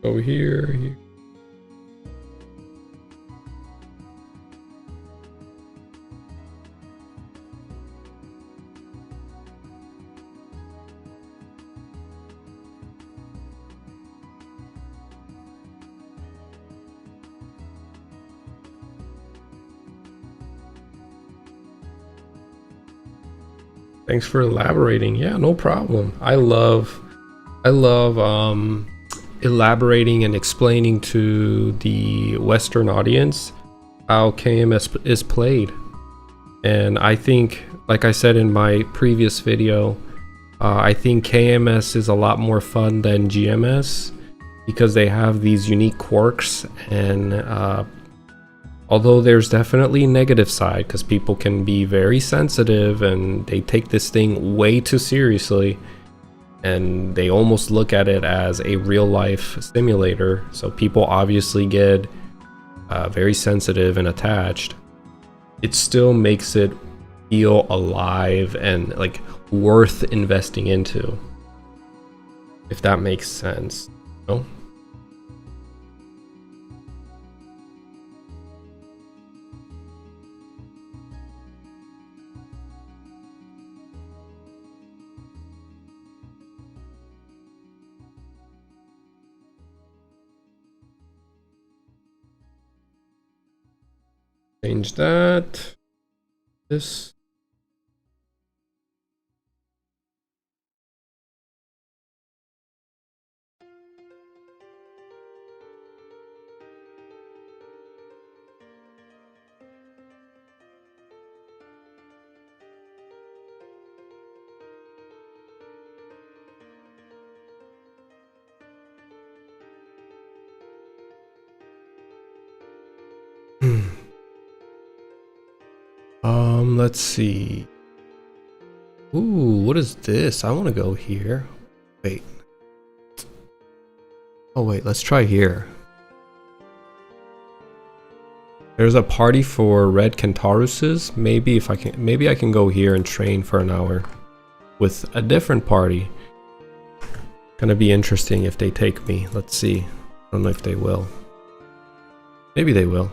Go here. Thanks for elaborating. Yeah, no problem. I love elaborating and explaining to the Western audience how KMS is played. And I think, like I said in my previous video, I think KMS is a lot more fun than GMS because they have these unique quirks, and although there's definitely a negative side because people can be very sensitive and they take this thing way too seriously and they almost look at it as a real life simulator. So people obviously get very sensitive and attached. It still makes it feel alive and like worth investing into, if that makes sense. No? Change that. This. Let's see. Ooh, what is this? I want to go here. Wait. Oh wait, let's try here. There's a party for red Kentaruses. Maybe I can go here and train for an hour with a different party. Gonna be interesting if they take me. Let's see. I don't know if they will. Maybe they will.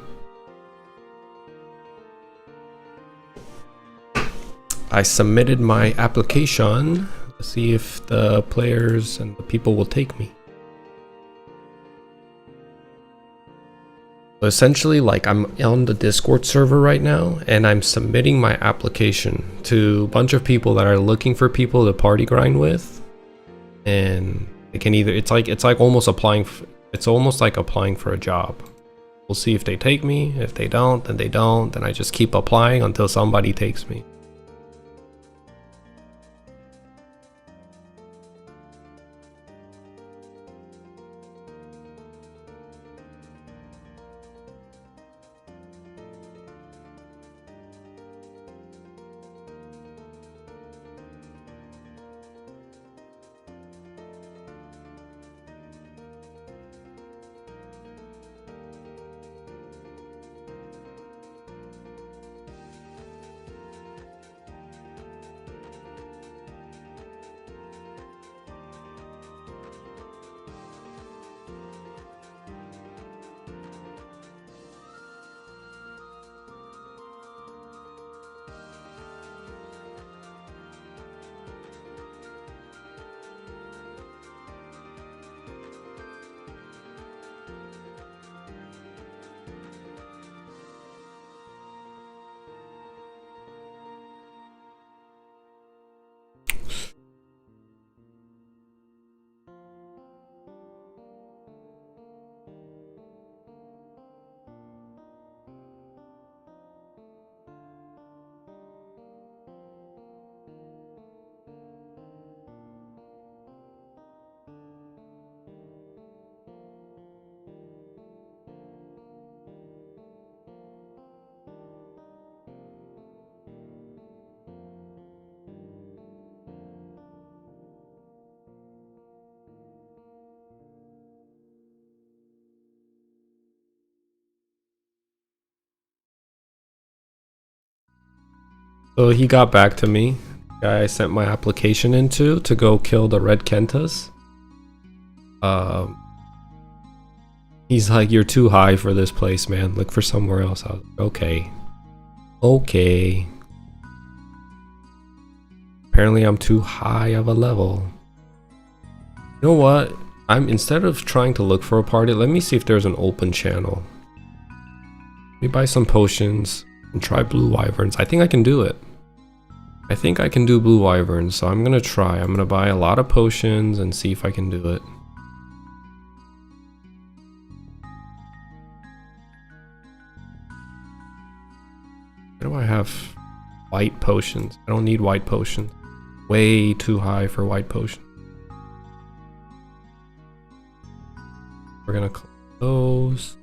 I submitted my application to see if the players and the people will take me. So essentially, like, I'm on the Discord server right now and I'm submitting my application to a bunch of people that are looking for people to party grind with. And they can either, it's like almost applying, it's almost like applying for a job. We'll see if they take me. If they don't, then they don't. Then I just keep applying until somebody takes me. So he got back to me. The guy I sent my application into to go kill the red Kentas. He's like, you're too high for this place, man. Look for somewhere else. I was like, okay. Okay. Apparently I'm too high of a level. You know what? Instead of trying to look for a party, let me see if there's an open channel. Let me buy some potions and try blue wyverns. I think I can do it. I think I can do blue wyverns, so I'm gonna try. I'm gonna buy a lot of potions and see if I can do it. Why do I have white potions? I don't need white potions. Way too high for white potions. We're gonna close.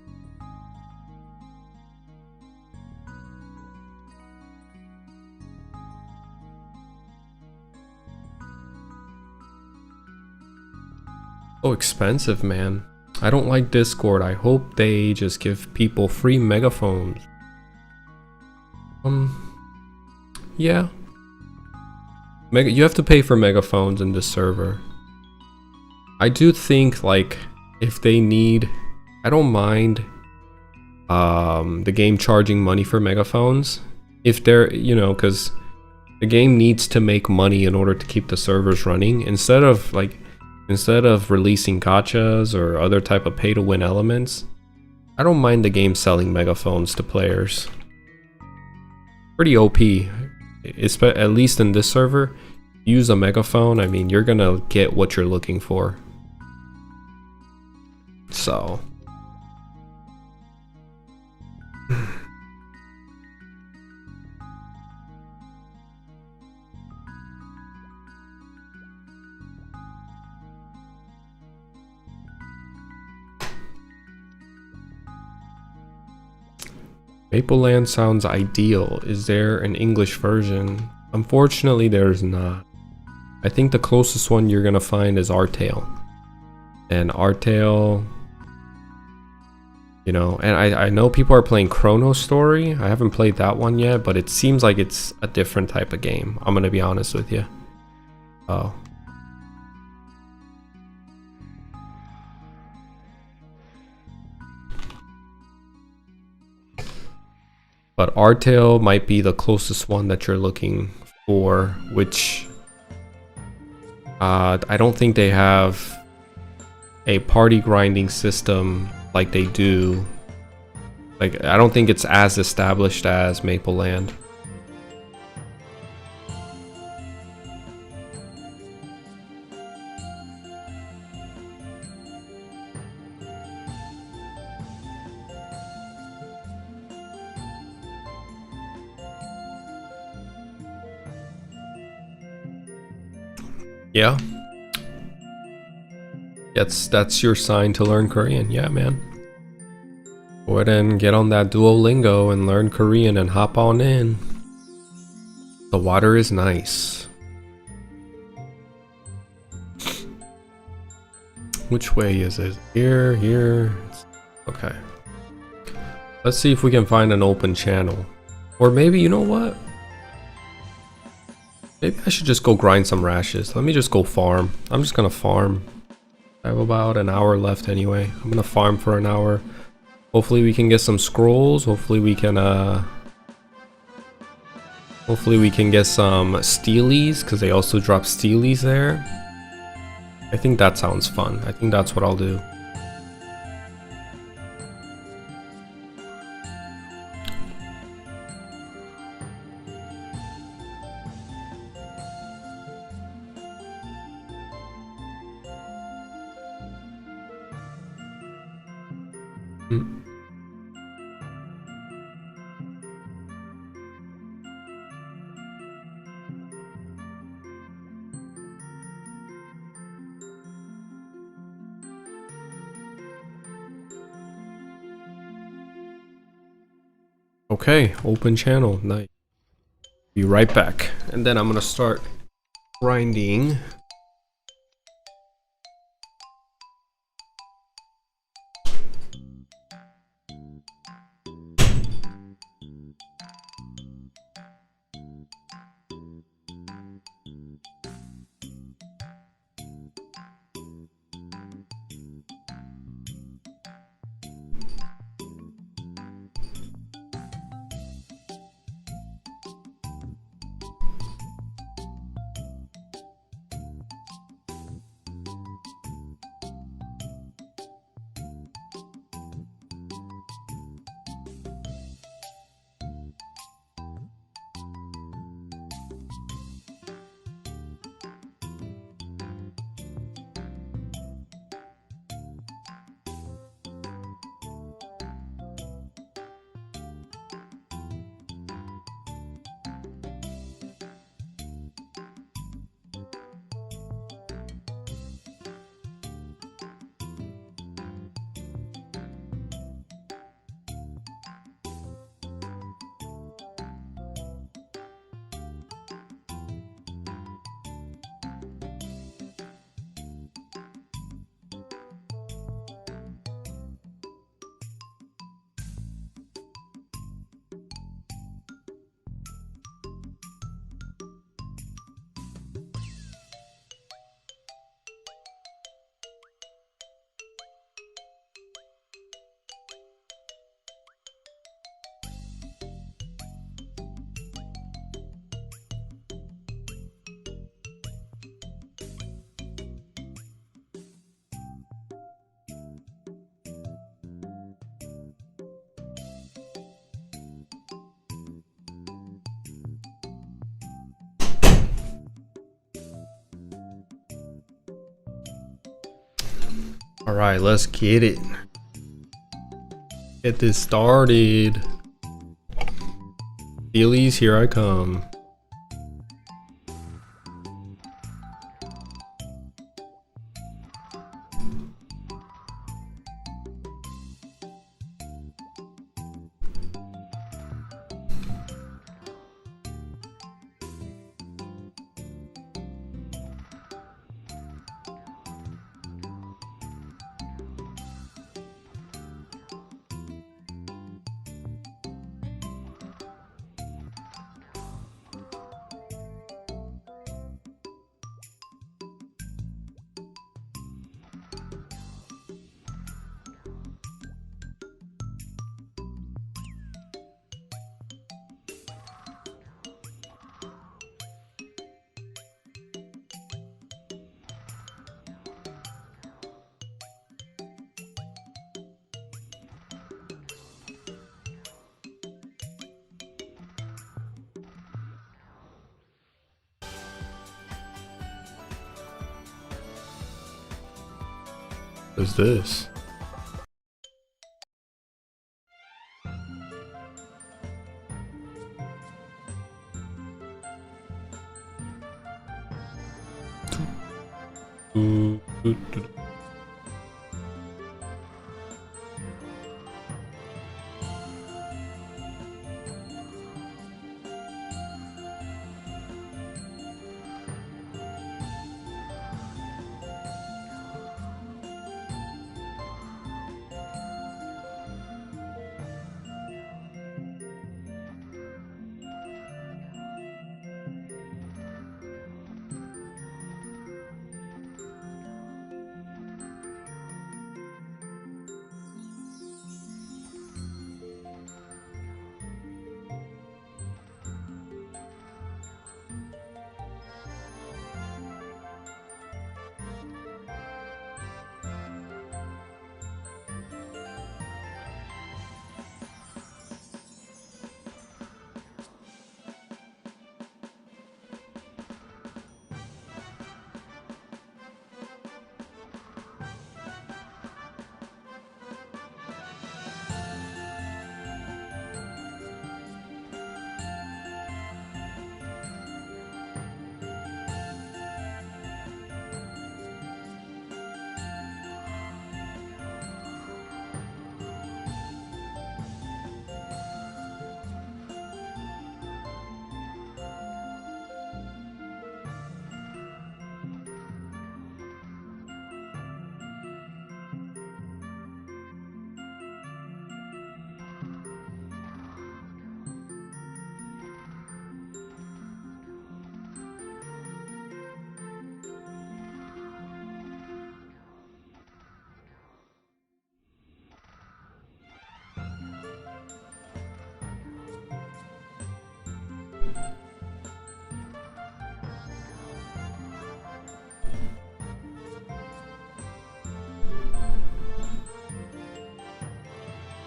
So expensive, man. I don't like Discord. I hope they just give people free megaphones. Yeah. You have to pay for megaphones in this server. I do think, like, if they need, I don't mind the game charging money for megaphones. If they're, you know, because the game needs to make money in order to keep the servers running. Instead of releasing gachas or other type of pay to win elements, I don't mind the game selling megaphones to players. Pretty OP. At least in this server, use a megaphone. I mean, you're gonna get what you're looking for. So Mapleland sounds ideal. Is there an English version? Unfortunately, there's not. I think the closest one you're gonna find is Artale. And Artale, you know, and I know people are playing Chrono Story. I haven't played that one yet, but it seems like it's a different type of game. I'm gonna be honest with you. Oh. But Artale might be the closest one that you're looking for, which I don't think they have a party grinding system like they do. Like, I don't think it's as established as Mapleland. Yeah. That's your sign to learn Korean. Yeah, man. Go ahead and get on that Duolingo and learn Korean and hop on in. The water is nice. Which way is it? Here, here. Okay. Let's see if we can find an open channel. Or maybe, you know what? Maybe I should just go grind some rashes. Let me just go farm. I'm just gonna farm. I have about an hour left anyway. I'm gonna farm for an hour. Hopefully we can get some scrolls. Hopefully we can get some steelies, because they also drop steelies there. I think that sounds fun. I think that's what I'll do. Okay, open channel. Nice. Be right back. And then I'm gonna start grinding. Alright, let's get it. Get this started. Phillies, here I come. What is this?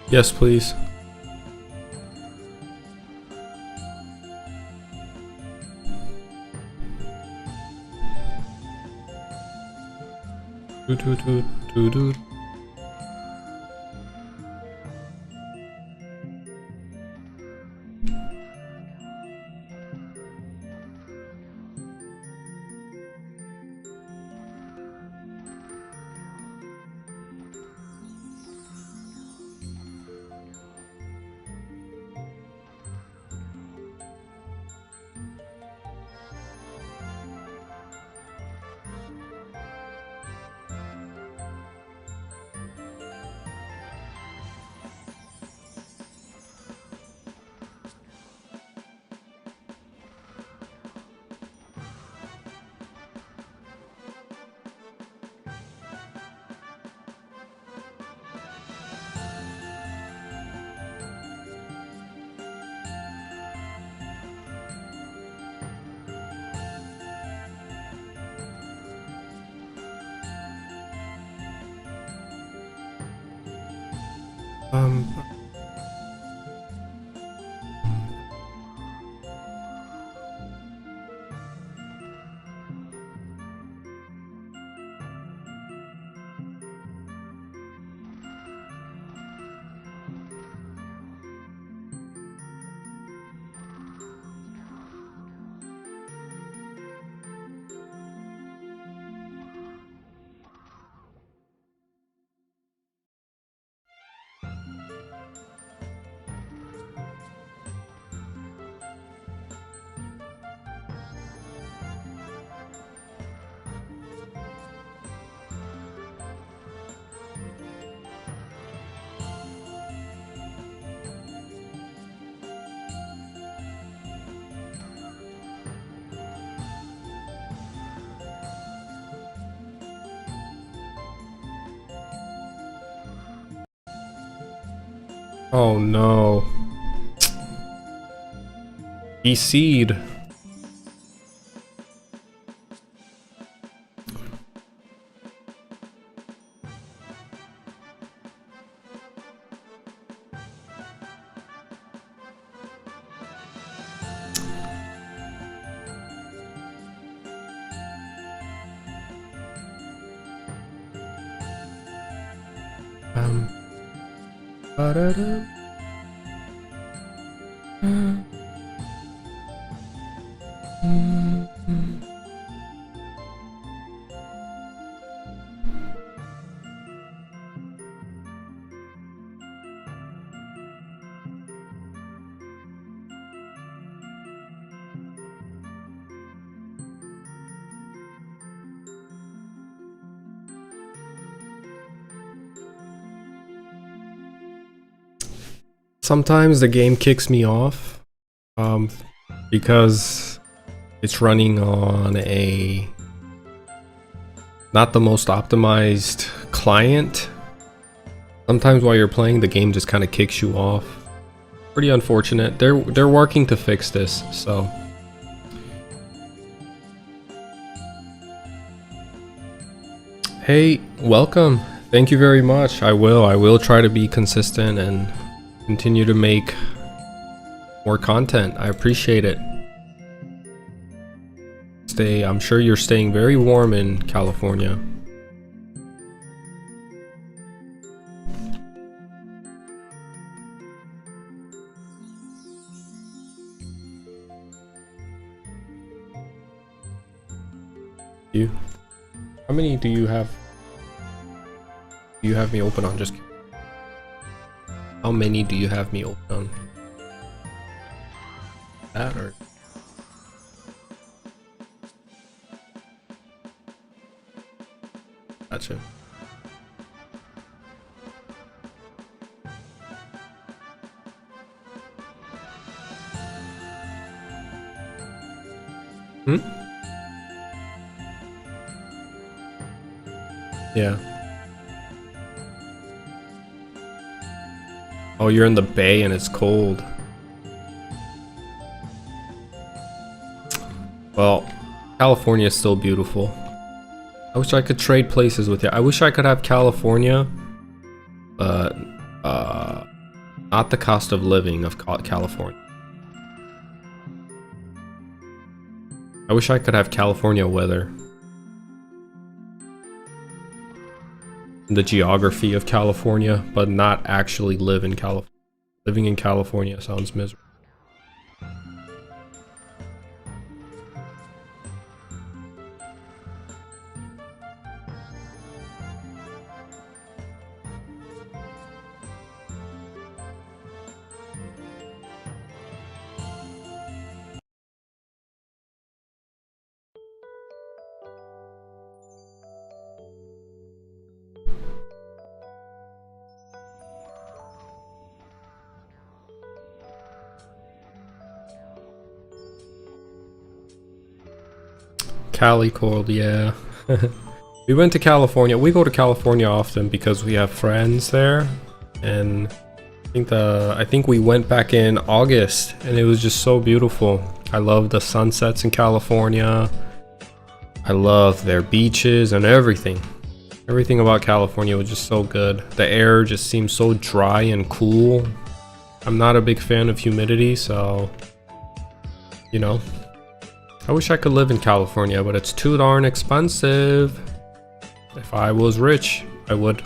Yes, please. Do do do do do. Oh no. Seed. Ba-da-da. Sometimes the game kicks me off because it's running on a not the most optimized client. Sometimes while you're playing, the game just kind of kicks you off. Pretty unfortunate. They're working to fix this, so. Hey, welcome. Thank you very much. I will try to be consistent and continue to make more content. I appreciate it. I'm sure you're staying very warm in California. How many do you have? Do you have me open on? Just kidding. How many do you have me open on? That or? Gotcha. Yeah. Oh, you're in the bay and it's cold. Well, California is still beautiful. I wish I could trade places with you. I wish I could have California, but not the cost of living of California. I wish I could have California weather. The geography of California, but not actually live in California. Living in California sounds miserable. Cali cold, yeah. We went to California. We go to California often because we have friends there, and I think we went back in August, and it was just so beautiful. I love the sunsets in California. I love their beaches and everything. Everything about California was just so good. The air just seems so dry and cool. I'm not a big fan of humidity, so you know. I wish I could live in California, but it's too darn expensive. If I was rich, I would.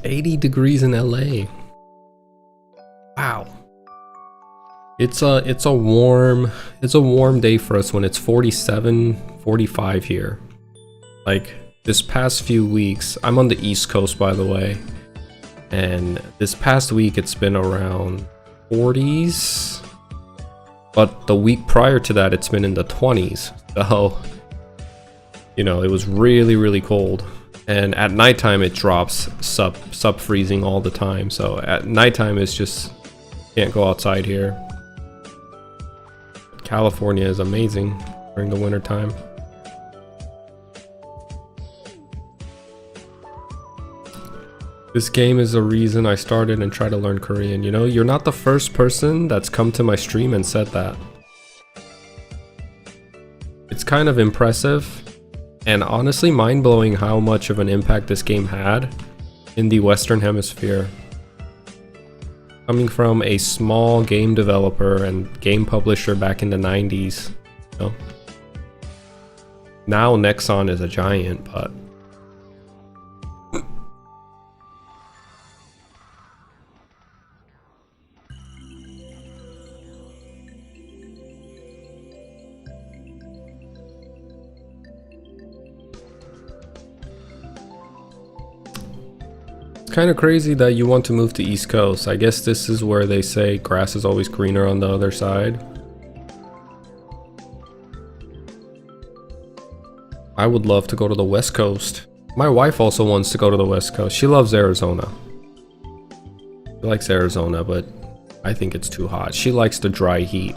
$80 degrees in LA. Wow. It's a warm day for us when it's 47, 45 here. Like this past few weeks, I'm on the East Coast by the way, and this past week it's been around 40s, but the week prior to that it's been in the 20s. So, you know, it was really, really cold. And at nighttime it drops sub freezing all the time. So at nighttime it's just can't go outside here. California is amazing during the winter time. This game is the reason I started and tried to learn Korean. You know, you're not the first person that's come to my stream and said that. It's kind of impressive and honestly mind-blowing how much of an impact this game had in the Western Hemisphere. Coming from a small game developer and game publisher back in the 90s, you know? Now Nexon is a giant, but kind of crazy that you want to move to East Coast. I guess this is where they say grass is always greener on the other side. I would love to go to the West Coast. My wife also wants to go to the West Coast. She loves Arizona. She likes Arizona, but I think it's too hot. She likes the dry heat.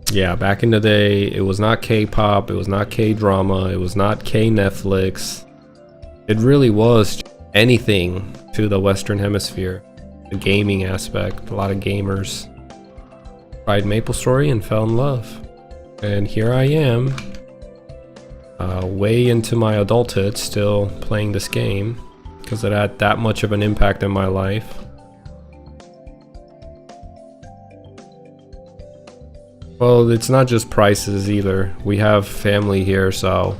Yeah, back in the day, it was not K-pop, it was not K-drama, it was not K-Netflix. It really was anything to the Western Hemisphere. The gaming aspect, a lot of gamers. Tried Maplestory and fell in love. And here I am, way into my adulthood, still playing this game, because it had that much of an impact in my life. Well, it's not just prices either. We have family here, so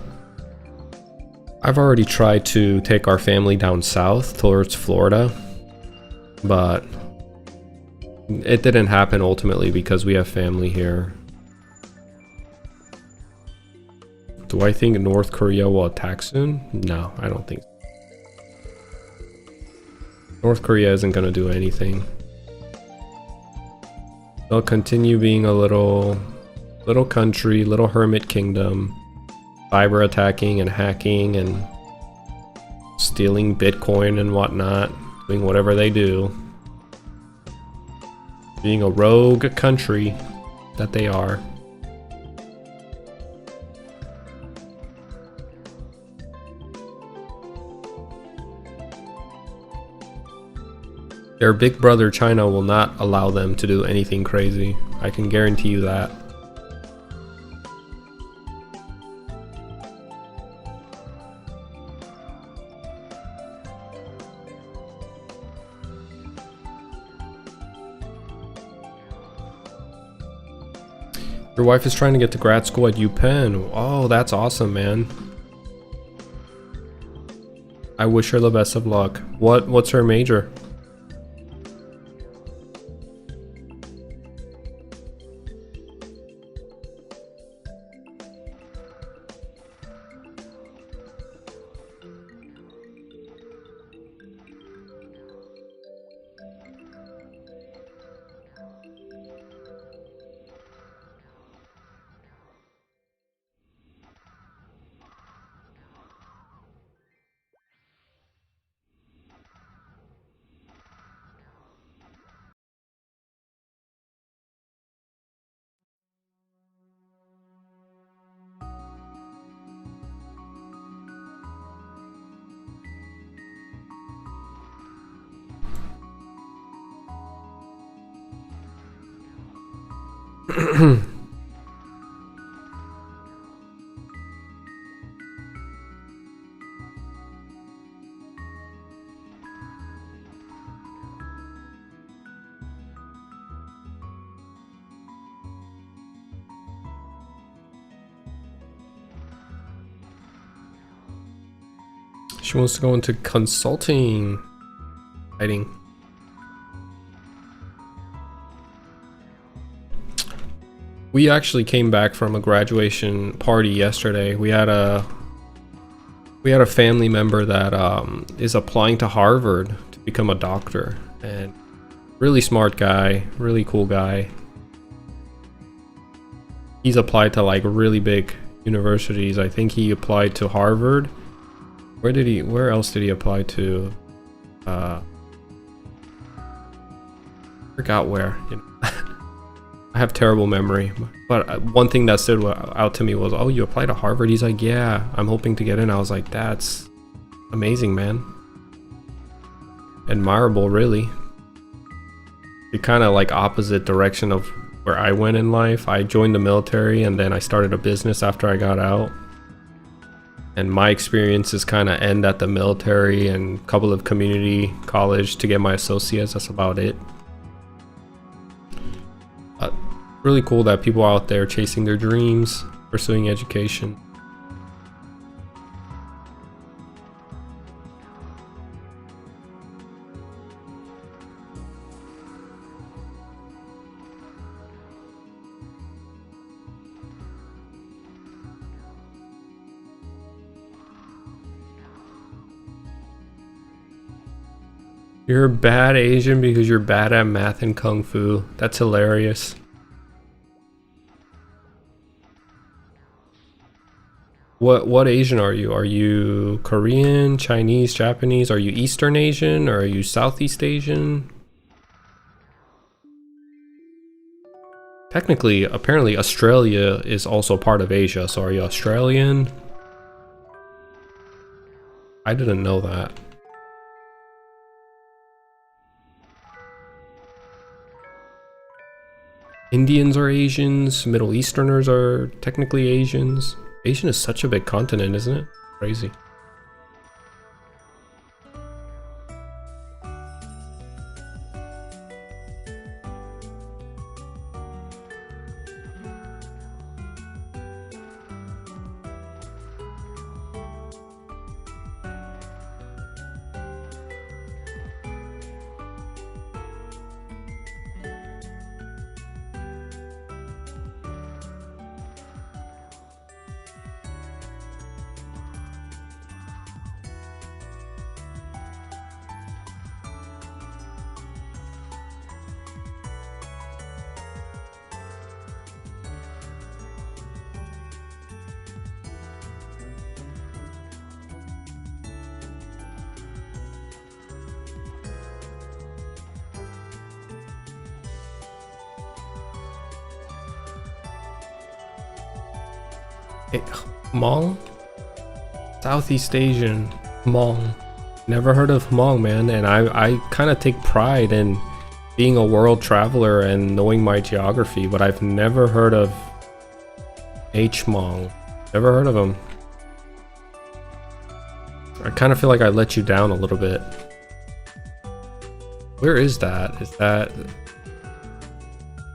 I've already tried to take our family down south towards Florida, but it didn't happen ultimately because we have family here. Do I think North Korea will attack soon? No, I don't think so. North Korea isn't gonna do anything. They'll continue being a little country, little hermit kingdom. Cyber attacking and hacking and stealing Bitcoin and whatnot, doing whatever they do. Being a rogue country that they are. Their big brother China will not allow them to do anything crazy. I can guarantee you that. Your wife is trying to get to grad school at UPenn. Oh, that's awesome, man. I wish her the best of luck. What's her major? She wants to go into consulting. Exciting. We actually came back from a graduation party yesterday. We had a family member that is applying to Harvard to become a doctor, and Really smart guy, really cool guy. He's applied to like really big universities. I think he applied to Harvard. Where else did he apply to? Forgot where. You know. I have terrible memory, but one thing that stood out to me was, oh, you applied to Harvard? He's like, yeah, I'm hoping to get in. I was like, that's amazing, man. Admirable, really. The kind of like opposite direction of where I went in life. I joined the military and then I started a business after I got out. And my experiences kind of end at the military and a couple of community college to get my associates. That's about it. Really cool that people out there chasing their dreams, pursuing education. You're a bad Asian because you're bad at math and kung fu. That's hilarious. What Asian are you? Are you Korean, Chinese, Japanese? Are you Eastern Asian or are you Southeast Asian? Technically, apparently Australia is also part of Asia, so are you Australian? I didn't know that. Indians are Asians, Middle Easterners are technically Asians. Asian is such a big continent, isn't it? Crazy. Hmong? Southeast Asian. Hmong. Never heard of Hmong, man. And I kind of take pride in being a world traveler and knowing my geography, but I've never heard of Hmong. Never heard of him. I kind of feel like I let you down a little bit. Where is that? Is that...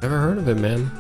Never heard of it, man.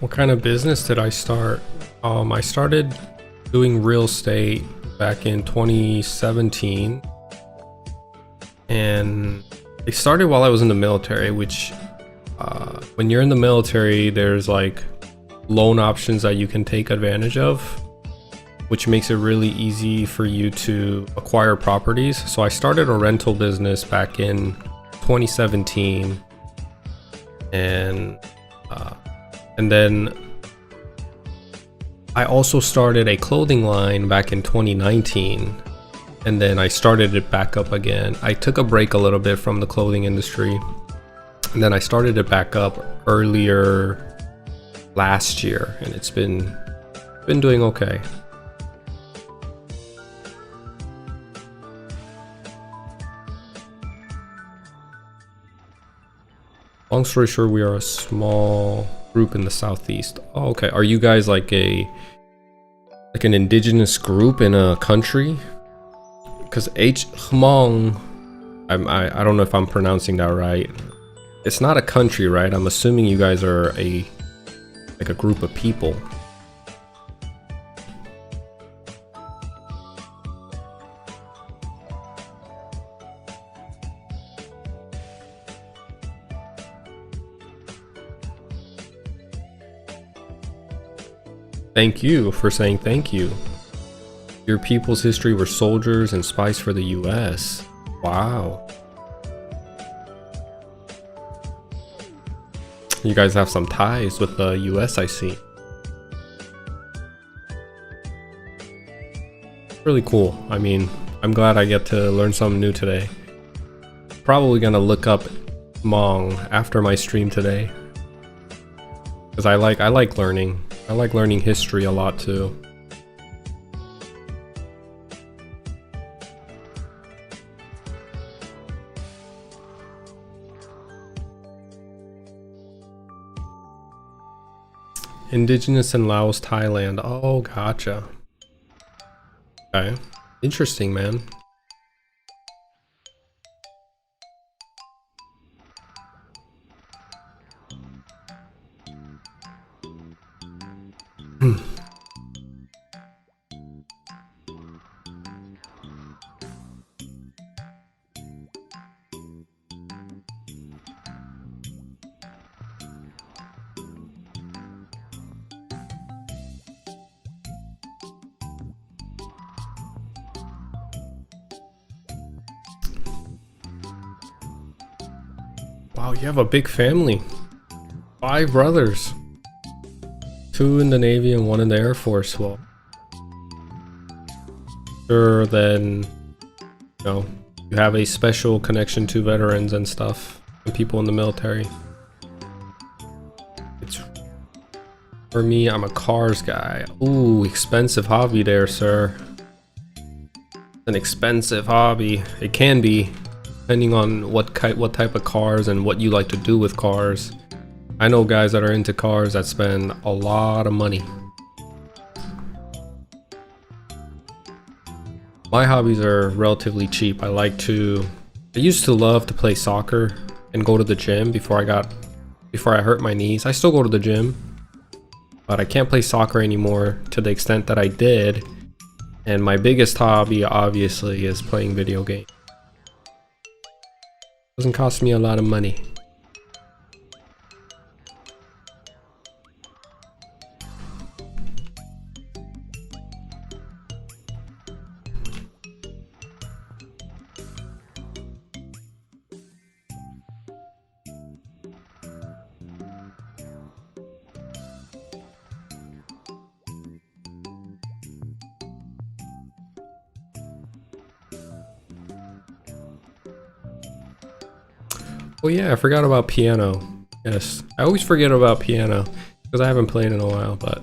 What kind of business did I start? I started doing real estate back in 2017, and it started while I was in the military, which when you're in the military, there's like loan options that you can take advantage of, which makes it really easy for you to acquire properties. So I started a rental business back in 2017, and then I also started a clothing line back in 2019, and then I started it back up again. I took a break a little bit from the clothing industry, and then I started it back up earlier last year, and it's been doing okay. Long story short, we are a small group in the southeast. Oh, okay. Are you guys like an indigenous group in a country? Because Hmong, I don't know if I'm pronouncing that right. It's not a country, right? I'm assuming you guys are a group of people. Thank you for saying thank you. Your people's history were soldiers and spies for the US. Wow. You guys have some ties with the US, I see. Really cool. I mean, I'm glad I get to learn something new today. Probably gonna look up Hmong after my stream today, because I like learning. I like learning history a lot too. Indigenous in Laos, Thailand. Oh, gotcha. Okay. Interesting, man. Wow, you have a big family. 5 brothers. 2 in the Navy and 1 in the Air Force. Well, sure, then, you know, you have a special connection to veterans and stuff, and people in the military. It's, for me, I'm a cars guy. Ooh, expensive hobby there, sir. An expensive hobby. It can be, depending on what type of cars and what you like to do with cars. I know guys that are into cars that spend a lot of money. My hobbies are relatively cheap. I used to love to play soccer and go to the gym before I hurt my knees. I still go to the gym, but I can't play soccer anymore to the extent that I did. And my biggest hobby, obviously, is playing video games. Doesn't cost me a lot of money. Oh yeah, I forgot about piano. Yes, I always forget about piano because I haven't played in a while, but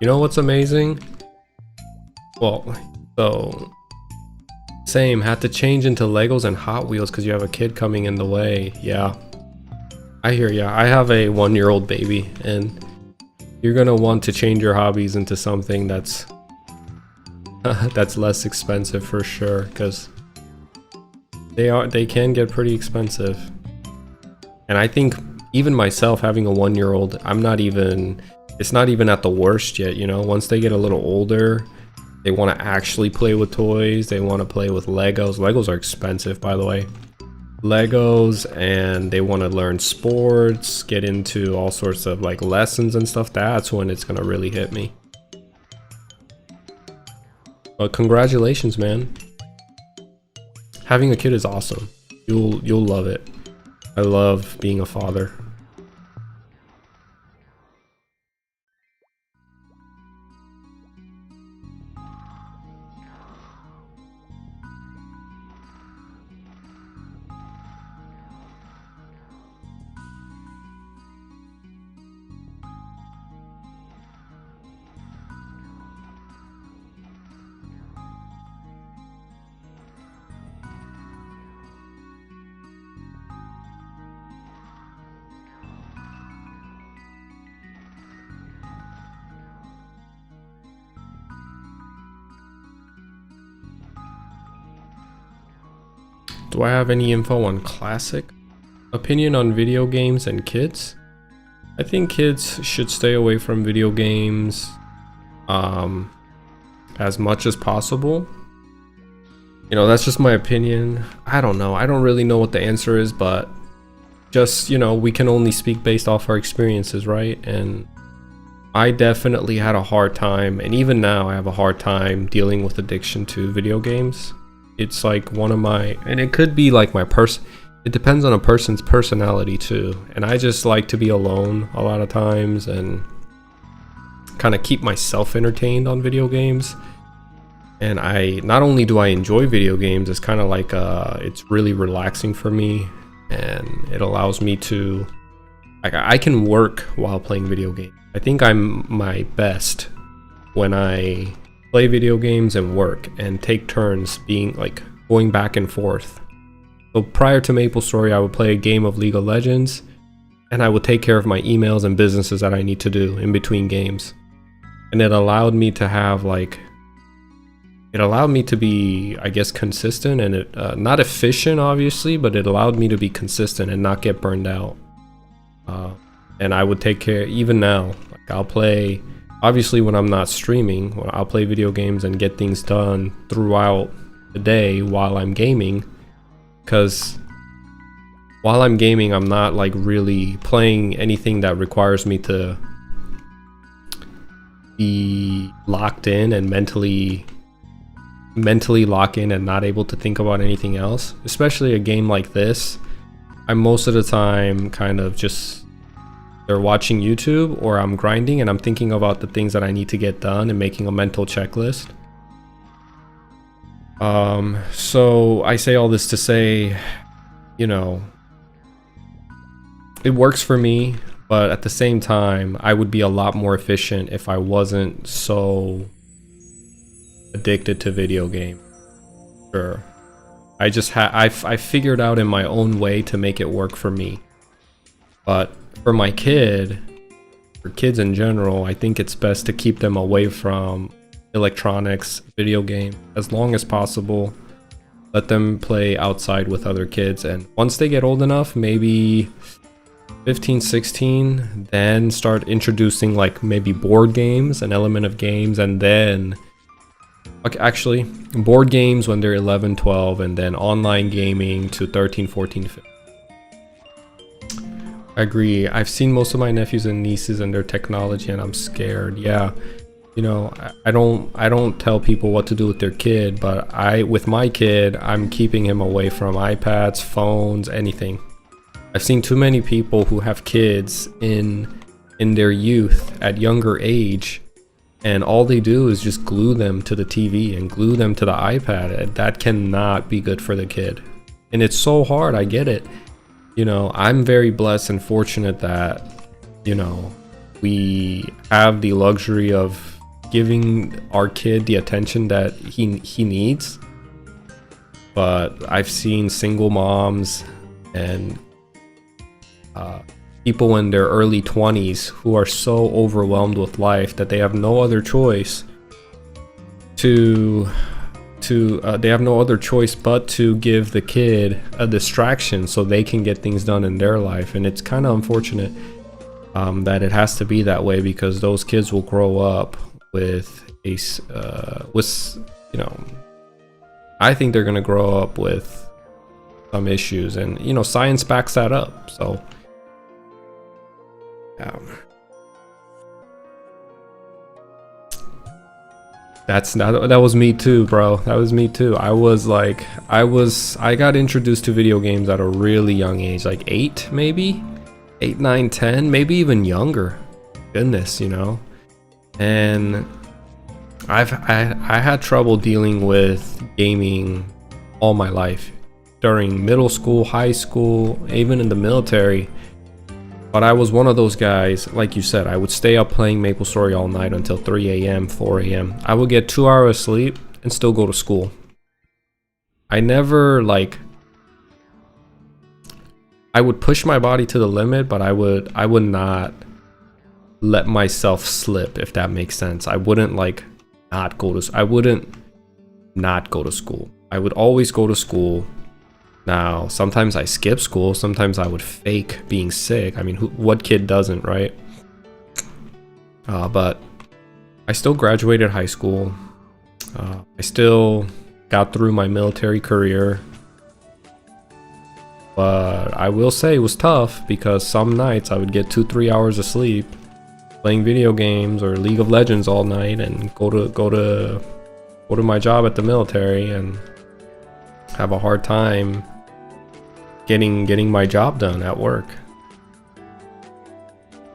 you know what's amazing? Well, so same, had to change into Legos and Hot Wheels because you have a kid coming in the way. Yeah, I hear ya. I have a 1-year-old baby, and you're gonna want to change your hobbies into something that's that's less expensive for sure, because they can get pretty expensive. And I think even myself having a 1-year-old, it's not even at the worst yet, you know. Once they get a little older, they want to actually play with toys. They want to play with Legos. Legos are expensive, by the way. Legos, and they want to learn sports, get into all sorts of like lessons and stuff. That's when it's gonna really hit me. But congratulations, man. Having a kid is awesome. You'll love it. I love being a father. Do I have any info on classic? Opinion on video games and kids? I think kids should stay away from video games as much as possible. You know, that's just my opinion. I don't know. I don't really know what the answer is, but just, you know, we can only speak based off our experiences, right? And I definitely had a hard time, and even now I have a hard time dealing with addiction to video games. It's like one of my, and it could be like my it depends on a person's personality too. And I just like to be alone a lot of times and kind of keep myself entertained on video games. And not only do I enjoy video games, it's kind of like it's really relaxing for me, and it allows me to, I can work while playing video games. I think I'm my best when I play video games and work and take turns being like going back and forth. So prior to Maplestory, I would play a game of League of Legends, and I would take care of my emails and businesses that I need to do in between games. And it allowed me to have like, it allowed me to be, I guess, consistent, and it not efficient obviously, but it allowed me to be consistent and not get burned out. And I would take care, even now, like I'll play, obviously when I'm not streaming, I'll play video games and get things done throughout the day while I'm gaming, because while I'm gaming, I'm not like really playing anything that requires me to be locked in and mentally lock in and not able to think about anything else. Especially a game like this, I'm most of the time kind of just either watching YouTube or I'm grinding and I'm thinking about the things that I need to get done and making a mental checklist. So I say all this to say, you know, it works for me, but at the same time, I would be a lot more efficient if I wasn't so addicted to video games. Sure. I figured out in my own way to make it work for me. But for my kid, for kids in general, I think it's best to keep them away from electronics, video games, as long as possible. Let them play outside with other kids, and once they get old enough, maybe 15, 16, then start introducing like maybe board games, an element of games, and then actually board games when they're 11, 12, and then online gaming to 13, 14, 15. I agree. I've seen most of my nephews and nieces and their technology, and I'm scared. Yeah, you know, I don't tell people what to do with their kid, but with my kid, I'm keeping him away from iPads, phones, anything. I've seen too many people who have kids in their youth at younger age, and all they do is just glue them to the TV and glue them to the iPad. That cannot be good for the kid. And it's so hard, I get it. You know, I'm very blessed and fortunate that, you know, we have the luxury of giving our kid the attention that he needs. But I've seen single moms and people in their early 20s who are so overwhelmed with life that they have no other choice to they have no other choice but to give the kid a distraction so they can get things done in their life. And it's kind of unfortunate that it has to be that way, because those kids will grow up with you know, I think they're gonna grow up with some issues, and you know, science backs that up. So that was me too, bro. That was me too. I got introduced to video games at a really young age, like 8 maybe, 8, 9, 10, maybe even younger. Goodness, you know. And I had trouble dealing with gaming all my life, during middle school, high school, even in the military. But I was one of those guys, like you said, I would stay up playing Maplestory all night until 3 a.m., 4 a.m. I would get 2 hours sleep and still go to school. I never, like, I would push my body to the limit, but I would not let myself slip, if that makes sense. I wouldn't not go to school. I would always go to school. Now, sometimes I skip school, sometimes I would fake being sick. I mean, what kid doesn't, right? But I still graduated high school. I still got through my military career. But I will say it was tough, because some nights I would get 2-3 hours of sleep playing video games or League of Legends all night, and go to my job at the military and have a hard time getting my job done at work.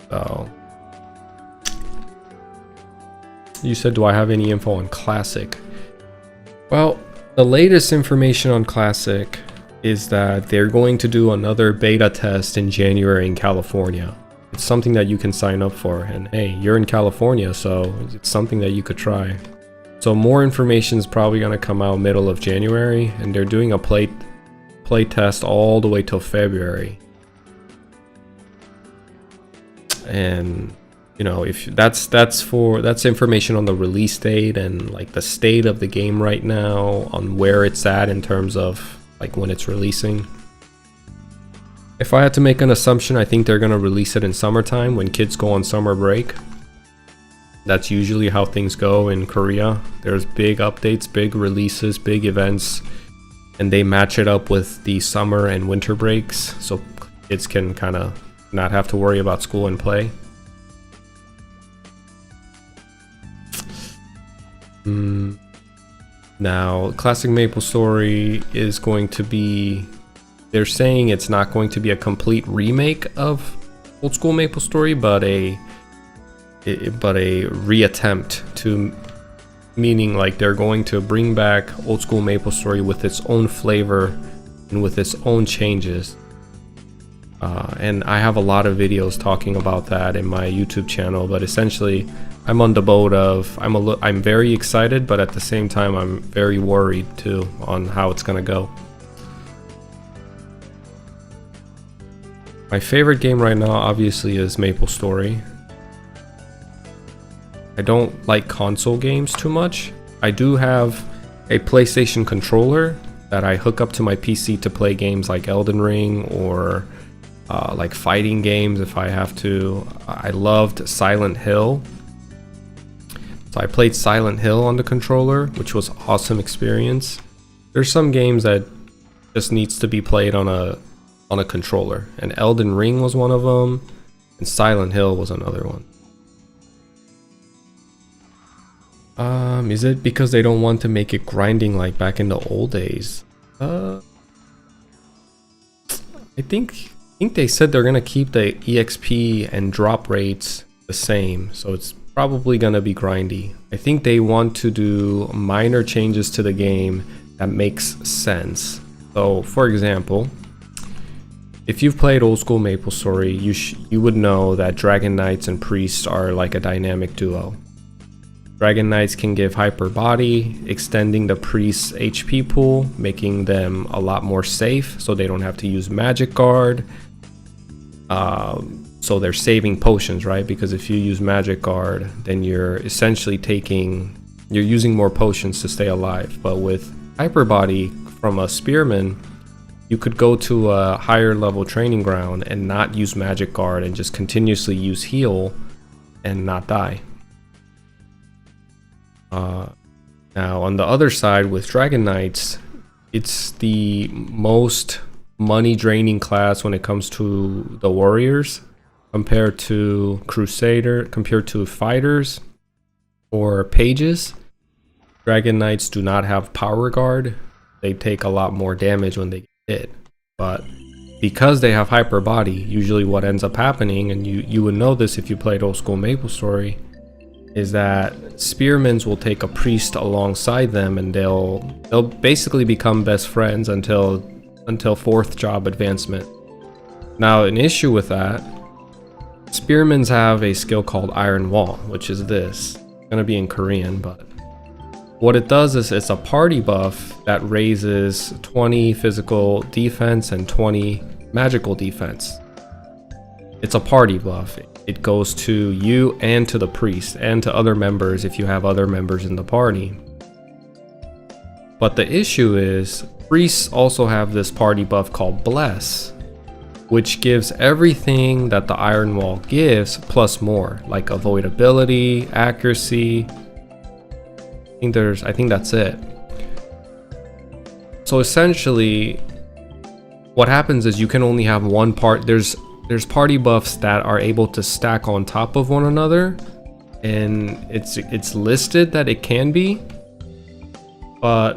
So you said, do I have any info on Classic? Well, the latest information on Classic is that they're going to do another beta test in January in California. It's something that you can sign up for, and hey, you're in California, so it's something that you could try. So more information is probably going to come out middle of January, and they're doing a play test all the way till February. And you know, if that's information on the release date and like the state of the game right now, on where it's at in terms of like when it's releasing. If I had to make an assumption, I think they're going to release it in summertime when kids go on summer break. That's usually how things go in Korea. There's big updates, big releases, big events, and they match it up with the summer and winter breaks, so kids can kind of not have to worry about school and play. Now, Classic Maplestory is going to be, they're saying it's not going to be a complete remake of old school Maplestory, but a reattempt to, meaning like they're going to bring back old school Maplestory with its own flavor and with its own changes. And I have a lot of videos talking about that in my YouTube channel, but essentially I'm on the boat of I'm very excited, but at the same time I'm very worried too on how it's gonna go. My favorite game right now obviously is Maplestory. I don't like console games too much. I do have a PlayStation controller that I hook up to my PC to play games like Elden Ring or like fighting games if I have to. I loved Silent Hill. So I played Silent Hill on the controller, which was an awesome experience. There's some games that just needs to be played on a controller, and Elden Ring was one of them, and Silent Hill was another one. Is it because they don't want to make it grinding like back in the old days? I think they said they're gonna keep the EXP and drop rates the same, so it's probably gonna be grindy. I think they want to do minor changes to the game that makes sense. So, for example, if you've played old school Maplestory, you would know that Dragon Knights and Priests are like a dynamic duo. Dragon Knights can give hyper body, extending the Priest's HP pool, making them a lot more safe, so they don't have to use Magic Guard. So they're saving potions, right? Because if you use Magic Guard, then you're essentially taking you're using more potions to stay alive. But with hyper body from a spearman, you could go to a higher level training ground and not use magic guard and just continuously use heal and not die. Now on the other side with Dragon Knights, it's the most money draining class when it comes to the warriors compared to compared to fighters or pages. Dragon Knights do not have power guard. They take a lot more damage when they get hit. But because they have hyper body, usually what ends up happening, and you would know this if you played old school Maplestory, is that spearmen will take a priest alongside them, and they'll basically become best friends until 4th job advancement. Now, an issue with that, spearmen have a skill called Iron Wall, which is this. It's gonna be in Korean, but what it does is it's a party buff that raises 20 physical defense and 20 magical defense. It's a party buff. It goes to you and to the priest and to other members if you have other members in the party. But the issue is priests also have this party buff called Bless, which gives everything that the Iron Wall gives plus more, like avoidability, accuracy. I think that's it. So essentially, what happens is you can only have one part. There's party buffs that are able to stack on top of one another, and it's listed that it can be, but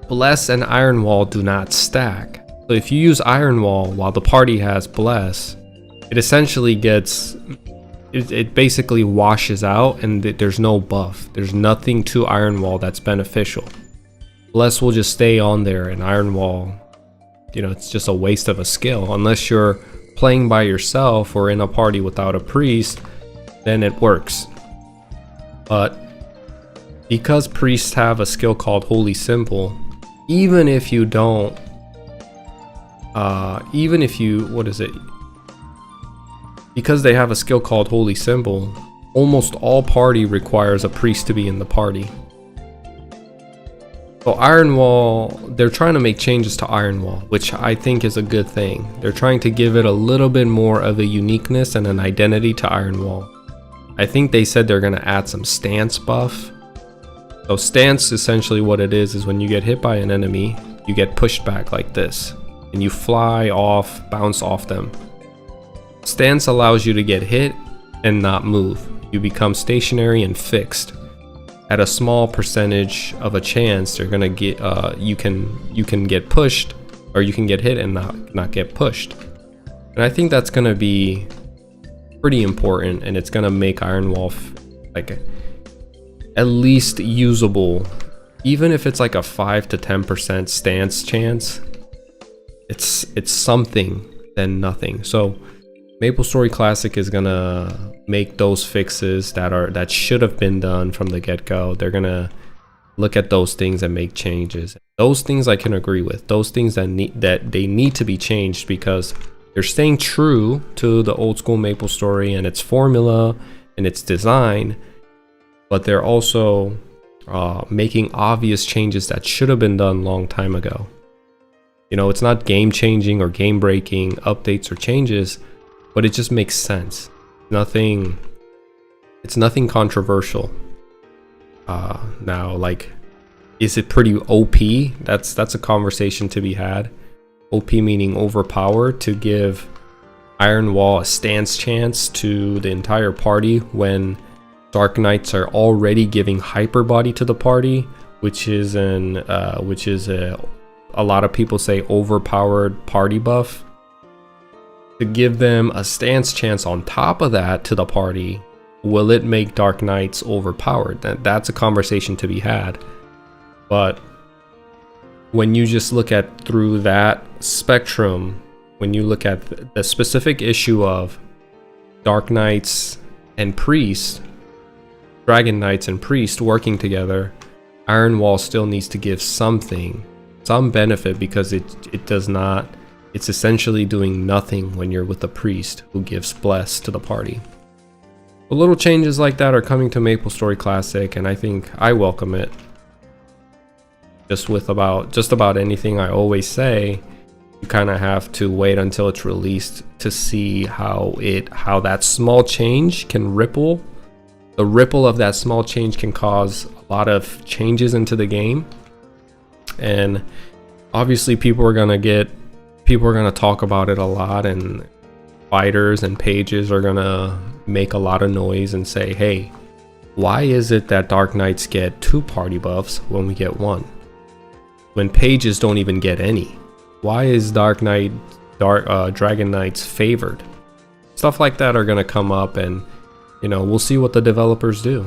Bless and Iron Wall do not stack. So if you use Iron Wall while the party has Bless, it essentially gets it basically washes out, and there's no buff. There's nothing to Iron Wall that's beneficial. Bless will just stay on there, and Iron Wall, it's just a waste of a skill. Unless you're playing by yourself or in a party without a priest, then it works. But because priests have a skill called Holy Symbol, even if you because they have a skill called Holy Symbol, almost all party requires a priest to be in the party. So Iron Wall, they're trying to make changes to Iron Wall, which I think is a good thing. They're trying to give it a little bit more of a uniqueness and an identity to Iron Wall. I think they said they're going to add some stance buff. So stance, essentially what it is when you get hit by an enemy, you get pushed back like this, and you fly off, bounce off them. Stance allows you to get hit and not move. You become stationary and fixed. At a small percentage of a chance, they're gonna get you can get pushed, or you can get hit and not get pushed. And I think that's gonna be pretty important, and it's gonna make Iron Wall like at least usable. Even if it's like a 5 to 10% stance chance, it's something than nothing. So Maplestory Classic is gonna make those fixes that should have been done from the get-go. They're gonna look at those things and make changes. Those things I can agree with. Those things that they need to be changed, because they're staying true to the old school Maplestory and its formula and its design, but they're also making obvious changes that should have been done long time ago. It's not game changing or game breaking updates or changes, but it just makes sense. It's nothing controversial. Now, like, is it pretty OP? That's a conversation to be had. OP meaning overpowered, to give Iron Wall a stance chance to the entire party when Dark Knights are already giving hyper body to the party, which is a lot of people say overpowered party buff. To give them a stance chance on top of that to the party, will it make Dark Knights overpowered? That's a conversation to be had. But when you just look at through that spectrum, when you look at the specific issue of Dark Knights and Priest, Dragon Knights and Priest working together, Iron Wall still needs to give some benefit, because it does not. It's essentially doing nothing when you're with a priest who gives bless to the party. But little changes like that are coming to Maplestory Classic, and I think I welcome it. Just about anything I always say, you kind of have to wait until it's released to see how that small change can ripple. The ripple of that small change can cause a lot of changes into the game, and obviously people are gonna talk about it a lot, and fighters and pages are gonna make a lot of noise and say, hey, why is it that Dark Knights get 2 party buffs when we get 1? When pages don't even get any? Why is Dragon Knights favored? Stuff like that are gonna come up, and you know, we'll see what the developers do.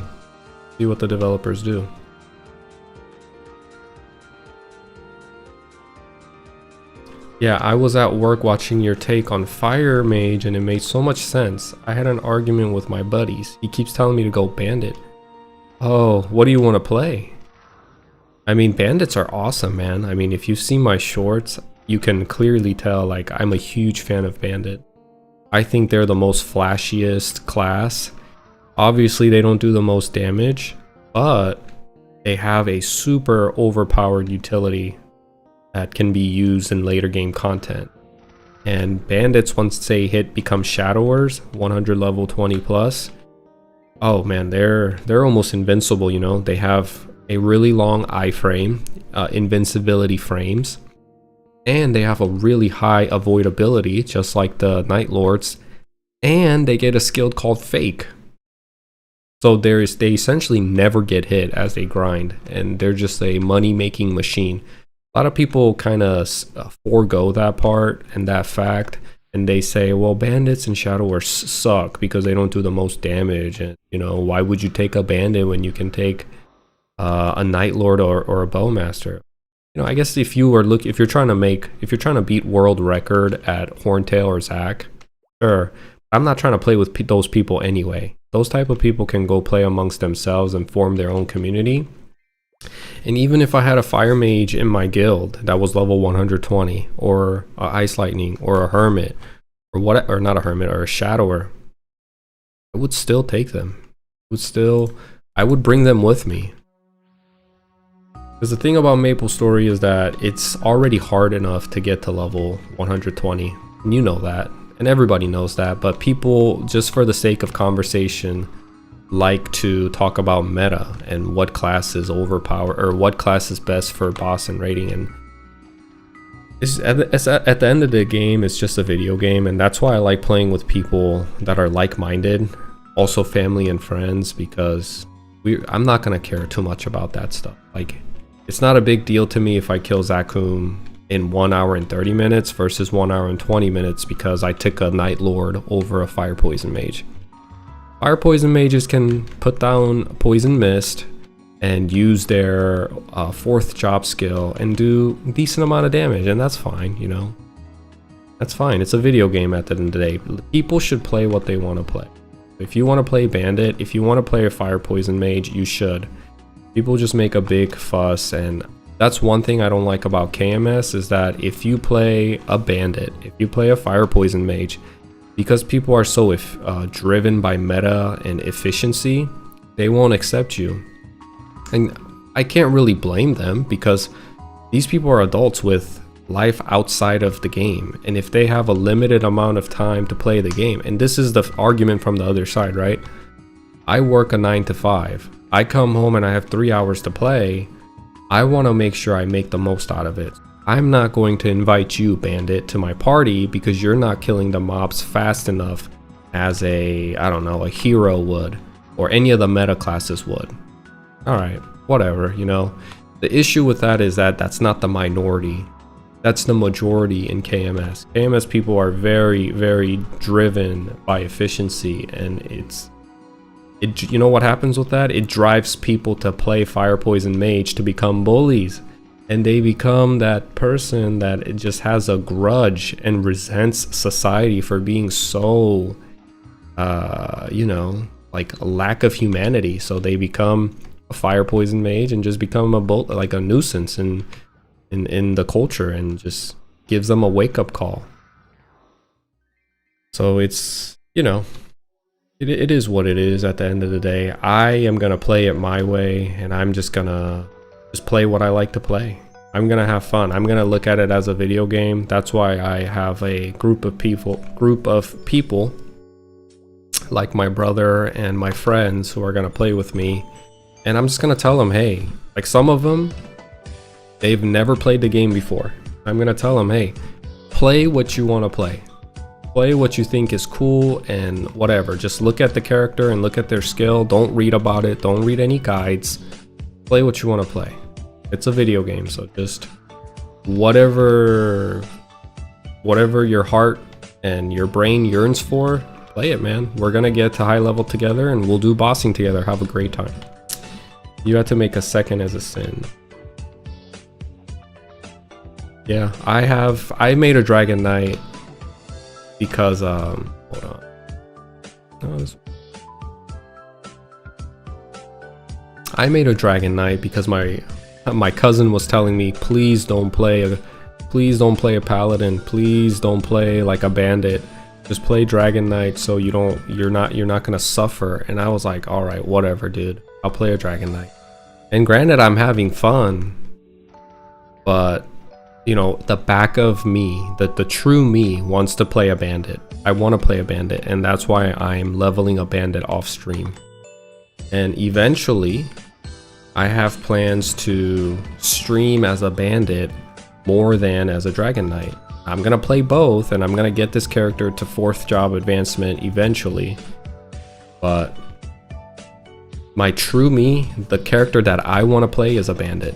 Yeah, I was at work watching your take on Fire Mage and it made so much sense. I had an argument with my buddies. He keeps telling me to go Bandit. Oh, what do you want to play? I mean, Bandits are awesome, man. I mean, if you see my shorts, you can clearly tell, like, I'm a huge fan of Bandit. I think they're the most flashiest class. Obviously, they don't do the most damage, but they have a super overpowered utility that can be used in later game content. And Bandits, once they become Shadowers, 100 level 20 plus, oh man, they're almost invincible, you know. They have a really long iframe, invincibility frames, and they have a really high avoidability, just like the Night Lords, and they get a skill called Fake. So they essentially never get hit as they grind, and they're just a money-making machine. A lot of people kind of forego that part and that fact, and they say, well, Bandits and Shadowers suck because they don't do the most damage, and you know, why would you take a Bandit when you can take a Night Lord or a Bowmaster? You know, I guess if you're trying to beat world record at Horntail or Zac, sure. I'm not trying to play with those people anyway. Those type of people can go play amongst themselves and form their own community. And even if I had a Fire Mage in my guild that was level 120, or a Ice Lightning, or a Hermit, or not a Hermit, or a Shadower, I would still take them. I would bring them with me. Because the thing about Maplestory is that it's already hard enough to get to level 120. And you know that, and everybody knows that, but people, just for the sake of conversation, like to talk about meta and what class is overpowered, or what class is best for boss and rating. And at the end of the game, it's just a video game, and that's why I like playing with people that are like-minded, also family and friends, because I'm not gonna care too much about that stuff. Like, it's not a big deal to me if I kill Zakum in 1 hour and 30 minutes versus 1 hour and 20 minutes because I took a Night Lord over a Fire Poison Mage. Fire Poison Mages can put down Poison Mist and use their 4th job skill and do a decent amount of damage, and that's fine, you know. That's fine. It's a video game at the end of the day. People should play what they want to play. If you want to play Bandit, if you want to play a Fire Poison Mage, you should. People just make a big fuss, and that's one thing I don't like about KMS, is that if you play a Bandit, if you play a Fire Poison Mage, because people are so driven by meta and efficiency, they won't accept you. And I can't really blame them, because these people are adults with life outside of the game. And if they have a limited amount of time to play the game, and this is the argument from the other side, right? I work a 9 to 5. I come home and I have 3 hours to play. I want to make sure I make the most out of it. I'm not going to invite you, Bandit, to my party because you're not killing the mobs fast enough as a hero would, or any of the meta classes would. Alright, whatever, you know. The issue with that is that that's not the minority. That's the majority in KMS. KMS people are very, very driven by efficiency, and you know what happens with that? It drives people to play Fire Poison Mage to become bullies. And they become that person that it just has a grudge and resents society for being so, you know, like a lack of humanity. So they become a Fire Poison Mage and just become like a nuisance in the culture, and just gives them a wake-up call. So it's, you know, it is what it is at the end of the day. I am gonna play it my way, and I'm just gonna play what I like to play. I'm gonna have fun. I'm gonna look at it as a video game. That's why I have a group of people like my brother and my friends who are gonna play with me, and I'm just gonna tell them, hey, like some of them, they've never played the game before. I'm gonna tell them, hey, play what you want to play. Play what you think is cool and whatever. Just look at the character and look at their skill. Don't read about it. Don't read any guides. Play what you want to play. It's a video game, so just whatever your heart and your brain yearns for, play it, man. We're gonna get to high level together and we'll do bossing together. Have a great time. You have to make a second as a sin. Yeah, I made a Dragon Knight because hold on. No, I made a Dragon Knight because my cousin was telling me, please don't play a paladin, please don't play like a bandit, just play Dragon Knight so you're not gonna suffer. And I was like, all right, whatever, dude, I'll play a Dragon Knight. And granted, I'm having fun, but you know, the back of me, the true me wants to play a bandit. I want to play a bandit, and that's why I'm leveling a bandit off stream. And eventually I have plans to stream as a bandit more than as a Dragon Knight. I'm gonna play both, and I'm gonna get this character to 4th job advancement eventually, but my true me, the character that I want to play, is a bandit.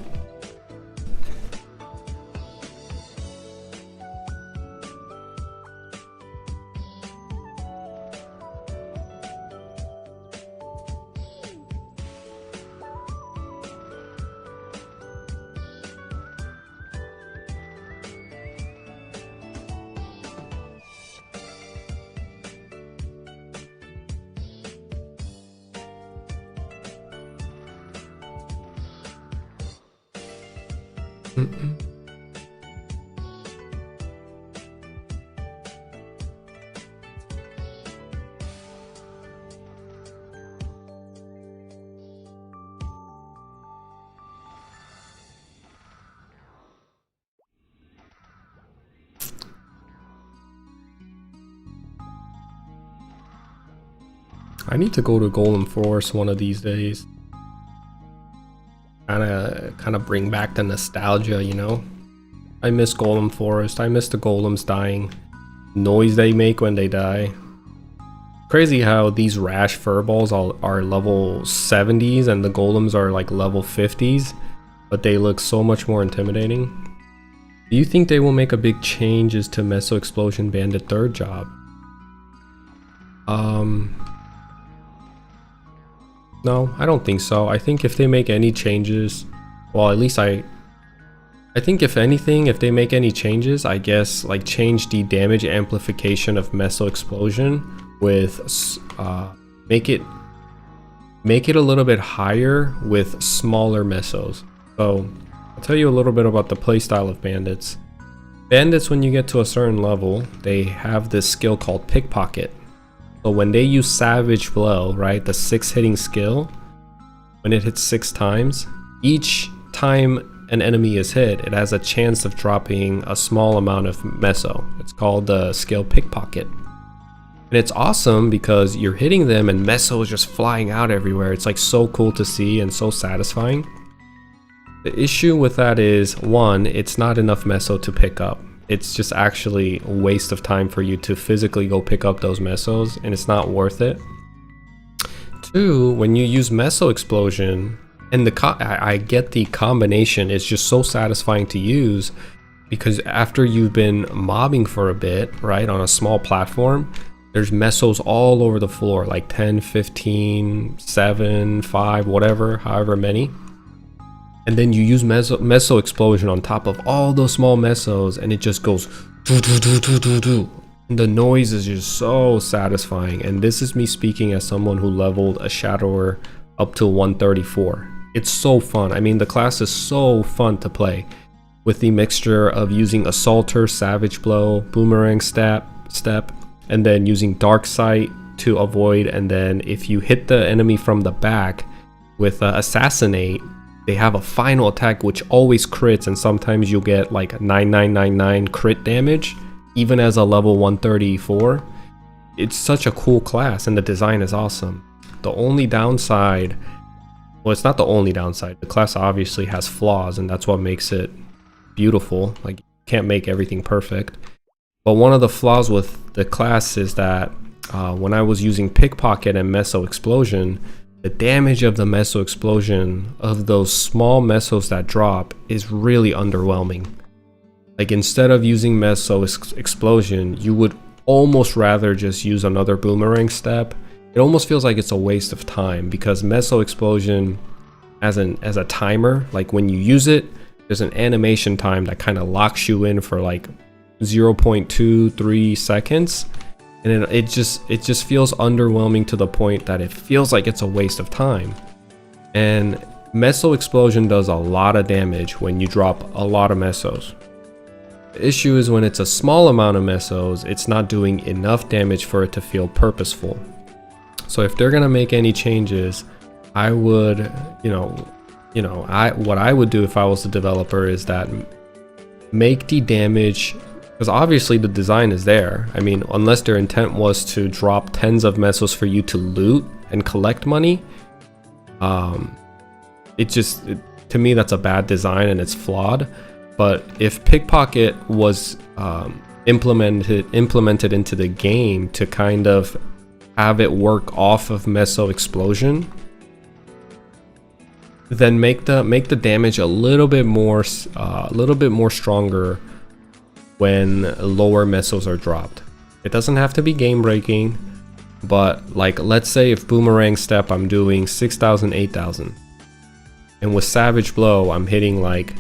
I need to go to Golem Forest one of these days. Kind of bring back the nostalgia, you know? I miss Golem Forest. I miss the golems dying. Noise they make when they die. Crazy how these rash furballs are level 70s and the golems are like level 50s, but they look so much more intimidating. Do you think they will make a big changes to Meso Explosion Bandit 3rd job? No, I don't think so. I think if they make any changes, well, at least I think if anything, if they make any changes, I guess like change the damage amplification of Meso Explosion with make it a little bit higher with smaller mesos. So I'll tell you a little bit about the playstyle of bandits. Bandits, when you get to a certain level, they have this skill called Pickpocket. So when they use Savage Blow, right, the 6 hitting skill, when it hits 6 times, each time an enemy is hit, it has a chance of dropping a small amount of meso. It's called the skill Pickpocket. And it's awesome because you're hitting them and meso is just flying out everywhere. It's like so cool to see and so satisfying. The issue with that is, one, it's not enough meso to pick up. It's just actually a waste of time for you to physically go pick up those mesos, and it's not worth it. 2, when you use Meso Explosion, and I get the combination, it's just so satisfying to use because after you've been mobbing for a bit, right, on a small platform, there's mesos all over the floor, like 10, 15, 7, 5, whatever, however many. And then you use Meso Explosion on top of all those small mesos, and it just goes doo doo doo doo doo doo. And the noise is just so satisfying. And this is me speaking as someone who leveled a Shadower up to 134. It's so fun. I mean, the class is so fun to play with the mixture of using Assaulter, Savage Blow, Boomerang Step, and then using Dark Sight, to avoid, and then if you hit the enemy from the back with assassinate, they have a final attack which always crits, and sometimes you'll get like 9999 crit damage even as a level 134. It's such a cool class and the design is awesome. The only downside, well, it's not the only downside, the class obviously has flaws and that's what makes it beautiful. Like, you can't make everything perfect. But one of the flaws with the class is that when I was using Pickpocket and Meso Explosion, the damage of the Meso Explosion, of those small Mesos that drop, is really underwhelming. Like, instead of using Meso Explosion, you would almost rather just use another boomerang step. It almost feels like it's a waste of time, because Meso Explosion as a timer, like when you use it, there's an animation time that kind of locks you in for like 0.23 seconds, and it just feels underwhelming to the point that it feels like it's a waste of time. And Meso Explosion does a lot of damage when you drop a lot of Mesos. The issue is when it's a small amount of Mesos, it's not doing enough damage for it to feel purposeful. So if they're gonna make any changes, I would, what I would do if I was the developer is that make the damage, because obviously the design is there. I mean, unless their intent was to drop tens of Mesos for you to loot and collect money, to me that's a bad design and it's flawed. But if Pickpocket was implemented into the game to kind of have it work off of Meso Explosion, then make the damage a little bit more stronger when lower Mesos are dropped. It doesn't have to be game breaking, but like, let's say if Boomerang Step I'm doing 6,000, 8,000, and with Savage Blow I'm hitting like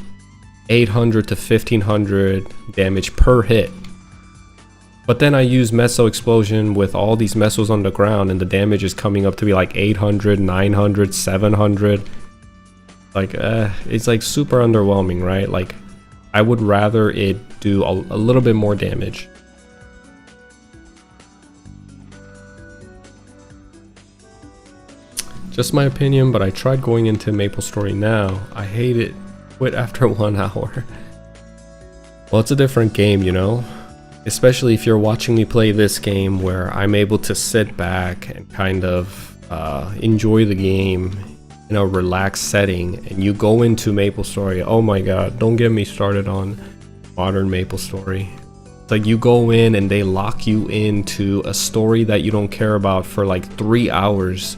800 to 1500 damage per hit. But then I use Meso Explosion with all these Mesos on the ground and the damage is coming up to be like 800, 900, 700. Like, it's like super underwhelming, right? Like, I would rather it do a little bit more damage. Just my opinion, but I tried going into Maplestory now. I hate it. Quit after 1 hour. Well, it's a different game, you know? Especially if you're watching me play this game where I'm able to sit back and kind of enjoy the game in a relaxed setting, and you go into Maplestory. Oh my god, don't get me started on modern Maplestory. It's like you go in and they lock you into a story that you don't care about for like 3 hours.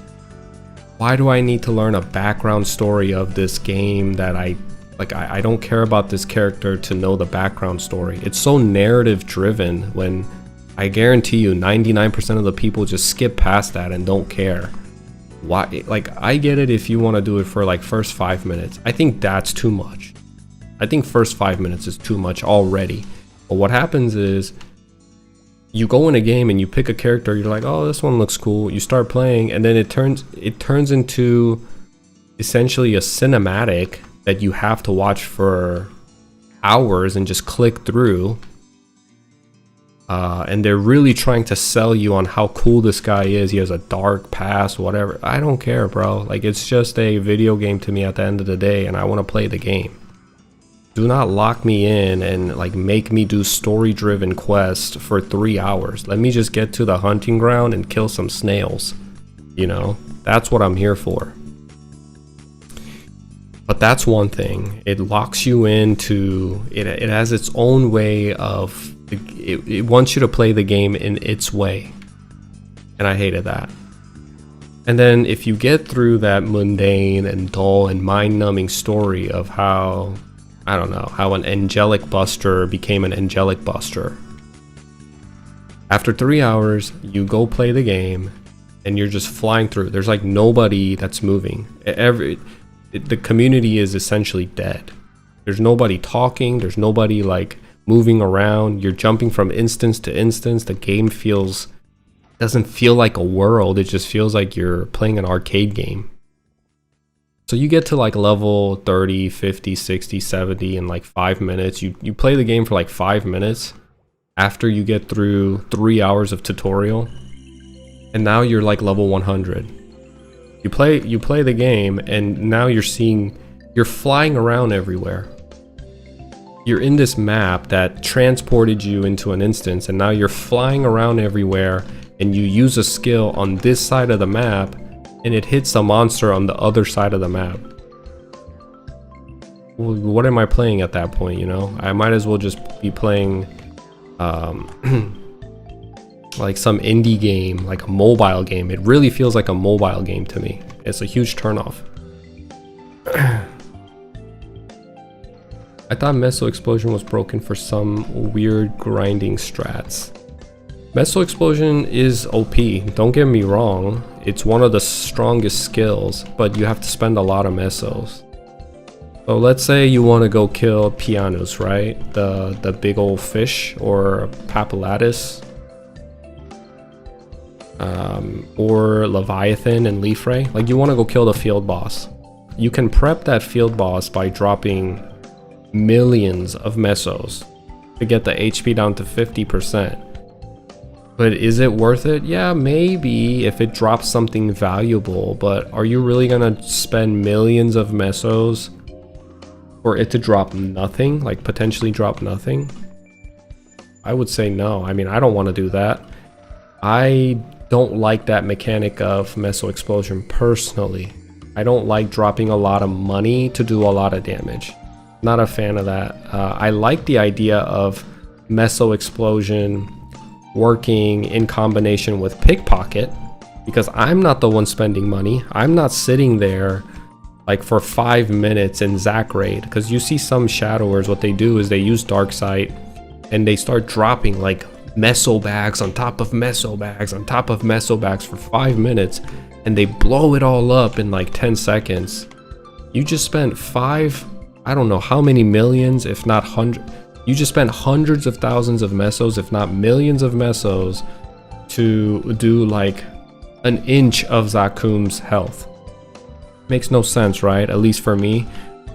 Why do I need to learn a background story of this game that I don't care about this character to know the background story? It's so narrative driven when I guarantee you 99% of the people just skip past that and don't care. Why? Like, I get it if you want to do it for like first 5 minutes. I think that's too much. I think first 5 minutes is too much already. But what happens is you go in a game and you pick a character, you're like, oh, this one looks cool. You start playing and then it turns into essentially a cinematic that you have to watch for hours and just click through. And they're really trying to sell you on how cool this guy is. He has a dark past, whatever. I don't care, bro. Like, it's just a video game to me at the end of the day, and I want to play the game. Do not lock me in and like make me do story-driven quests for 3 hours. Let me just get to the hunting ground and kill some snails. You know, that's what I'm here for. But that's one thing. It locks you into it. It has its own way of it wants you to play the game in its way, and I hated that. And then if you get through that mundane and dull and mind-numbing story of how, I don't know, how an angelic buster became an angelic buster, after 3 hours you go play the game and you're just flying through. There's like nobody that's moving. The community is essentially dead. There's nobody talking, there's nobody like moving around. You're jumping from instance to instance. The game doesn't feel like a world. It just feels like you're playing an arcade game. So you get to like level 30, 50, 60, 70 in like 5 minutes. You play the game for like 5 minutes after you get through 3 hours of tutorial. and now you're like level 100. You play the game, and now you're flying around everywhere. You're in this map that transported you into an instance, and now you're flying around everywhere, and you use a skill on this side of the map, and it hits a monster on the other side of the map. Well, what am I playing at that point, you know? I might as well just be playing like some indie game, like a mobile game. It really feels like a mobile game to me. It's a huge turnoff. I thought Meso Explosion was broken for some weird grinding strats. Meso Explosion is OP, don't get me wrong. It's one of the strongest skills, but you have to spend a lot of mesos. So let's say you want to go kill Pianus, right? The big old fish, or Papulatus, or Leviathan and Leafray. Like, you want to go kill the field boss. You can prep that field boss by dropping millions of mesos to get the HP down to 50%. But is it worth it? Yeah, maybe if it drops something valuable, but are you really gonna spend millions of mesos for it to drop nothing? Like, potentially drop nothing? I would say no. I mean, I don't want to do that. I don't like that mechanic of Meso Explosion personally. I don't like dropping a lot of money to do a lot of damage. Not a fan of that. I like the idea of Meso Explosion working in combination with Pickpocket, because I'm not the one spending money. I'm not sitting there like for 5 minutes in Zac Raid, because you see some Shadowers, what they do is they use Darksight and they start dropping like meso bags on top of meso bags on top of meso bags for 5 minutes, and they blow it all up in like 10 seconds. You just spent I don't know how many millions, if not hundreds. You just spent hundreds of thousands of mesos, if not millions of mesos, to do like an inch of Zakum's health. Makes no sense, right? At least for me.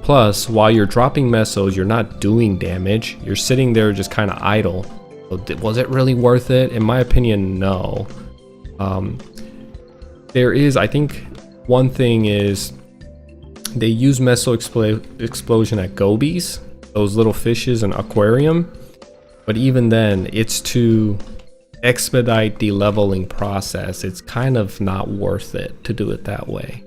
Plus, while you're dropping mesos, you're not doing damage. You're sitting there just kind of idle. So was it really worth it? In my opinion, no. There is, I think, one thing is they use Meso Explosion at gobies, those little fishes in aquarium, but even then, it's to expedite the leveling process. It's kind of not worth it to do it that way.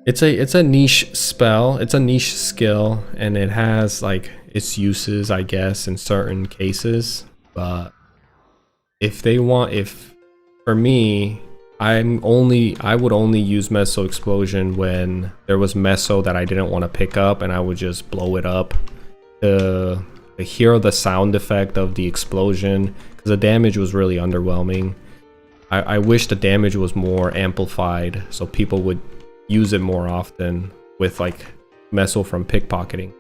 It's a niche spell, it's a niche skill, and it has like its uses, I guess, in certain cases. But for me, I would only use Meso Explosion when there was meso that I didn't want to pick up, and I would just blow it up to hear the sound effect of the explosion, because the damage was really underwhelming. I wish the damage was more amplified so people would use it more often with like meso from pickpocketing.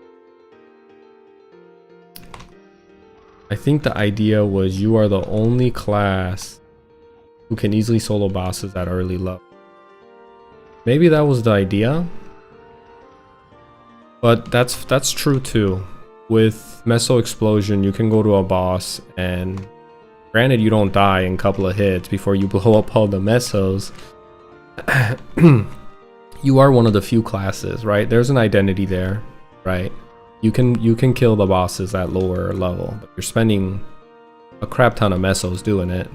I think the idea was you are the only class who can easily solo bosses at early level. Maybe that was the idea, but that's true too. With Meso Explosion, you can go to a boss, and granted you don't die in a couple of hits before you blow up all the mesos. You are one of the few classes, right? There's an identity there, right? You can kill the bosses at lower level, but you're spending a crap ton of mesos doing it.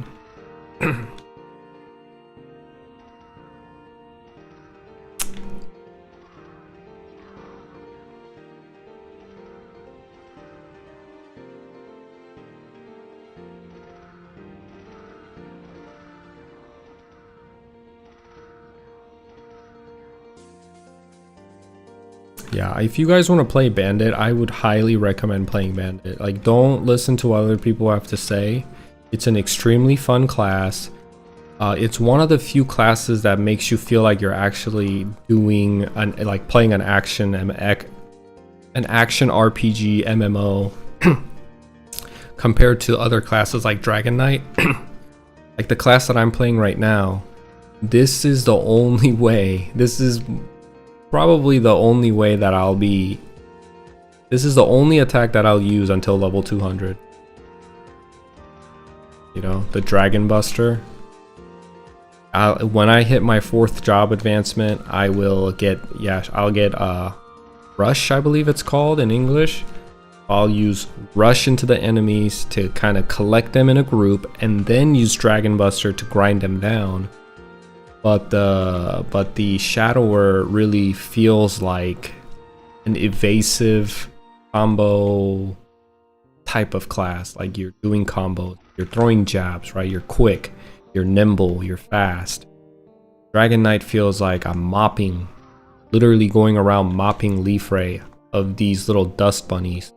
Yeah, if you guys want to play Bandit, I would highly recommend playing Bandit. Like, don't listen to what other people have to say. It's an extremely fun class. It's one of the few classes that makes you feel like you're actually doing playing an action RPG MMO compared to other classes like Dragon Knight. Like the class that I'm playing right now, this is the only way. This is probably the only way that this is the only attack that I'll use until level 200. You know, the Dragon Buster. when I hit my 4th job advancement, I'll get rush, I believe it's called in English. I'll use rush into the enemies to kind of collect them in a group, and then use Dragon Buster to grind them down. But the Shadower really feels like an evasive combo type of class. Like, you're doing combos, you're throwing jabs, right? You're quick, you're nimble, you're fast. Dragon Knight feels like I'm mopping, literally going around mopping leaf ray of these little dust bunnies.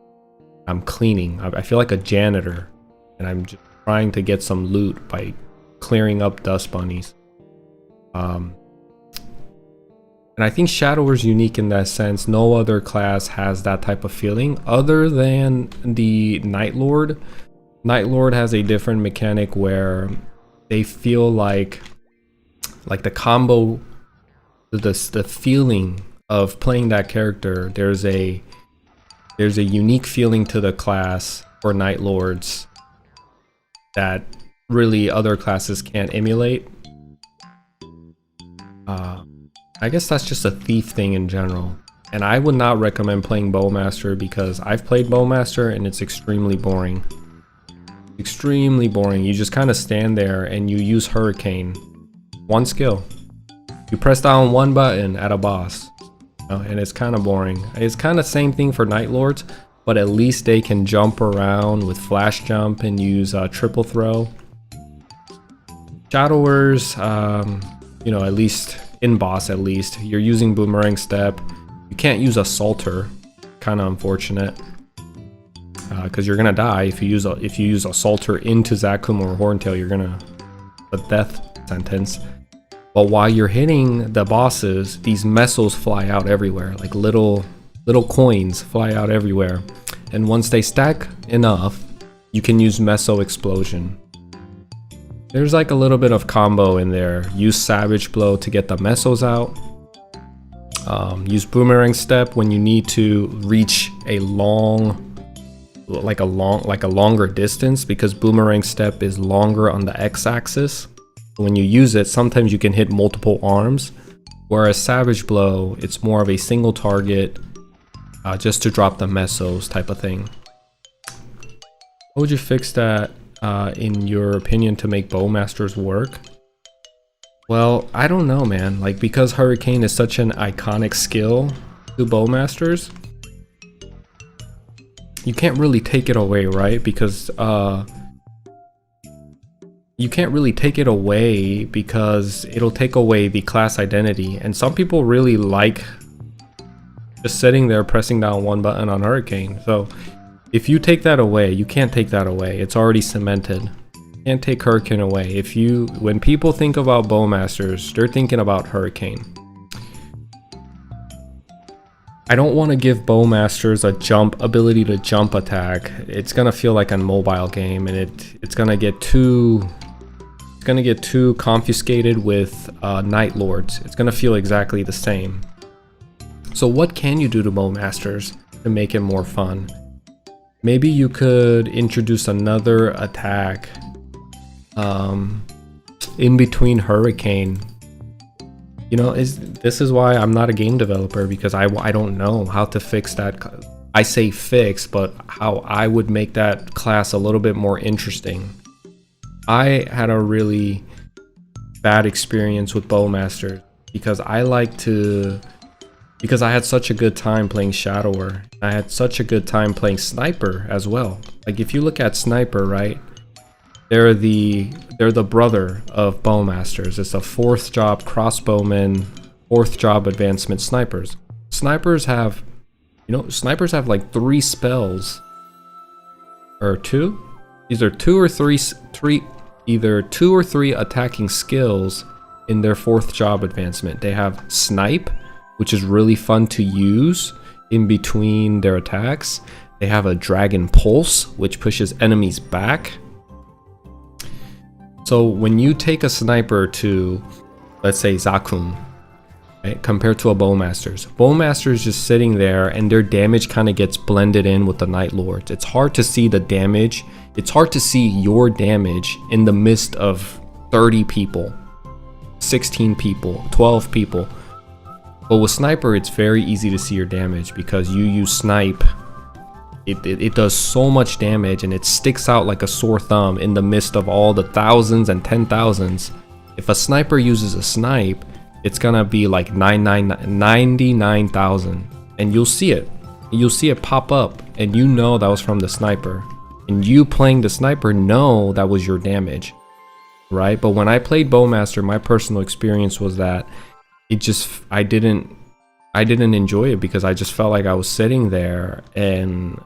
I'm cleaning. I feel like a janitor, and I'm just trying to get some loot by clearing up dust bunnies. And I think Shadower's unique in that sense. No other class has that type of feeling other than the Night Lord. Night Lord has a different mechanic where they feel like the combo, the feeling of playing that character. There's a unique feeling to the class for Night Lords that really other classes can't emulate. I guess that's just a thief thing in general. And I would not recommend playing Bowmaster because I've played Bowmaster and it's extremely boring. Extremely boring. You just kind of stand there and you use Hurricane. One skill. You press down one button at a boss. And it's kind of boring. It's kind of same thing for Night Lords, but at least they can jump around with flash jump and use triple throw. Shadowers, at least in boss, at least you're using boomerang step. You can't use assaulter. Kind of unfortunate, because you're gonna die if you use assaulter into Zakum or Horntail. You're gonna a death sentence. But while you're hitting the bosses, these mesos fly out everywhere, like little coins fly out everywhere. And once they stack enough, you can use meso explosion. There's like a little bit of combo in there. Use Savage Blow to get the mesos out. Use Boomerang Step when you need to reach a longer distance, because Boomerang Step is longer on the x-axis. When you use it, sometimes you can hit multiple arms, whereas Savage Blow, it's more of a single target, just to drop the mesos type of thing. How would you fix that, in your opinion, to make Bowmasters work? Well, I don't know, man. Like, because Hurricane is such an iconic skill to Bowmasters, you can't really take it away, right? Because you can't really take it away because it'll take away the class identity. And some people really like just sitting there pressing down one button on Hurricane. So if you take that away, you can't take that away. It's already cemented. You can't take Hurricane away. When people think about Bowmasters, they're thinking about Hurricane. I don't want to give Bowmasters a ability to jump attack. It's gonna feel like a mobile game, and it's gonna get too confiscated with Night Lords. It's gonna feel exactly the same. So what can you do to Bowmasters to make it more fun? Maybe you could introduce another attack in between Hurricane. This is why I'm not a game developer, because I don't know how to fix that. I say fix, but how I would make that class a little bit more interesting. I had a really bad experience with Bowmasters because because I had such a good time playing Shadower. I had such a good time playing Sniper as well. Like, if you look at Sniper, right? They're the brother of Bowmasters. It's a 4th job crossbowman, 4th job advancement snipers. Snipers have like 3 spells. Or 2? Either 2 or 3 attacking skills in their 4th job advancement. They have Snipe, which is really fun to use in between their attacks. They have a Dragon Pulse, which pushes enemies back. So when you take a sniper to, let's say, Zakum, right, compared to a Bowmaster's just sitting there and their damage kind of gets blended in with the Night Lords. It's hard to see the damage. It's hard to see your damage in the midst of 30 people. 16 people, 12 people. But with sniper, it's very easy to see your damage because you use snipe. It does so much damage and it sticks out like a sore thumb in the midst of all the thousands and 10,000s. If a sniper uses a snipe, it's gonna be like 99,000, and you'll see it. You'll see it pop up, and you know that was from the sniper. And you playing the sniper know that was your damage, right? But when I played Bowmaster, my personal experience was that I didn't enjoy it because I just felt like I was sitting there and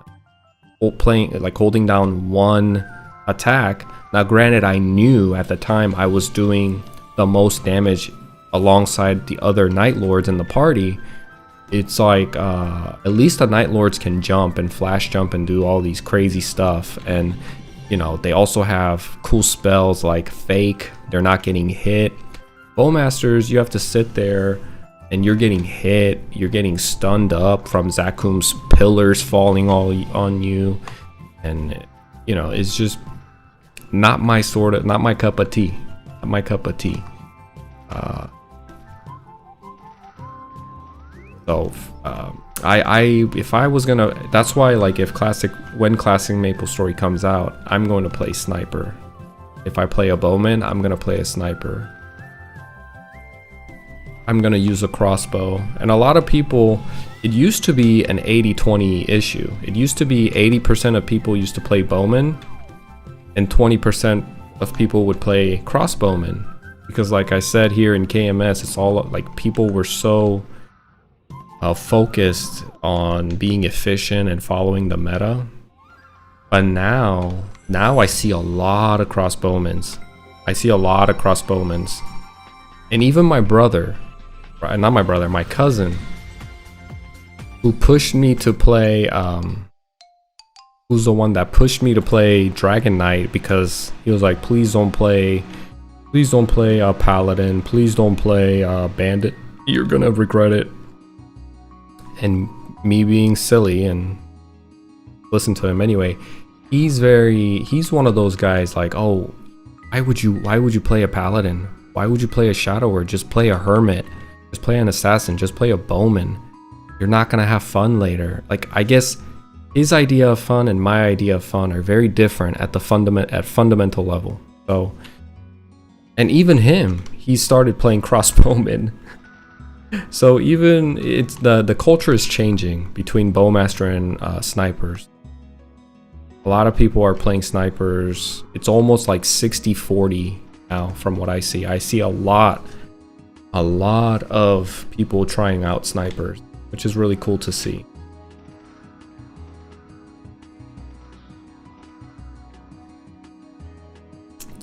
holding down one attack. Now granted, I knew at the time I was doing the most damage alongside the other Night Lords in the party. It's like at least the Night Lords can jump and flash jump and do all these crazy stuff, and you know, they also have cool spells like fake. They're not getting hit. Bowmasters, you have to sit there and you're getting hit, you're getting stunned up from Zakum's pillars falling all on you, and you know, it's just not my cup of tea. Not my cup of tea. If I was gonna, that's why, like, when classic Maplestory comes out, I'm going to play sniper. If I play a bowman, I'm gonna play a sniper. I'm gonna use a crossbow. And a lot of people, it used to be an 80-20 issue. It used to be 80% of people used to play bowman and 20% of people would play crossbowman, because like I said, here in KMS, it's all like people were so focused on being efficient and following the meta. But now I see a lot of crossbowmans. And even my brother, not my brother, my cousin, who pushed me to play, who's the one that pushed me to play Dragon Knight, because he was like, please don't play Paladin, please don't play Bandit, you're gonna regret it. And me being silly and listen to him anyway, he's one of those guys like, oh, why would you play a Paladin? Why would you play a Shadower? Just play a Hermit, just play an Assassin, just play a Bowman. You're not gonna have fun later. Like, I guess his idea of fun and my idea of fun are very different at the fundamental level. So, and even him, he started playing crossbowman. So even it's the culture is changing between Bowmaster and snipers. A lot of people are playing snipers. It's almost like 60-40 now from what I see. I see a lot of people trying out snipers, which is really cool to see.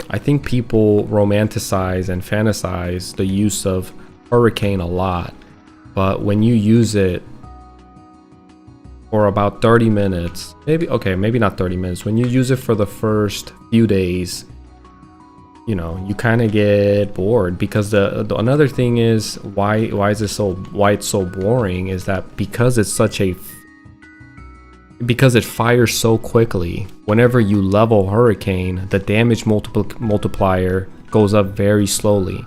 I think people romanticize and fantasize the use of Hurricane a lot, but when you use it for about 30 minutes, maybe not 30 minutes, when you use it for the first few days, you know, you kind of get bored, because the another thing is why it's so boring is that because it fires so quickly. Whenever you level Hurricane, the damage multiplier goes up very slowly.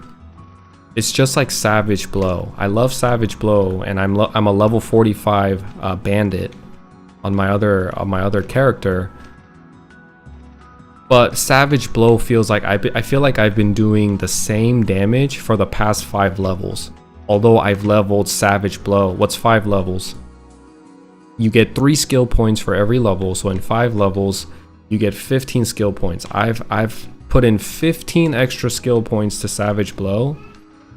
It's just like Savage Blow. I love Savage Blow, and I'm a level 45 bandit on my other character. But Savage Blow feels like I feel like I've been doing the same damage for the past 5 levels. Although I've leveled Savage Blow. What's 5 levels? You get 3 skill points for every level, so in 5 levels you get 15 skill points. I've put in 15 extra skill points to Savage Blow,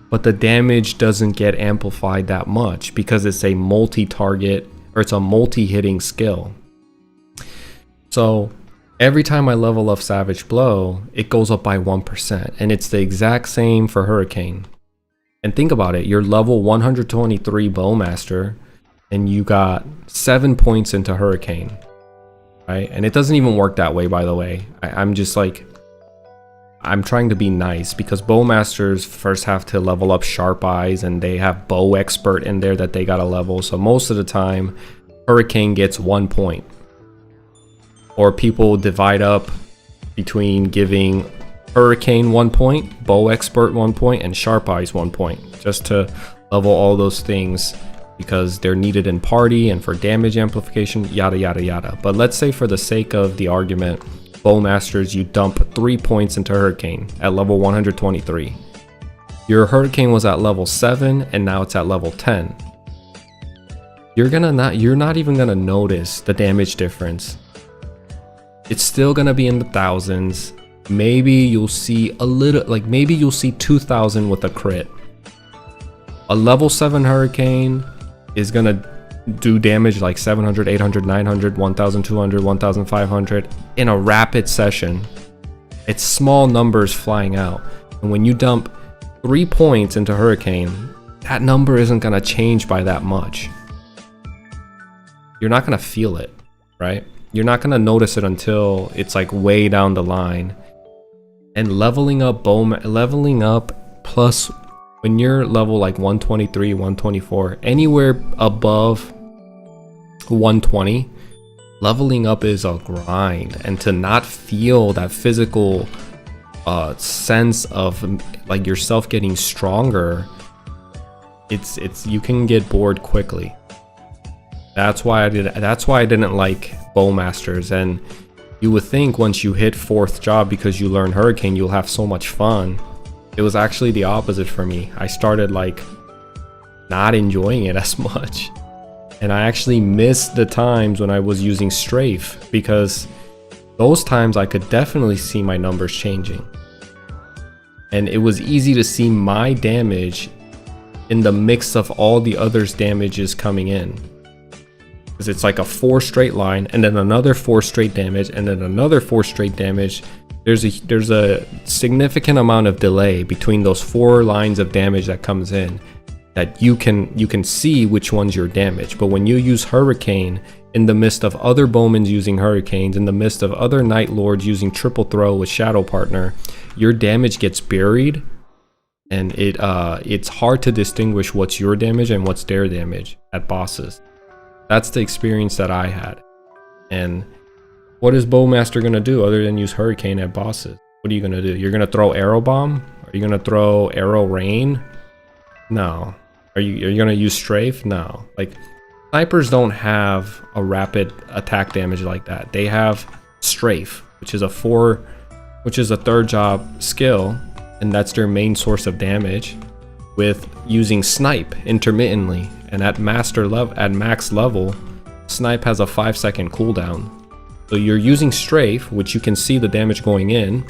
but the damage doesn't get amplified that much because it's a multi-target, or it's a multi-hitting skill. So every time I level up Savage Blow, it goes up by 1%, and it's the exact same for Hurricane. And think about it, you're level 123 Bowmaster, and you got 7 points into Hurricane, right? And it doesn't even work that way, by the way. I'm just like, I'm trying to be nice, because Bowmasters first have to level up Sharp Eyes, and they have Bow Expert in there that they gotta level. So most of the time, Hurricane gets 1 point. Or people divide up between giving Hurricane 1 point, Bow Expert 1 point, and Sharp Eyes 1 point, just to level all those things because they're needed in party and for damage amplification, yada yada yada. But let's say for the sake of the argument, Bowmasters, you dump 3 points into Hurricane at level 123. Your Hurricane was at level 7 and now it's at level 10. You're not even gonna notice the damage difference. It's still gonna be in the thousands. Maybe you'll see a little, like maybe you'll see 2,000 with a crit. A level 7 Hurricane is gonna do damage like 700, 800, 900, 1,200, 1,500 in a rapid session. It's small numbers flying out. And when you dump 3 points into Hurricane, that number isn't gonna change by that much. You're not gonna feel it, right? You're not gonna notice it until it's like way down the line. And leveling up plus when you're level like 123, 124, anywhere above 120, leveling up is a grind. And to not feel that physical sense of like yourself getting stronger, it's you can get bored quickly. That's why I didn't like Bowmasters. And you would think once you hit 4th job, because you learn Hurricane, you'll have so much fun. It was actually the opposite for me. I started like not enjoying it as much. And I actually missed the times when I was using Strafe, because those times I could definitely see my numbers changing. And it was easy to see my damage in the mix of all the others' damages coming in. Because it's like a 4 straight line, and then another 4 straight damage, and then another 4 straight damage. There's a significant amount of delay between those 4 lines of damage that comes in, that you can see which one's your damage. But when you use Hurricane in the midst of other bowmen using Hurricanes, in the midst of other Night Lords using triple throw with Shadow Partner, your damage gets buried, and it's hard to distinguish what's your damage and what's their damage at bosses. That's the experience that I had. And what is Bowmaster gonna do other than use Hurricane at bosses? What are you gonna do? You're gonna throw Arrow Bomb? Are you gonna throw Arrow Rain? No. Are you gonna use Strafe? No. Like, snipers don't have a rapid attack damage like that. They have Strafe, which is a 3rd job skill, and that's their main source of damage, with using Snipe intermittently. And at max level, Snipe has a 5-second cooldown. So you're using Strafe, which you can see the damage going in,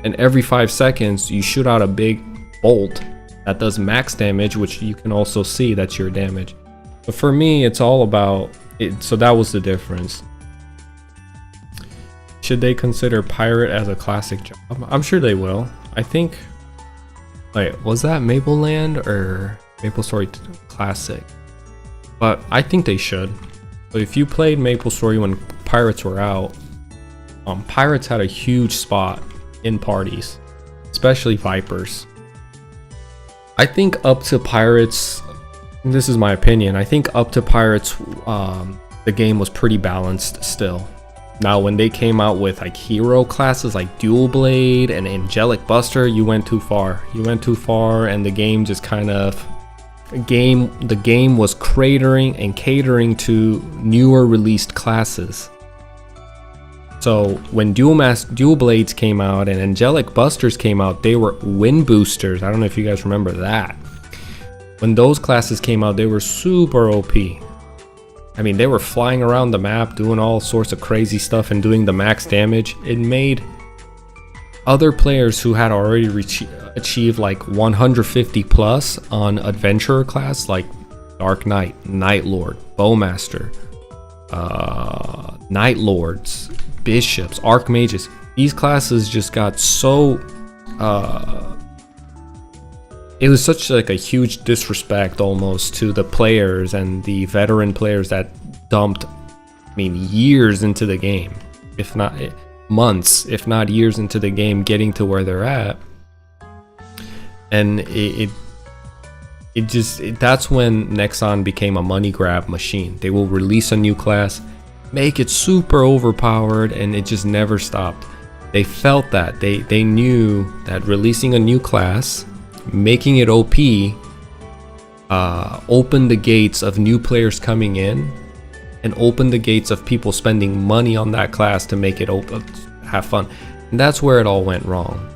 and every 5 seconds you shoot out a big bolt that does max damage, which you can also see that's your damage. But for me, it's all about it. So that was the difference. Should they consider Pirate as a classic job? I'm sure they will. I think, wait, was that Mapleland or Maplestory Classic? But I think they should. But if you played Maplestory when Pirates were out, Pirates had a huge spot in parties, especially Vipers. I think up to Pirates, this is my opinion, I think up to Pirates, the game was pretty balanced still. Now when they came out with like hero classes like Dual Blade and Angelic Buster, you went too far. You went too far, and the game just kind of the game was catering to newer released classes. So when Dual Blades came out and Angelic Busters came out, they were win boosters. I don't know if you guys remember that. When those classes came out, they were super OP. I mean, they were flying around the map, doing all sorts of crazy stuff and doing the max damage. It made other players who had already achieved like 150 plus on Adventurer class, like Dark Knight, Night Lord, Bowmaster, Night Lords, Bishops, Archmages. These classes just got so... it was such like a huge disrespect almost to the players and the veteran players that dumped, I mean, years into the game, if not months, if not years into the game, getting to where they're at. And that's when Nexon became a money grab machine. They will release a new class, make it super overpowered, and it just never stopped. They felt that they knew that releasing a new class, making it OP, opened the gates of new players coming in, and opened the gates of people spending money on that class to make it open, have fun. And that's where it all went wrong.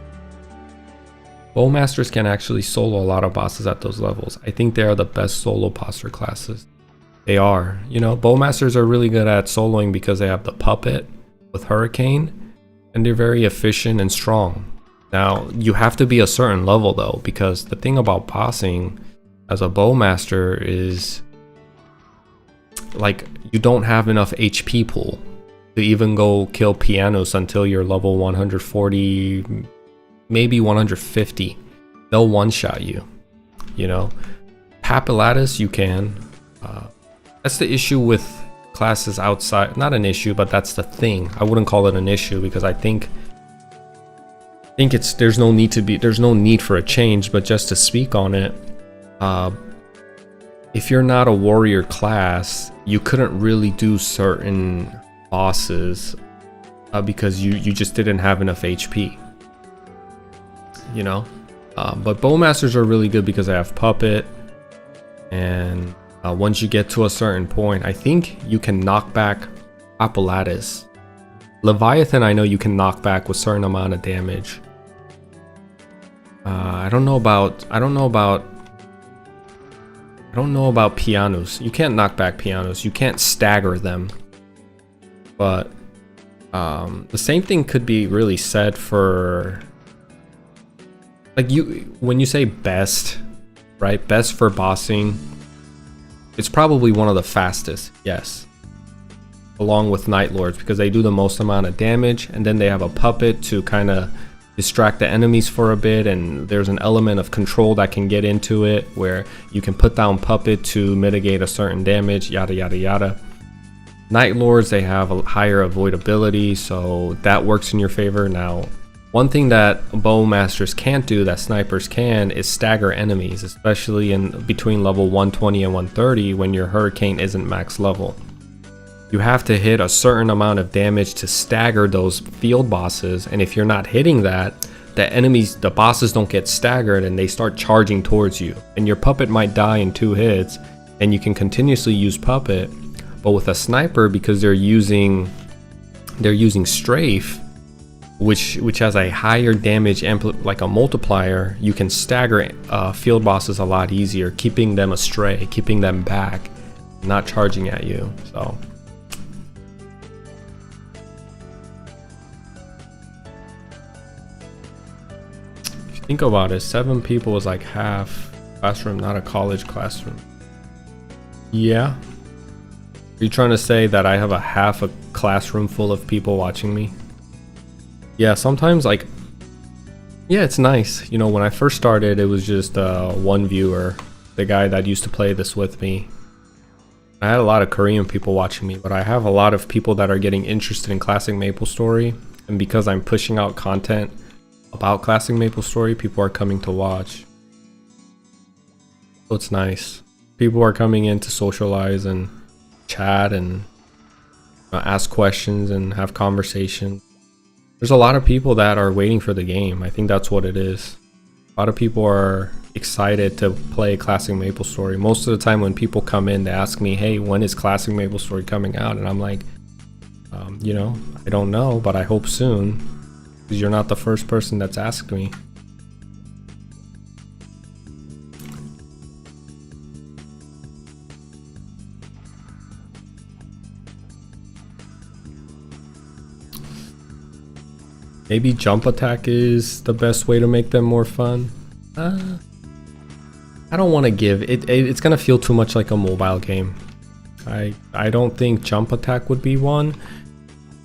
Bowmasters can actually solo a lot of bosses at those levels. I think they are the best solo boster classes. They are. You know, Bowmasters are really good at soloing because they have the puppet with Hurricane, and they're very efficient and strong. Now, you have to be a certain level though, because the thing about bossing as a Bowmaster is like you don't have enough HP pool to even go kill Pianos until you're level 140, maybe 150. They'll one-shot you, you know. Papillades you can. That's the issue with classes outside. Not an issue, but that's the thing. I wouldn't call it an issue because I think it's there's no need for a change. But just to speak on it, if you're not a warrior class, you couldn't really do certain bosses because you just didn't have enough HP. You know, but Bowmasters are really good because they have puppet, and once you get to a certain point, I think you can knock back Papillades. Leviathan, I know you can knock back with certain amount of damage. I don't know about pianos. You can't knock back pianos. You can't stagger them. But the same thing could be really said for like when you say best, right? Best for bossing. It's probably one of the fastest, yes. Along with Night Lords, because they do the most amount of damage, and then they have a puppet to kind of distract the enemies for a bit, and there's an element of control that can get into it where you can put down puppet to mitigate a certain damage, yada yada yada. Night Lords, they have a higher avoidability, so that works in your favor. Now, one thing that Bowmasters can't do that snipers can is stagger enemies, especially in between level 120 and 130 when your Hurricane isn't max level. You have to hit a certain amount of damage to stagger those field bosses, and if you're not hitting that, the bosses don't get staggered and they start charging towards you, and your puppet might die in 2 hits, and you can continuously use puppet. But with a sniper, because they're using strafe, which has a higher damage like a multiplier, you can stagger field bosses a lot easier, keeping them astray, keeping them back, not charging at you. So if you think about it, 7 people is like half classroom, not a college classroom. Yeah. Are you trying to say that I have a half a classroom full of people watching me? Yeah, sometimes like, yeah, it's nice. You know, when I first started, it was just one viewer, the guy that used to play this with me. I had a lot of Korean people watching me, but I have a lot of people that are getting interested in classic Maplestory, and because I'm pushing out content about classic Maplestory, people are coming to watch. So it's nice. People are coming in to socialize and chat and ask questions and have conversations. There's a lot of people that are waiting for the game. I think that's what it is. A lot of people are excited to play classic Maplestory. Most of the time when people come in, they ask me, hey, when is classic Maplestory coming out? And I'm like, you know, I don't know, but I hope soon, because you're not the first person that's asked me. Maybe jump attack is the best way to make them more fun. I don't want to give it. It's gonna feel too much like a mobile game. I don't think jump attack would be one.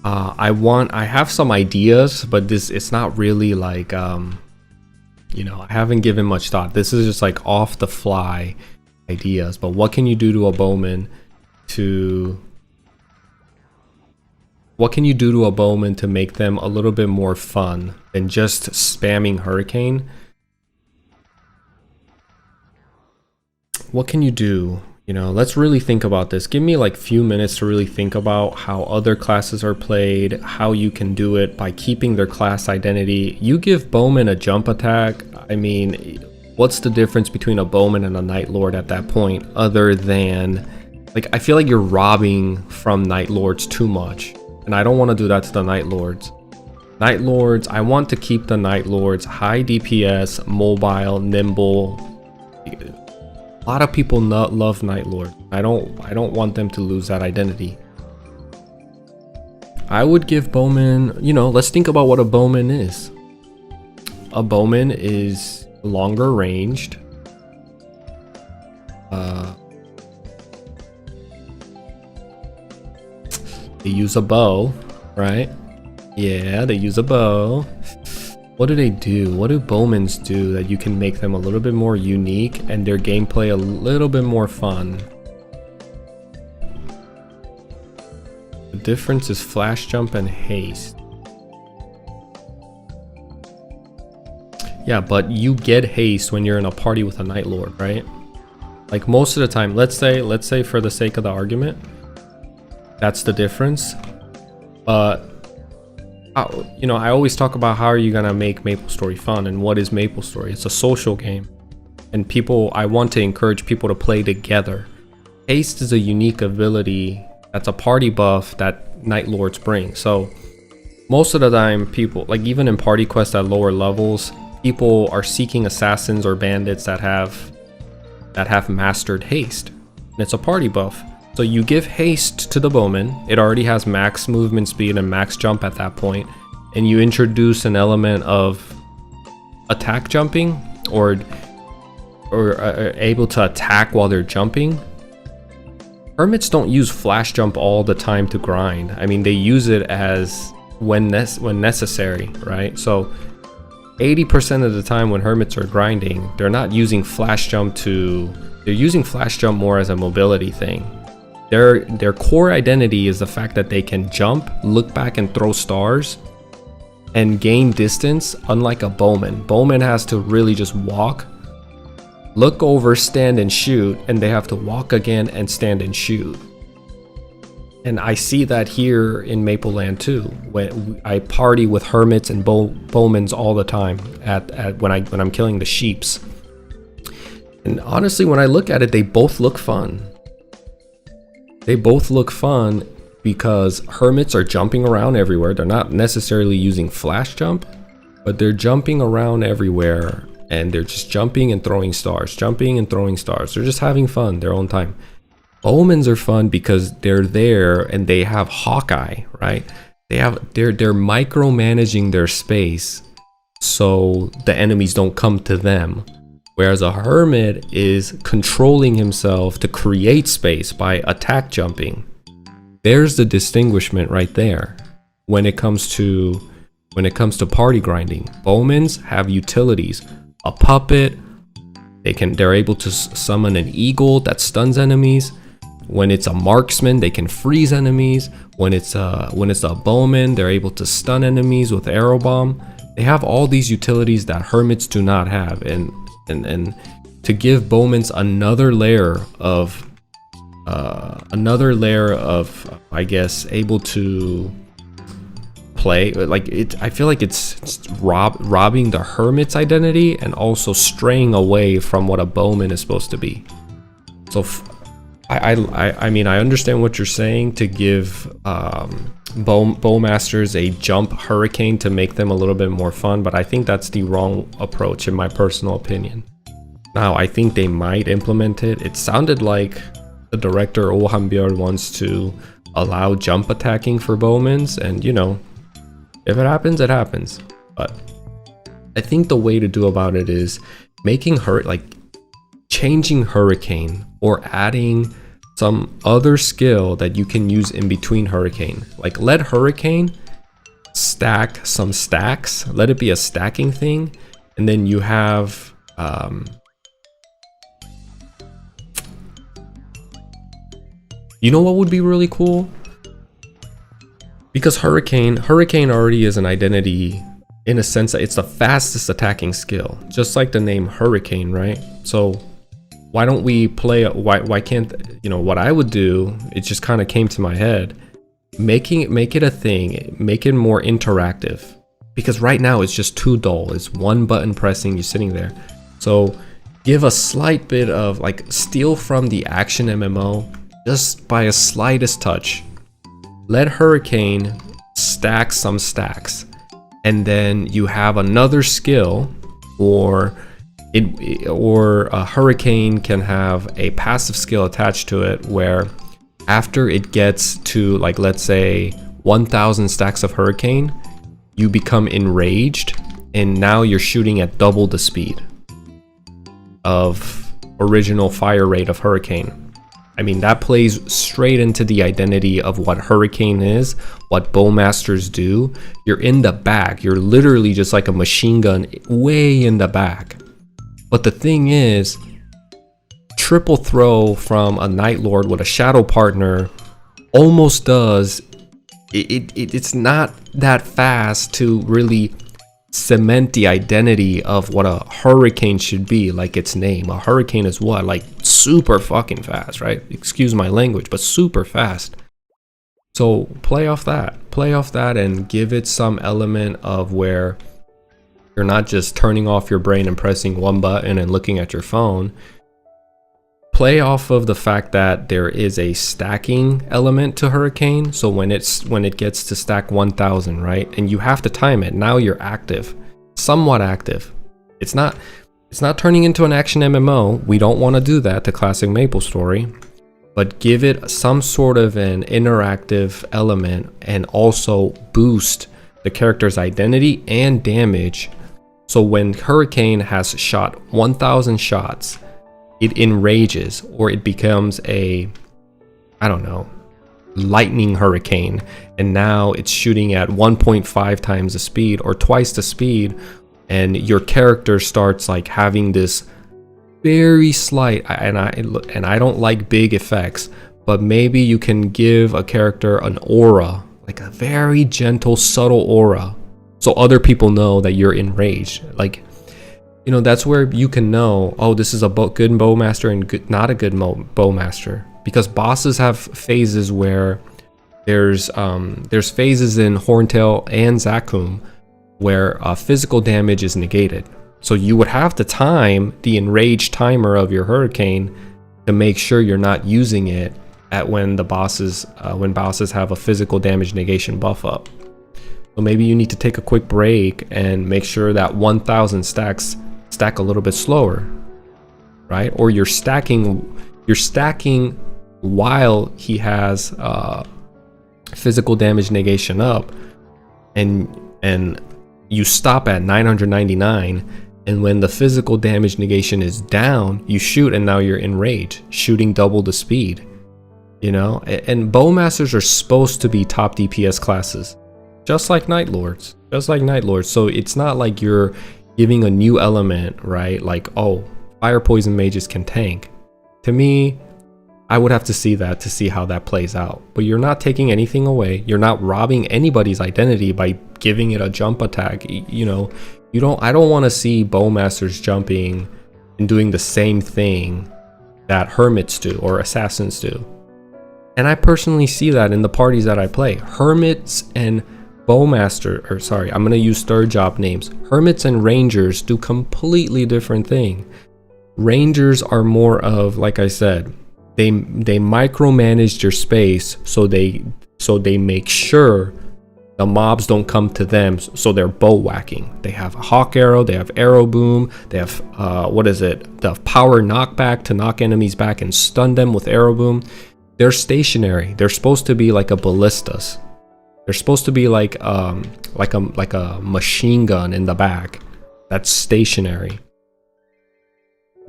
I have some ideas, but it's not really like you know, I haven't given much thought. This is just like off the fly ideas. But what can you do to a bowman to make them a little bit more fun than just spamming Hurricane? What can you do? You know, let's really think about this. Give me like few minutes to really think about how other classes are played, how you can do it by keeping their class identity. You give Bowman a jump attack. I mean, what's the difference between a Bowman and a Night Lord at that point, other than, like, I feel like you're robbing from Night Lords too much. And I don't want to do that to the Night Lords. Night Lords, I want to keep the Night Lords high DPS, mobile, nimble. A lot of people love Night Lord. I don't want them to lose that identity. I would give Bowman, you know, let's think about what a Bowman is. A Bowman is longer ranged. They use a bow, right? Yeah, they use a bow. What do they do? What do Bowmans do that you can make them a little bit more unique and their gameplay a little bit more fun? The difference is flash jump and haste. Yeah, but you get haste when you're in a party with a Night Lord, right? Like most of the time, let's say for the sake of the argument, that's the difference. But you know, I always talk about how are you gonna make Maplestory fun, and what is Maplestory? It's a social game, and I want to encourage people to play together. Haste is a unique ability that's a party buff that Night Lords bring. So most of the time, people, like even in party quests at lower levels, people are seeking assassins or bandits that have mastered haste, and it's a party buff. So you give haste to the Bowman. It already has max movement speed and max jump at that point, and you introduce an element of attack jumping or able to attack while they're jumping. Hermits don't use flash jump all the time to grind. I mean, they use it as when necessary, right? So 80% of the time when hermits are grinding, they're not using flash jump they're using flash jump more as a mobility thing. Their core identity is the fact that they can jump, look back and throw stars, and gain distance, unlike a Bowman. Bowman has to really just walk, look over, stand and shoot, and they have to walk again and stand and shoot. And I see that here in Mapleland too, when I party with hermits and Bowmans all the time when I'm killing the sheeps. And honestly, when I look at it, they both look fun. They both look fun because hermits are jumping around everywhere. They're not necessarily using flash jump, but they're jumping around everywhere, and they're just jumping and throwing stars, jumping and throwing stars. They're just having fun their own time. Bowmans are fun because they're there and they have Hawkeye, right? They're micromanaging their space so the enemies don't come to them. Whereas a hermit is controlling himself to create space by attack jumping. There's the distinguishment right there. When it comes to party grinding, Bowmans have utilities. A puppet, they're able to summon an eagle that stuns enemies. When it's a marksman, they can freeze enemies. When it's a Bowman, they're able to stun enemies with arrow bomb. They have all these utilities that hermits do not have, and to give Bowmans another layer of I guess able to play like it. I feel like it's robbing the hermit's identity and also straying away from what a Bowman is supposed to be. So I mean, I understand what you're saying, to give Bowmasters a jump hurricane to make them a little bit more fun, but I think that's the wrong approach in my personal opinion. Now, I think they might implement it. It sounded like the director Ohanbjörn wants to allow jump attacking for Bowmans, and you know, if it happens, it happens. But I think the way to do about it is making changing hurricane or adding some other skill that you can use in between hurricane. Like, let hurricane stack some stacks, let it be a stacking thing, and then you have you know what would be really cool? Because hurricane already is an identity in a sense that it's the fastest attacking skill, just like the name hurricane, right? So why don't we play? Why can't, you know, what I would do? It just kind of came to my head. Make it a thing. Make it more interactive. Because right now it's just too dull. It's one button pressing. You're sitting there. So give a slight bit of like steal from the action MMO just by a slightest touch. Let Hurricane stack some stacks, and then you have another skill, or a Hurricane can have a passive skill attached to it where after it gets to, like, let's say 1,000 stacks of Hurricane, you become enraged, and now you're shooting at double the speed of original fire rate of Hurricane. I mean, that plays straight into the identity of what Hurricane is, what Bowmasters do. You're in the back. You're literally just like a machine gun way in the back. But the thing is, triple throw from a Night Lord with a shadow partner almost does. It's not that fast to really cement the identity of what a Hurricane should be, like its name. A Hurricane is what? Like super fucking fast, right? Excuse my language, but super fast. So play off that and give it some element of where you're not just turning off your brain and pressing one button and looking at your phone. Play off of the fact that there is a stacking element to Hurricane. So when it gets to stack 1,000, right, and you have to time it, now you're active, somewhat active. It's not turning into an action MMO. We don't want to do that to classic Maplestory, but give it some sort of an interactive element and also boost the character's identity and damage. So when Hurricane has shot 1,000 shots, it enrages, or it becomes a, I don't know, lightning Hurricane, and now it's shooting at 1.5 times the speed or twice the speed, and your character starts like having this very slight, and I don't like big effects, but maybe you can give a character an aura, like a very gentle, subtle aura, so other people know that you're enraged. Like, you know, that's where you can know, oh, this is a good Bowmaster and not a good Bowmaster. Because bosses have phases where there's phases in Horntail and Zakum where physical damage is negated. So you would have to time the enraged timer of your Hurricane to make sure you're not using it at when bosses have a physical damage negation buff up. So maybe you need to take a quick break and make sure that 1,000 stacks stack a little bit slower, right? Or you're stacking while he has physical damage negation up, and you stop at 999, and when the physical damage negation is down, you shoot, and now you're enraged, shooting double the speed, you know? And Bowmasters are supposed to be top DPS classes, just like Night Lords. So it's not like you're giving a new element, right? Like, oh, fire poison mages can tank. To me, I would have to see that to see how that plays out. But you're not taking anything away. You're not robbing anybody's identity by giving it a jump attack. You know, I don't want to see Bowmasters jumping and doing the same thing that Hermits do or Assassins do. And I personally see that in the parties that I play. Hermits and Bowmaster, or sorry, I'm gonna use third job names. Hermits and Rangers do completely different thing. Rangers are more of, like I said, they micromanage your space, so they make sure the mobs don't come to them, so they're bow whacking. They have a hawk arrow, they have arrow boom, they have the power knockback to knock enemies back and stun them with arrow boom. They're stationary. They're supposed to be like a ballistas. They're supposed to be like a machine gun in the back that's stationary.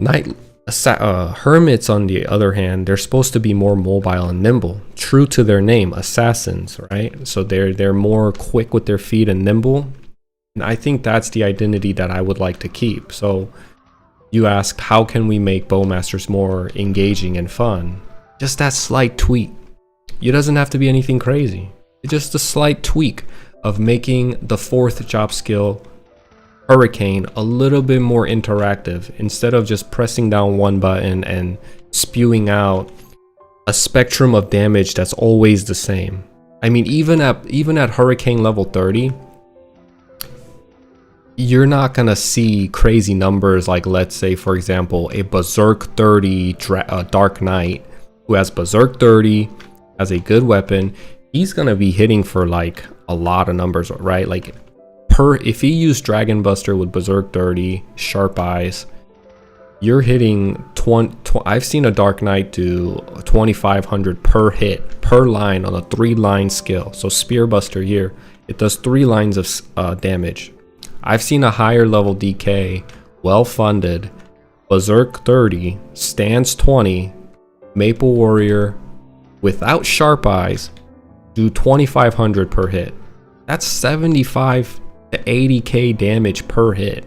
Hermits, on the other hand, they're supposed to be more mobile and nimble, true to their name, assassins, right? So they're more quick with their feet and nimble. And I think that's the identity that I would like to keep. So you asked, how can we make Bowmasters more engaging and fun? Just that slight tweak. It doesn't have to be anything crazy. Just a slight tweak of making the fourth job skill Hurricane a little bit more interactive instead of just pressing down one button and spewing out a spectrum of damage that's always the same. I mean, even at Hurricane level 30, you're not gonna see crazy numbers like, let's say for example, a Berserk 30 Dark Knight who has Berserk 30, has a good weapon. He's gonna be hitting for like a lot of numbers, right? Like if he used Dragon Buster with Berserk 30, Sharp Eyes, you're hitting I've seen a Dark Knight do 2500 per hit, per line on a 3-line skill. So Spear Buster here, it does 3 lines of damage. I've seen a higher level DK, well funded, Berserk 30, Stance 20, Maple Warrior without Sharp Eyes do 2500 per hit. That's 75 to 80k damage per hit,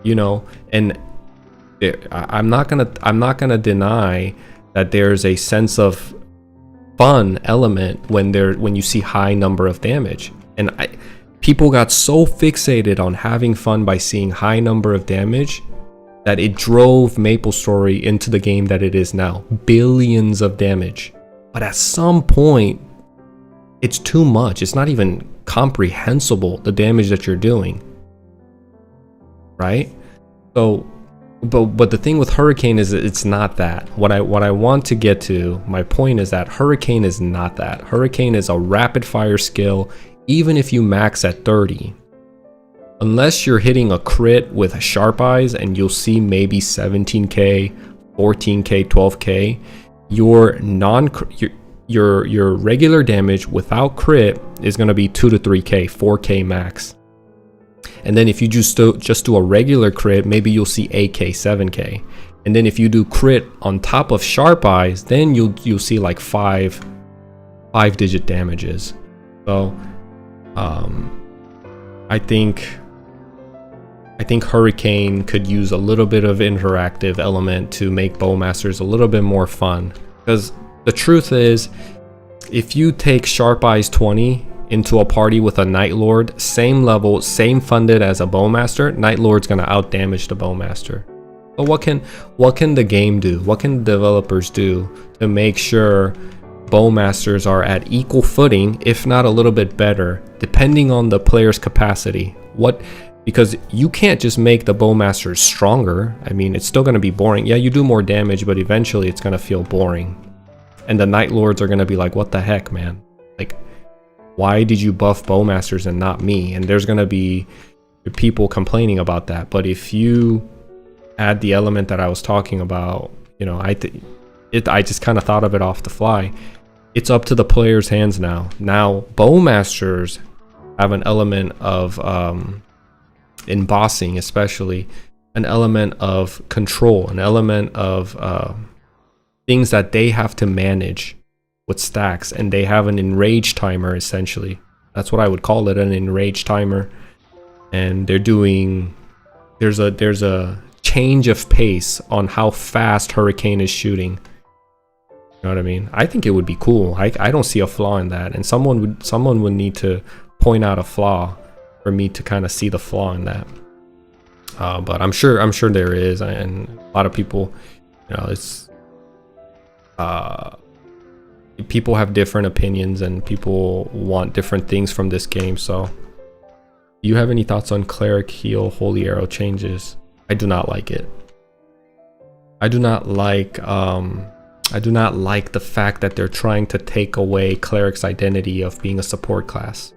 you know. And I'm not gonna deny that there's a sense of fun element when you see high number of damage. And people got so fixated on having fun by seeing high number of damage that it drove Maplestory into the game that it is now. Billions of damage. But at some point, it's too much. It's not even comprehensible, the damage that you're doing. Right? So, but the thing with Hurricane is it's not that. What I want to get to, my point is that Hurricane is not that. Hurricane is a rapid fire skill, even if you max at 30. Unless you're hitting a crit with Sharp Eyes and you'll see maybe 17k, 14k, 12k, your regular damage without crit is going to be 2 to 3k, 4k max. And then if you just do a regular crit, maybe you'll see 8k, 7k. And then if you do crit on top of Sharp Eyes, then you'll see like 5 digit damages. So I think Hurricane could use a little bit of interactive element to make Bowmasters a little bit more fun. Because the truth is, if you take Sharp Eyes 20 into a party with a Night Lord, same level, same funded as a Bowmaster, Night Lord's gonna out damage the Bowmaster. But what can the game do? What can developers do to make sure Bowmasters are at equal footing, if not a little bit better, depending on the player's capacity? Because you can't just make the Bowmasters stronger. I mean, it's still going to be boring. Yeah, you do more damage, but eventually it's going to feel boring. And the Night Lords are going to be like, what the heck, man? Like, why did you buff Bowmasters and not me? And there's going to be people complaining about that. But if you add the element that I was talking about, you know, I just kind of thought of it off the fly. It's up to the player's hands now. Now, Bowmasters have an element of in bossing, especially an element of control, an element of things that they have to manage with stacks, and they have an enrage timer. Essentially, that's what I would call it, an enrage timer. And they're doing there's a change of pace on how fast Hurricane is shooting. You know what I mean? I think it would be cool. I don't see a flaw in that, and someone would need to point out a flaw for me to kind of see the flaw in that. But I'm sure there is, and a lot of people, you know, it's people have different opinions and people want different things from this game. So, do you have any thoughts on Cleric Heal Holy Arrow changes? I do not like it. I do not like the fact that they're trying to take away Cleric's identity of being a support class.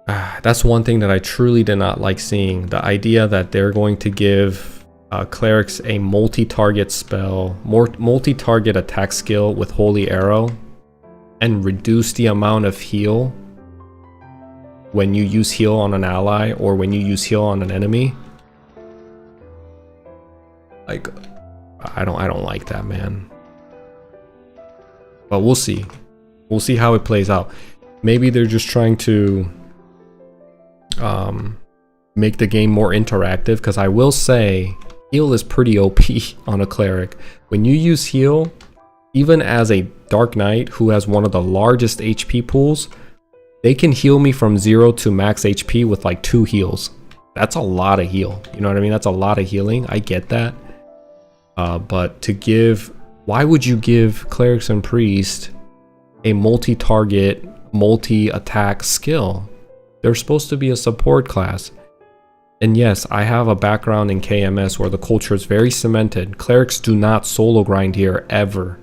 That's one thing that I truly did not like seeing. The idea that they're going to give clerics a multi-target spell, multi-target attack skill with Holy Arrow, and reduce the amount of heal when you use heal on an ally or when you use heal on an enemy. Like, I don't like that, man. But we'll see. We'll see how it plays out. Maybe they're just trying to make the game more interactive, because I will say heal is pretty OP on a cleric. When you use heal, even as a Dark Knight who has one of the largest HP pools, They can heal me from 0 to max HP with like 2 heals. That's a lot of heal. You know what I mean? That's a lot of healing. I get that. But to give... Why would you give clerics and priest a multi-target, multi-attack skill? They're supposed to be a support class. And yes, I have a background in KMS where the culture is very cemented. Clerics do not solo grind here ever.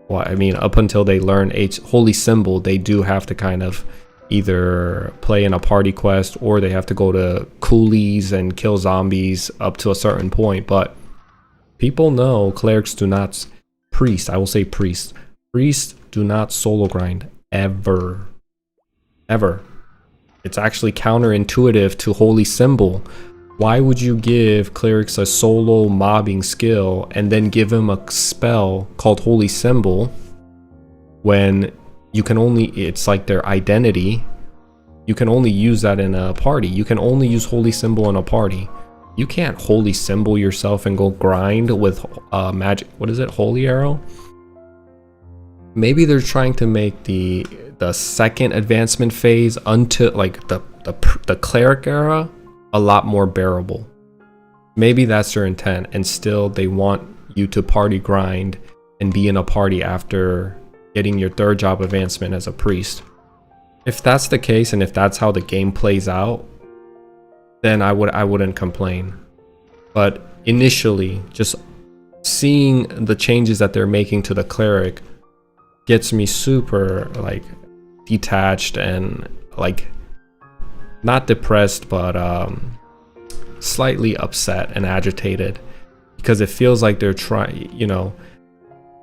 Well, I mean, up until they learn Holy Symbol, they do have to kind of either play in a party quest or they have to go to coolies and kill zombies up to a certain point. But people know clerics do not... Priest, I will say priest. Priests do not solo grind ever. Ever. It's actually counterintuitive to Holy Symbol. Why would you give clerics a solo mobbing skill and then give him a spell called Holy Symbol when you can only... It's like their identity. You can only use that in a party. You can only use Holy Symbol in a party. You can't Holy Symbol yourself and go grind with magic... What is it? Holy Arrow? Maybe they're trying to make the second advancement phase unto like the cleric era a lot more bearable. Maybe that's their intent, and still they want you to party grind and be in a party after getting your 3rd job advancement as a priest. If that's the case, and if that's how the game plays out, then I wouldn't complain. But initially, just seeing the changes that they're making to the cleric gets me super like detached and like not depressed, but slightly upset and agitated, because it feels like they're trying, you know,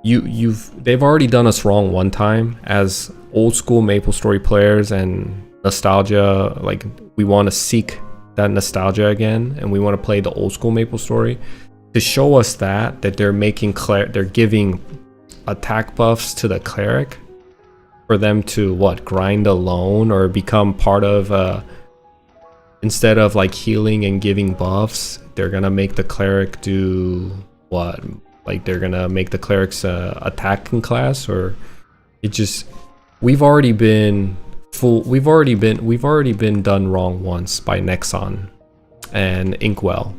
they've already done us wrong one time as old school Maplestory players, and nostalgia, like we want to seek that nostalgia again, and we want to play the old school Maplestory to show us that they're giving attack buffs to the cleric for them to what, grind alone or become part of instead of like healing and giving buffs, they're gonna make the cleric do what, like they're gonna make the cleric's attacking class, or it just, we've already been done wrong once by Nexon and Inkwell.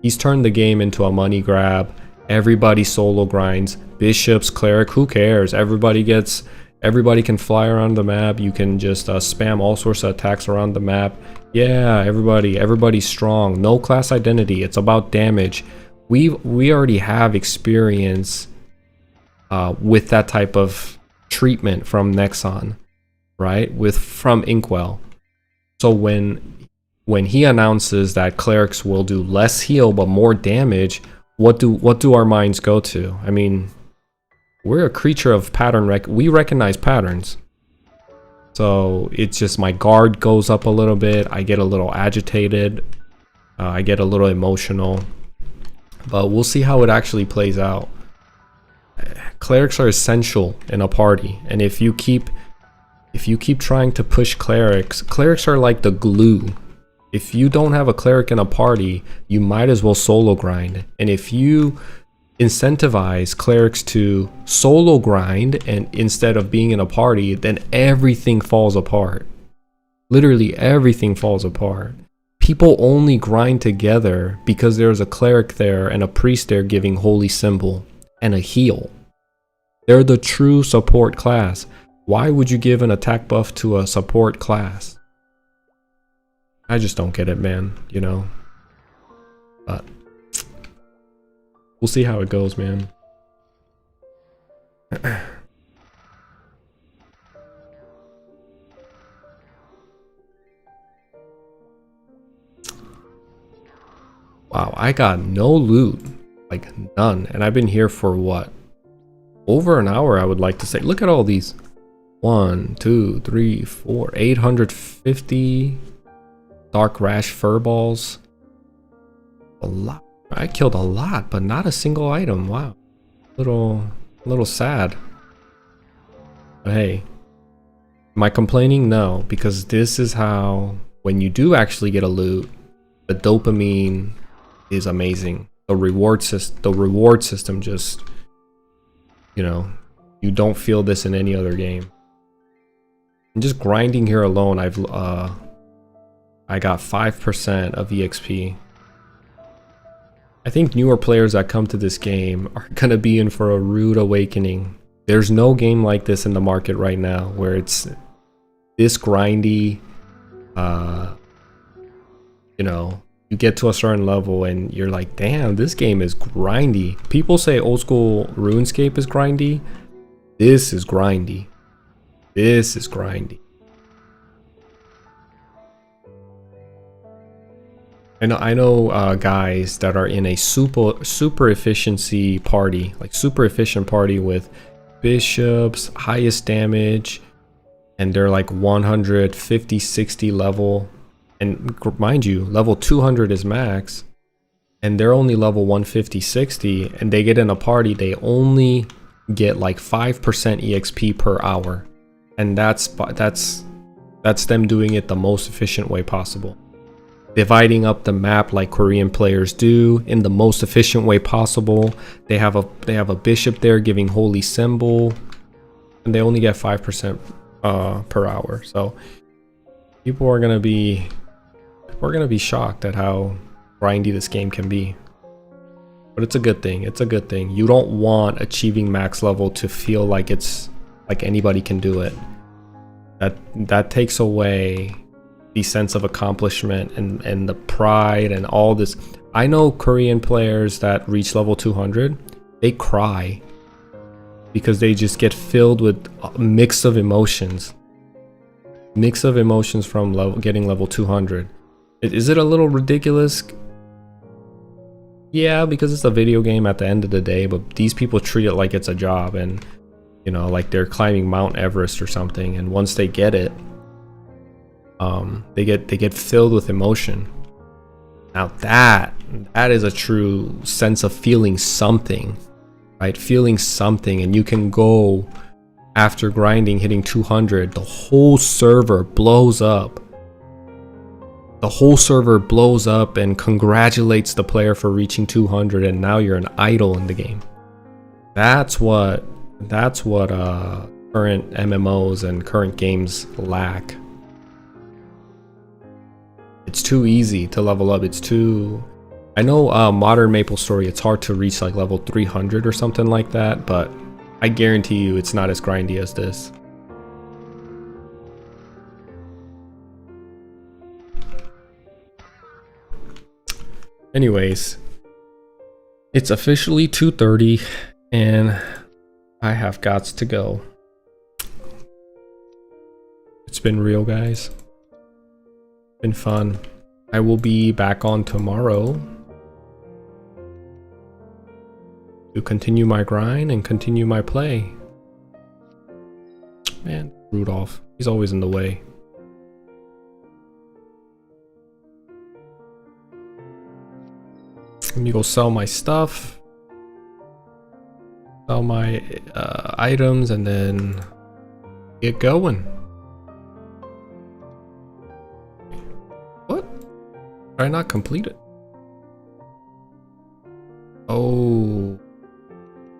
He's turned the game into a money grab. Everybody solo grinds. Bishops, cleric, who cares? Everybody can fly around the map. You can just spam all sorts of attacks around the map. Yeah, everybody's strong. No class identity. It's about damage. We already have experience with that type of treatment from Nexon, right? From Inkwell. So when he announces that clerics will do less heal but more damage, what do our minds go to? I mean, we're a creature of pattern. We recognize patterns. So it's just my guard goes up a little bit. I get a little agitated. I get a little emotional. But we'll see how it actually plays out. Clerics are essential in a party, and if you keep trying to push clerics are like the glue. If you don't have a cleric in a party, you might as well solo grind. And if you incentivize clerics to solo grind and instead of being in a party, then everything falls apart. Literally everything falls apart. People only grind together because there's a cleric there and a priest there giving Holy Symbol and a heal. They're the true support class. Why would you give an attack buff to a support class? I just don't get it, man, you know. But we'll see how it goes, man. Wow, I got no loot, like none, and I've been here for what? Over an hour, I would like to say. Look at all these. 1, 2, 3, 4, 850 dark rash furballs. A lot. I killed a lot, but not a single item. Wow. A little sad. But hey, am I complaining? No, because this is how, when you do actually get a loot, the dopamine is amazing. The reward system just, you know, you don't feel this in any other game. And just grinding here alone, I got 5% of EXP. I think newer players that come to this game are gonna be in for a rude awakening. There's no game like this in the market right now where it's this grindy. You know, you get to a certain level and you're like, damn, this game is grindy. People say old school RuneScape is grindy. This is grindy. This is grindy. I know guys that are in a super efficiency party, like super efficient party with bishops, highest damage, and they're like 150, 60 level. And mind you, level 200 is max, and they're only level 150, 60, and they get in a party, they only get like 5% EXP per hour. And that's them doing it the most efficient way possible. Dividing up the map like Korean players do in the most efficient way possible. They have a bishop there giving holy symbol, and they only get 5% per hour. So people are gonna be shocked at how grindy this game can be. But it's a good thing. It's a good thing. You don't want achieving max level to feel like it's like anybody can do it. That takes away the sense of accomplishment and the pride and all this. I know Korean players that reach level 200, they cry because they just get filled with a mix of emotions. Mix of emotions from getting level 200. Is it a little ridiculous? Yeah, because it's a video game at the end of the day, but these people treat it like it's a job, and you know, like they're climbing Mount Everest or something, and once they get it, they get filled with emotion. Now that is a true sense of feeling something, right? Feeling something, and you can go after grinding, hitting 200, the whole server blows up. The whole server blows up and congratulates the player for reaching 200, and now you're an idol in the game. That's what current MMOs and current games lack. It's too easy to level up. It's too... I know modern Maplestory, it's hard to reach like level 300 or something like that, but I guarantee you it's not as grindy as this. Anyways, it's officially 2:30 and I have got to go. It's been real, guys. Been fun. I will be back on tomorrow to continue my grind and continue my play. Man, Rudolph, he's always in the way. Let me go sell my stuff, sell my items, and then get going. What? Did I not complete it? Oh,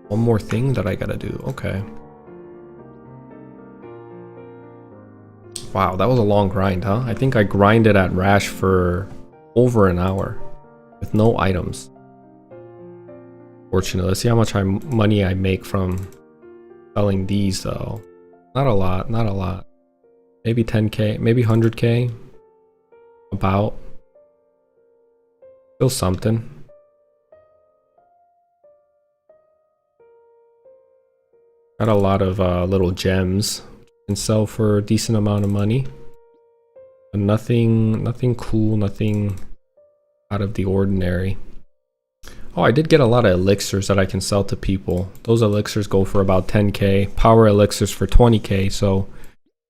one more thing that I gotta do. Okay. Wow, that was a long grind, huh? I think I grinded at Rash for over an hour with no items. Fortunately, let's see how much money I make from selling these though. Not a lot, not a lot. Maybe 10k, maybe 100k. About. Still something. Got a lot of little gems. Can sell for a decent amount of money. But nothing cool, nothing out of the ordinary. Oh, I did get a lot of elixirs that I can sell to people. Those elixirs go for about 10k. Power elixirs for 20k, so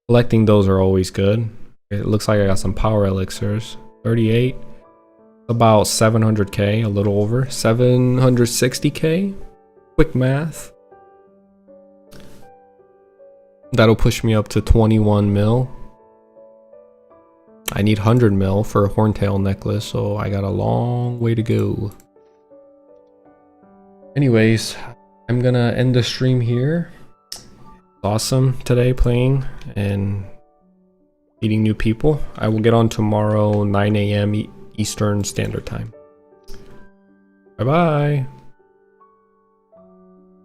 collecting those are always good. It looks like I got some power elixirs. 38. About 700k, a little over. 760k. Quick math. That'll push me up to 21 mil. I need 100 mil for a horntail necklace, so I got a long way to go. Anyways, I'm gonna end the stream here. Awesome today playing, and meeting new people. I will get on tomorrow 9 a.m. Eastern Standard Time. Bye bye.